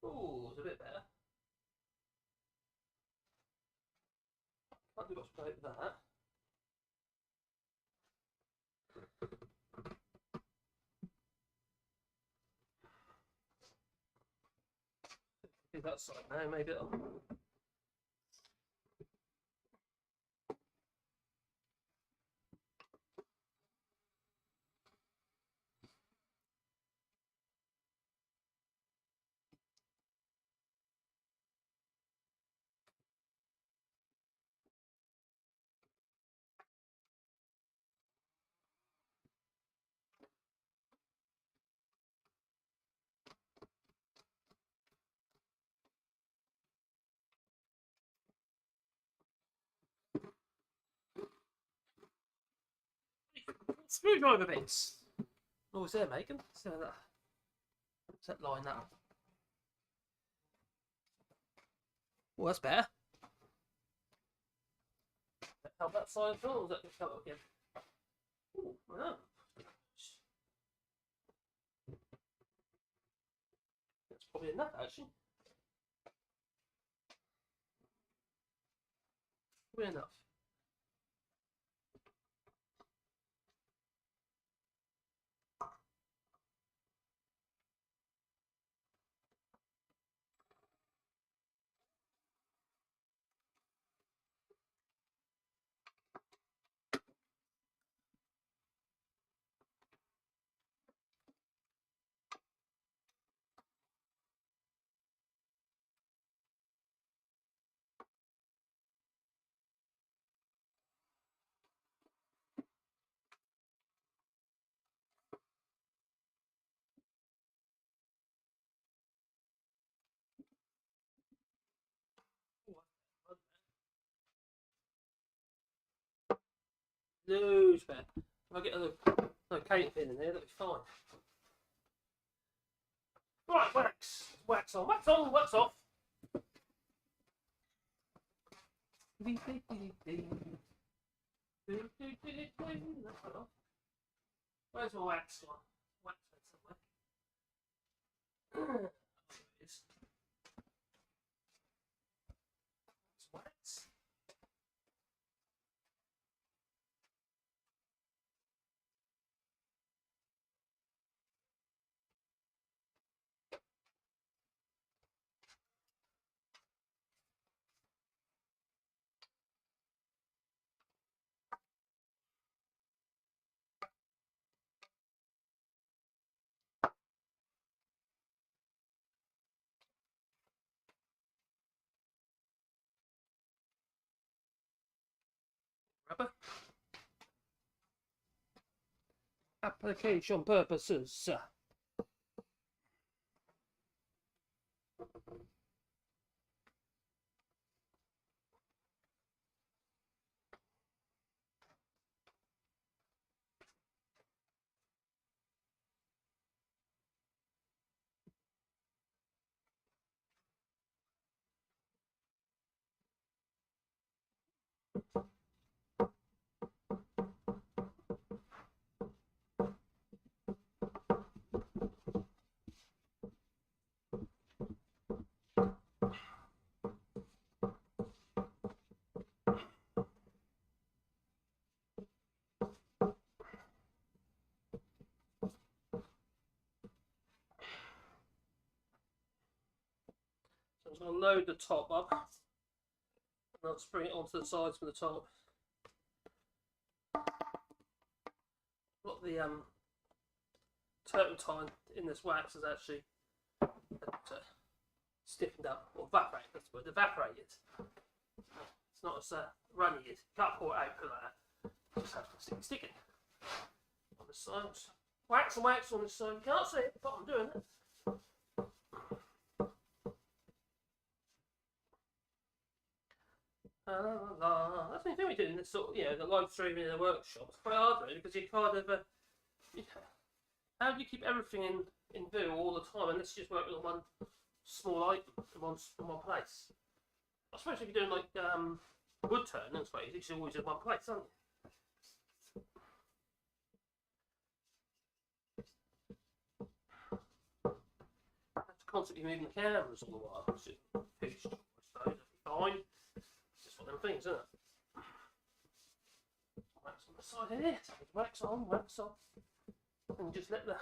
Oh, it's a bit better. I think what's about that. Do that side now, maybe it'll. Screwdriver bits. Oh, is there, Megan? So that line that. Well, that's better. Help that side at all, or is that just help again? Oh, wow. That's probably enough, actually. Probably enough. Loads better. If I get a cake pin in there, that'll be fine. Right, wax. Wax on, wax on, wax off. Where's my wax one? Wax somewhere. It's wax. Rubber. Application purposes. So I'm going to load the top up, and I'll spring it onto the sides from the top. What the turpentine in this wax is actually stiffened up, or evaporated. That's the word, evaporated. It's not as runny as you can't pour it out like that. Just have to stick it on the sides. Wax and wax on this side. You can't see it, but I'm doing it. That's the thing we do in this sort of, the live streaming in the workshop. It's quite hard really, because you kind of, how do you keep everything in view all the time, and let's just work on one small item in one place. I suppose if you're doing like wood turn, that's quite easy, you're always in one place, aren't you? Have to constantly moving the cameras all the while, which is pitched, I suppose, that'd be fine. It's just one of them things, isn't it? wax on the side here. So wax on, wax off, and just let the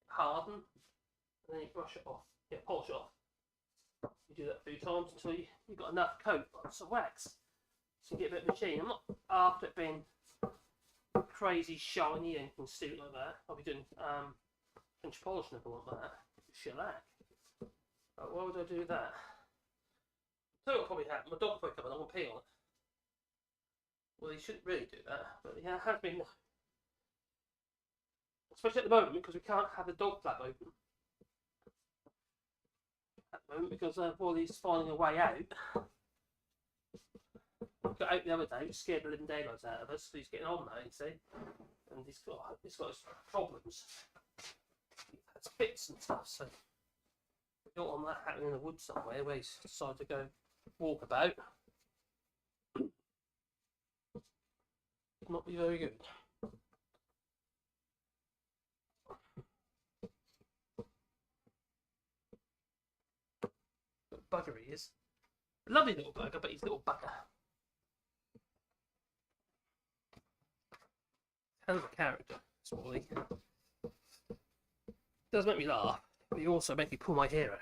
harden, and then you brush it off. Yeah, polish it off. You do that a few times until you've got enough coat, lots of wax, so you get a bit of machine. I'm not after it being crazy shiny and can suit like that. I'll be doing pinch polishing if I want that. Shellac. But why would I do that? So what'll probably happen. My dog will probably come and I won't pee on it. Well, you shouldn't really do that, but yeah, it has been. Especially at the moment because we can't have the dog flap open. At the moment because Wally's finding a way out. We got out the other day, which scared the living daylights out of us. So he's getting on now, you see, and he's got his problems. He has fits and stuff, so we don't want that happening in the woods somewhere where he's decided to go walk about. Not be very good. Bugger he is. Lovely little bugger, but he's a little bugger. Kind of a character, Wally. Does make me laugh, but he also makes me pull my hair out.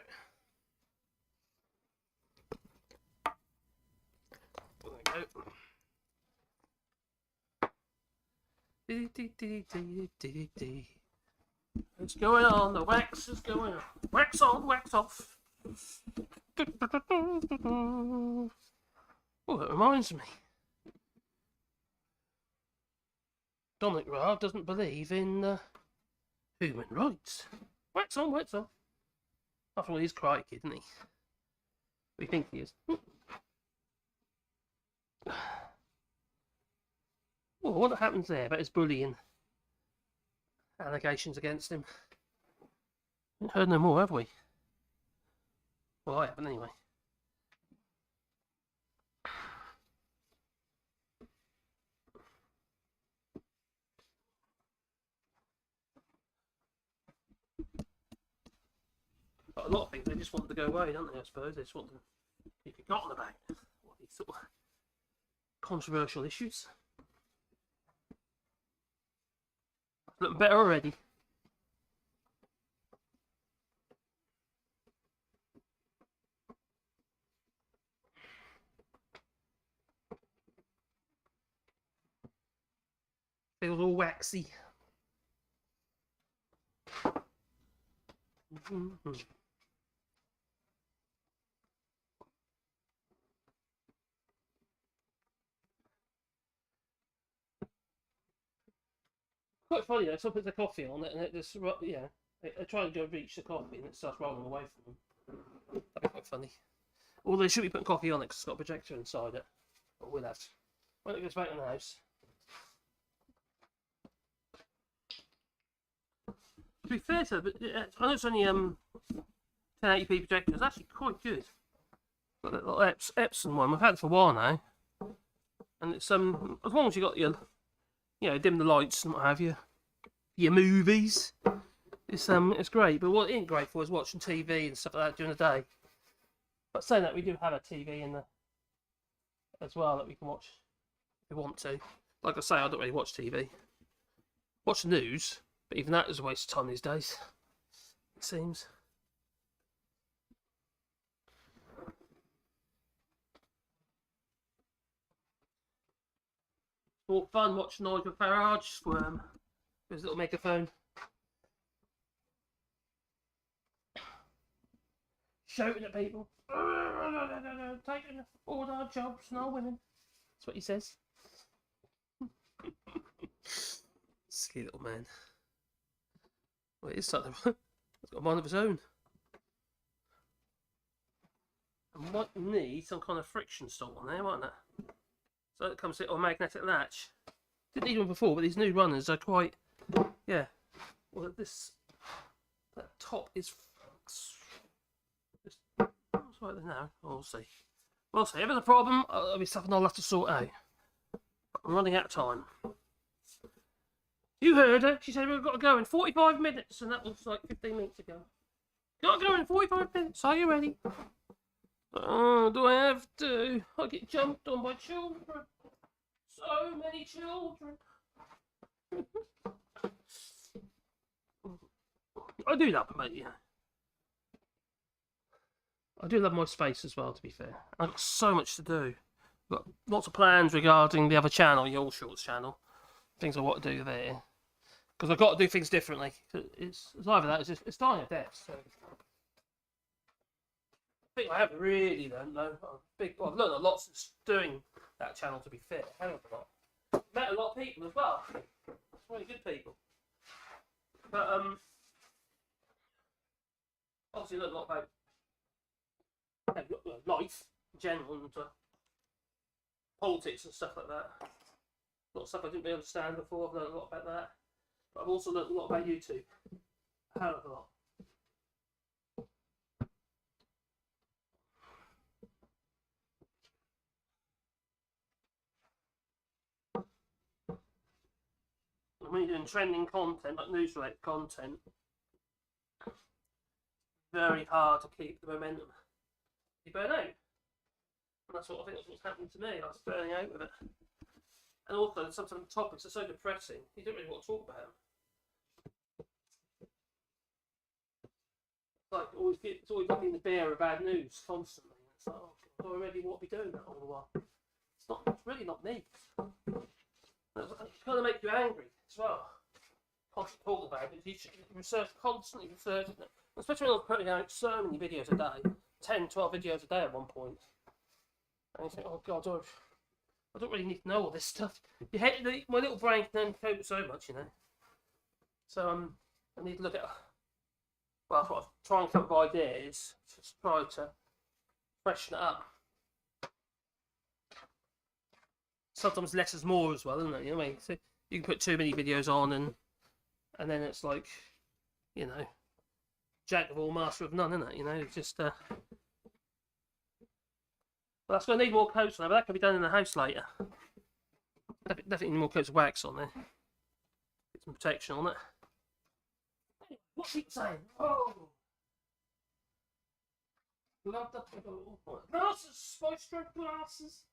There we go. It's going on, the wax is going on. Wax on, wax off. Oh, that reminds me. Dominic Raab doesn't believe in human rights. Wax on, wax off. After all, he's a cry kid, isn't he? We think he is. Oh, what happens there about his bullying allegations against him? We've heard no more, have we? Well, I haven't anyway. But a lot of things they just want to go away, don't they? I suppose they just want to be forgotten about. What these sort of controversial issues. Looking better already. Feels all waxy. Quite funny though, someone puts the coffee on it and it just, yeah, they try to go reach the coffee and it starts rolling away from them. That'd be quite funny. Although they should be putting coffee on it because it's got a projector inside it. But we'll have to. When it goes back in the house. To be fair to it, but I know it's only 1080p projector, it's actually quite good. Got that little Epson one, we've had it for a while now. And it's as long as you got your, you know, dim the lights and what have you, your movies, it's great. But what it ain't great for is watching TV and stuff like that during the day. But saying that, we do have a TV in the as well that we can watch if we want to. Like I say, I don't really watch TV. Watch the news, but even that is a waste of time these days, it seems. More fun watching Nigel Farage squirm with his little megaphone. Shouting at people. Taking all our jobs and our women. That's what he says. Silly little man. Well, it is something. It's got a mind of its own. I might need some kind of friction stop on there, mightn't it? So it comes with a magnetic latch. Didn't need one before, but these new runners are quite, yeah. Well, that top is just what's right there now. We'll see. We'll see. If there's a problem, it'll be something I'll have to sort out. I'm running out of time. You heard her. She said we've got to go in 45 minutes, and that was like 15 minutes ago. Got to go in 45 minutes. Are you ready? Oh, do I have to? I get jumped on by children. So many children. I do love it, mate, yeah. I do love my space as well, to be fair. I've got so much to do. I've got lots of plans regarding the other channel, the All Shorts channel. Things I want to do there. Because I've got to do things differently. It's either that, it's dying of death. So. I think I haven't really learned, though. I've learned a lot since doing that channel, to be fair. Hell of a lot. Met a lot of people as well. Really good people. But, obviously learned a lot about life in general and politics and stuff like that. A lot of stuff I didn't really understand before. I've learned a lot about that. But I've also learned a lot about YouTube. A hell of a lot. When you're doing trending content, like news-related content, very hard to keep the momentum. You burn out. And that's what I think that's what's happened to me. I was burning out with it. And also, sometimes topics are so depressing, you don't really want to talk about them. It's like it's always looking the bearer of bad news constantly. It's like, oh, God, I already want to be doing that all the while. It's really not me. It's going to make you angry as well. Constantly talk about it. You constantly researching it. Especially when I was putting out so many videos a day. 10, 12 videos a day at one point. And you think, oh God, I don't really need to know all this stuff. My little brain can only cope so much, you know. So I need to look at. Well, that's what I'm trying to come up with ideas to try to freshen it up. Sometimes less is more as well, isn't it? You know what I mean? So you can put too many videos on, and then it's like, you know, jack of all, master of none, isn't it? You know, it's just. Well, that's going to need more coats on there, but that can be done in the house later. Definitely need more coats of wax on there. Get some protection on it. What's he saying? Oh! Glasses, moisture glasses.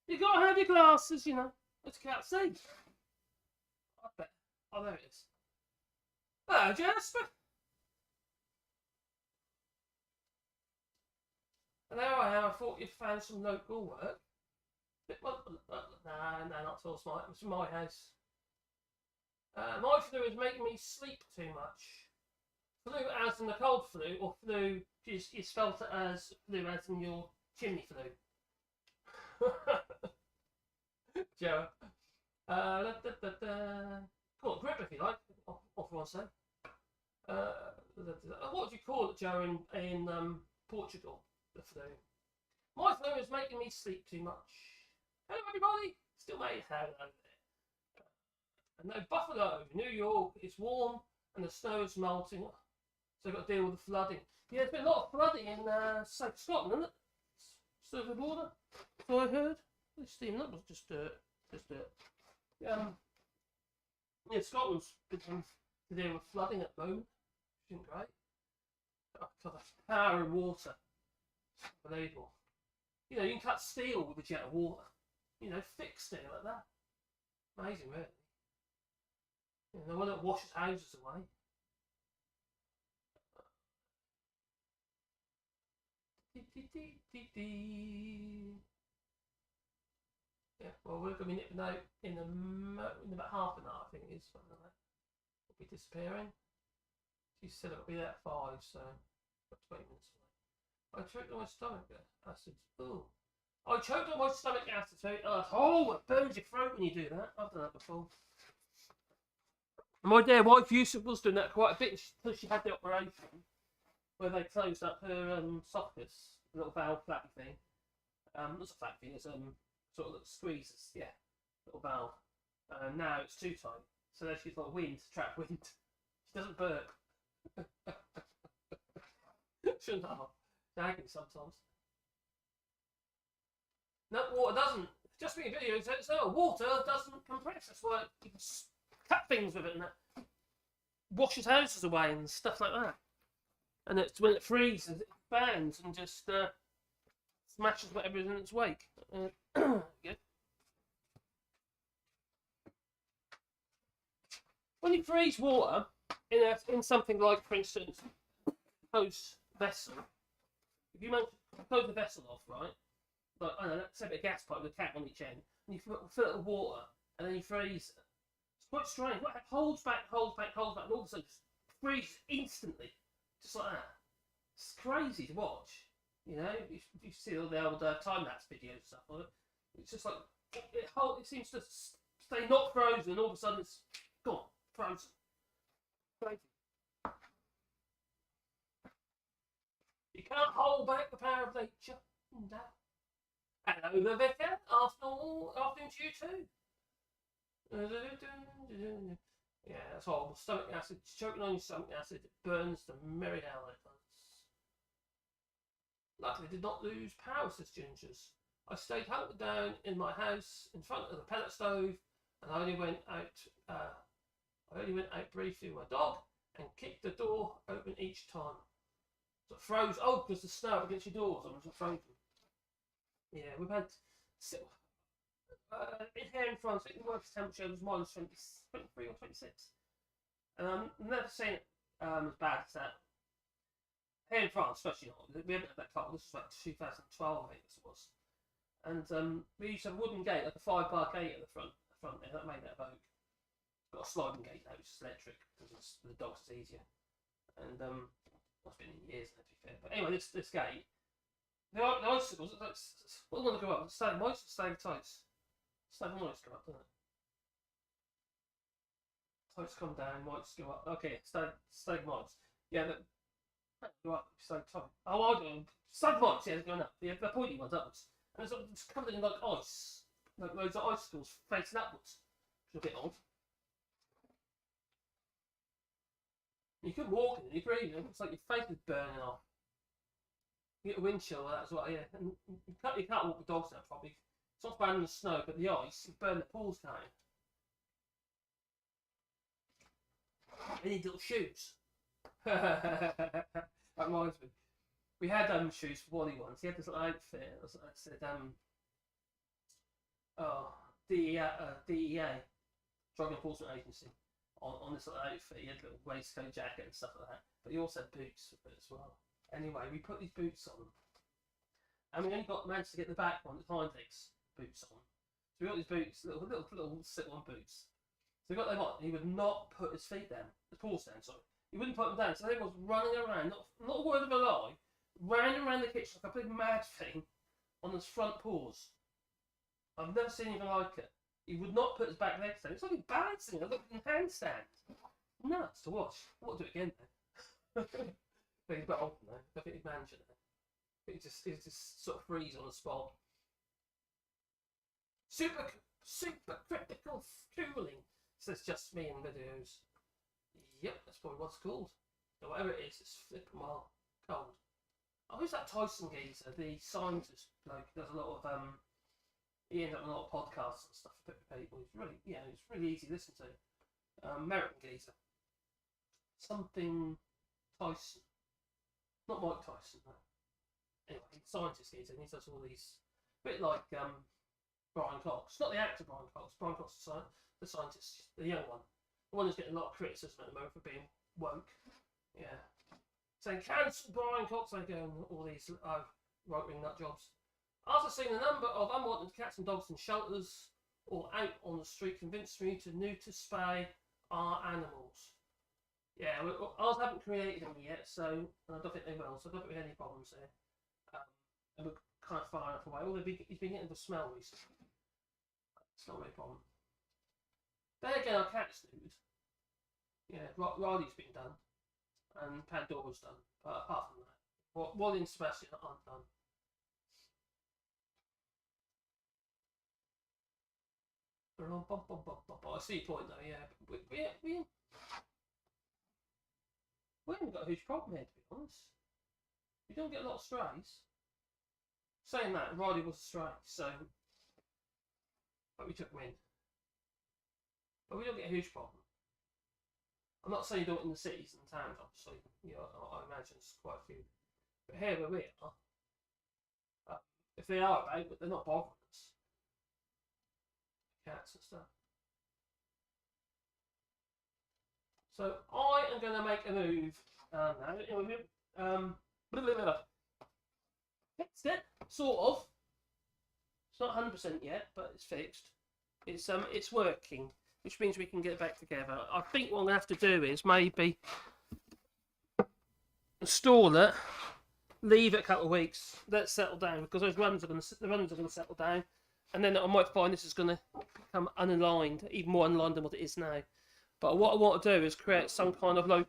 You gotta have your glasses, you know. Let's can't see. I bet. Oh, there it is. Hello, Jasper. And there I am. I thought you'd found some local work. Nah, not so smart. It's my house. My flu is making me sleep too much. Flu as in the cold flu, or flu, you spelt it as flu as in your chimney flu. Joe. Call it grip if you like, off one side. What would you call it, Joe, in Portugal? The flu. My flu is making me sleep too much. Hello, everybody. Still made hair over there. And no, Buffalo, New York, it's warm and the snow is melting. So I've got to deal with the flooding. Yeah, there's been a lot of flooding in South Scotland, isn't it? South of the border. That's what I heard. This steam, that was just dirt. Just dirt. Yeah, Scotland's been to deal with flooding at the moment. Which isn't great. Oh, God, that's power and water. Unbelievable. You know, you can cut steel with a jet of water. You know, thick steel like that. Amazing, really. You know, when it washes houses away. Yeah, well, we're going to be nipping out in about half an hour, I think it is. Something like that. We'll be disappearing. She said it'll be there at 5, so got 20 minutes away. I choked on my stomach acid. Oh, I choked on my stomach acid. Oh, it burns your throat when you do that. I've done that before. My dear wife was doing that quite a bit until she had the operation where they closed up her sockets, the little valve flap thing. Not a flap thing, it's sort of squeezes, yeah, little valve. Now it's too tight, so then she's got wind, trap wind. She doesn't burp. Shouldn't have. Nagging sometimes. No, water doesn't. Just being video, so water doesn't compress. That's why you can cut things with it and that washes houses away and stuff like that. And it's when it freezes, it fans and just smashes whatever is in its wake. Yeah. When you freeze water in something like, for instance, close vessel, if you manage to close the vessel off, right? Like, I don't know, let's say a bit of gas pipe with a cap on each end, and you fill it with water, and then you freeze it. It's quite strange. What holds back, and all of a sudden just freezes instantly, just like that. It's crazy to watch. You know, you see all the old time-lapse videos and stuff. It's just like it seems to stay not frozen, and all of a sudden it's gone, frozen. Crazy. You can't hold back the power of nature. No. Hello, the vicar. Afternoon to you too. Yeah, that's horrible. Stomach acid, choking on your stomach acid, it burns the merry hell out of us. Luckily, I did not lose power, says Gingers. I stayed hunkered down in my house in front of the pellet stove, and I only went out briefly with my dog and kicked the door open each time. So it froze. Oh, because the snow against your doors, I was frozen. Yeah, we've had here in France, I think the worst temperature was minus 23 or 26. And I've never seen it as bad as that. Here in France, especially not. We haven't had that cold. This was like 2012, I think this was. And we used to have a wooden gate, like a 5-bar gate at the front there. That made that of oak. Got a sliding gate now, which is electric because the dogs is easier. And that's been in years now, to be fair. But anyway, this gate, the icicles, what do I want to go up? Stalagmites or stalactites? Stalagmites go up, don't it? Tights come down, mites go up. Okay, stalagmites. Yeah, go up, stalactite. Oh, I don't know. Stalagmites, yeah, they're going up. The pointy ones upwards. And it's covered in like ice. Like loads of icicles facing upwards. Which is a bit odd. You couldn't walk in it, you breathe it. It's like your face is burning off. You get a wind chill, that's what, yeah. And you can't walk with dogs now, probably. It's not bad in the snow, but the ice, you burn the pools, can't you? You need little shoes. That reminds me. We had shoes for Wally once. He had this little outfit. I said, DEA, Drug Enforcement Agency, on this little outfit. He had a little waistcoat jacket and stuff like that. But he also had boots with it as well. Anyway, we put these boots on, and we only managed to get the back one, the hind legs boots on. So we got these boots, little sit-on boots. So we got them on. And he would not put his feet down, his paws down. Sorry, he wouldn't put them down. So he was running around, not a word of a lie, running around the kitchen like a big mad thing on his front paws. I've never seen anything like it. He would not put his back legs down. It's like a balancing, a looking handstand. Nuts to watch. I want to do it again then. But he's a bit old now. I think he'd manage it now. He'd just sort of freeze on the spot. Super critical cooling, says Just Me in videos. Yep, that's probably what it's called. Or whatever it is, it's flipping well cold. Oh, who's that Tyson geezer? The scientist bloke. He does a lot of he ends up on a lot of podcasts and stuff for people. It's really easy to listen to. American geezer. Something Tyson. Not Mike Tyson, no. Anyway, scientist geezer, and he does all these, a bit like Brian Cox. Not the actor Brian Cox. Brian Cox is the scientist, the young one. The one who's getting a lot of criticism at the moment for being woke. Yeah. Saying cancel Brian Cox, they go, and all these right-wing nut jobs. After seeing the number of unwanted cats and dogs in shelters or out on the street convinced me to neuter spay our animals. Yeah, ours haven't created them yet, so and I don't think they will, so I don't think we have any problems there. And we're kind of far enough away. Although he's been getting the smell recently. It's not really a problem. Then again, our cat's nude. Yeah, Riley's been done. And Pandora's done. But apart from that, Wally and Sebastian aren't done. I see your point though, yeah. We haven't got a huge problem here, to be honest. We don't get a lot of strays. Saying that, Riley was a stray, so. But we took him in. But we don't get a huge problem. I'm not saying you do it in the cities and towns, obviously. You know, I imagine it's quite a few. But here where we are, if they are about, but they're not bothering us. Cats and stuff. So I am going to make a move now. Fixed it, sort of. It's not 100% yet, but it's fixed. It's working, which means we can get back together. I think what I'm going to have to do is maybe install it, leave it a couple of weeks, let it settle down, because those runs are going to settle down, and then I might find this is going to become unaligned, even more unaligned than what it is now. But what I want to do is create some kind of low,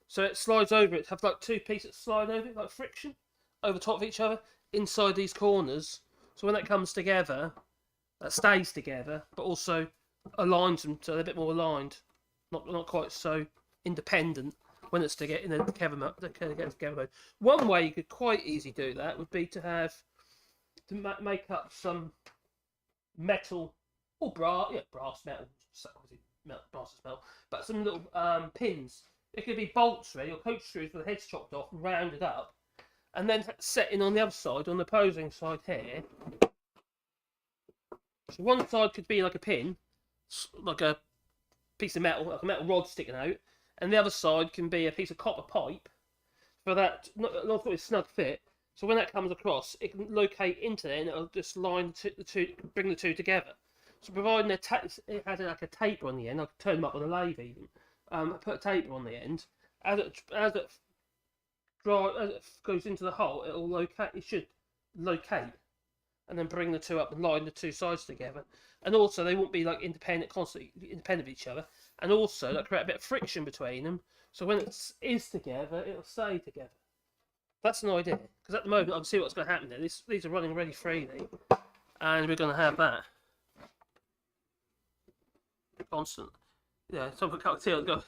so it slides over it, have like two pieces slide over it, like friction, over top of each other, inside these corners. So when that comes together, that stays together, but also aligns them so they're a bit more aligned, not quite so independent when it's to get in the together mode. One way you could quite easily do that would be to make up some metal or brass metal, brass is metal, but some little pins. It could be bolts really, or coach screws with the heads chopped off and rounded up, and then setting on the other side, on the opposing side here. So one side could be like a pin, like a piece of metal, like a metal rod sticking out, and the other side can be a piece of copper pipe for that, not a snug fit. So when that comes across, it can locate into there and it'll just line the two, bring the two together. So providing it has like a taper on the end, I could turn them up on a lathe even. Put a taper on the end. As it goes into the hole, it should locate, and then bring the two up and line the two sides together. And also they won't be like constantly independent of each other. And also that create a bit of friction between them. So when it is together, it'll stay together. That's an idea. Because at the moment, I can see what's going to happen there. These are running really freely, and we're going to have that constant. Yeah, something can't see it go.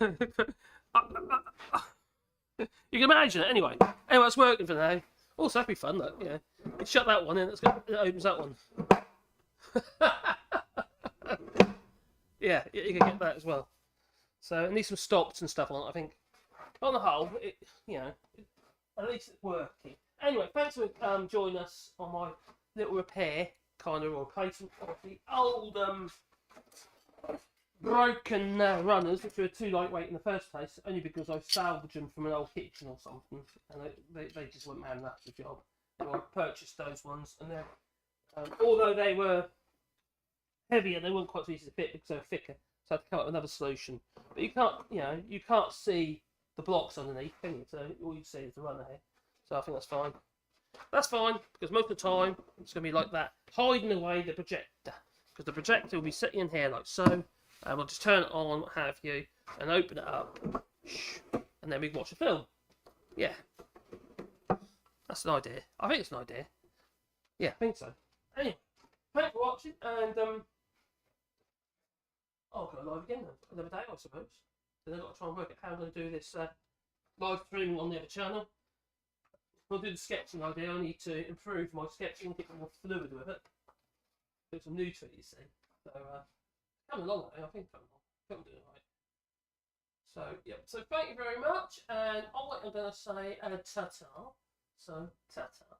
You can imagine it anyway. Anyway, it's working for now. Also, that'd be fun. Look, yeah, you shut that one in. It opens that one. Yeah, you can get that as well. So it needs some stops and stuff on it. I think on the whole, at least it's working. Anyway, thanks for joining us on my little repair kind of replacement of the old broken runners, which were too lightweight in the first place, only because I salvaged them from an old kitchen or something, and they just weren't man enough for the job. So I purchased those ones, and then although they were heavier, they weren't quite so easy to fit because they were thicker. So I had to come up with another solution. But you can't see the blocks underneath, can you? So all you see is the runner here. So I think that's fine. That's fine, because most of the time it's going to be like that, hiding away the projector. Because the projector will be sitting in here like so, and we'll just turn it on, what have you, and open it up, and then we can watch the film. Yeah. That's an idea. I think it's an idea. Yeah, I think so. Anyway, thanks for watching, and I'll go live again another day, I suppose. Then I've got to try and work out how I'm going to do this live streaming on the other channel. I'll do the sketching idea. I need to improve my sketching, get more fluid with it. It's new to it, you see. So, coming along, I think I'm doing it right. So, yeah. So, thank you very much. And I'm going to say ta-ta. So, ta-ta.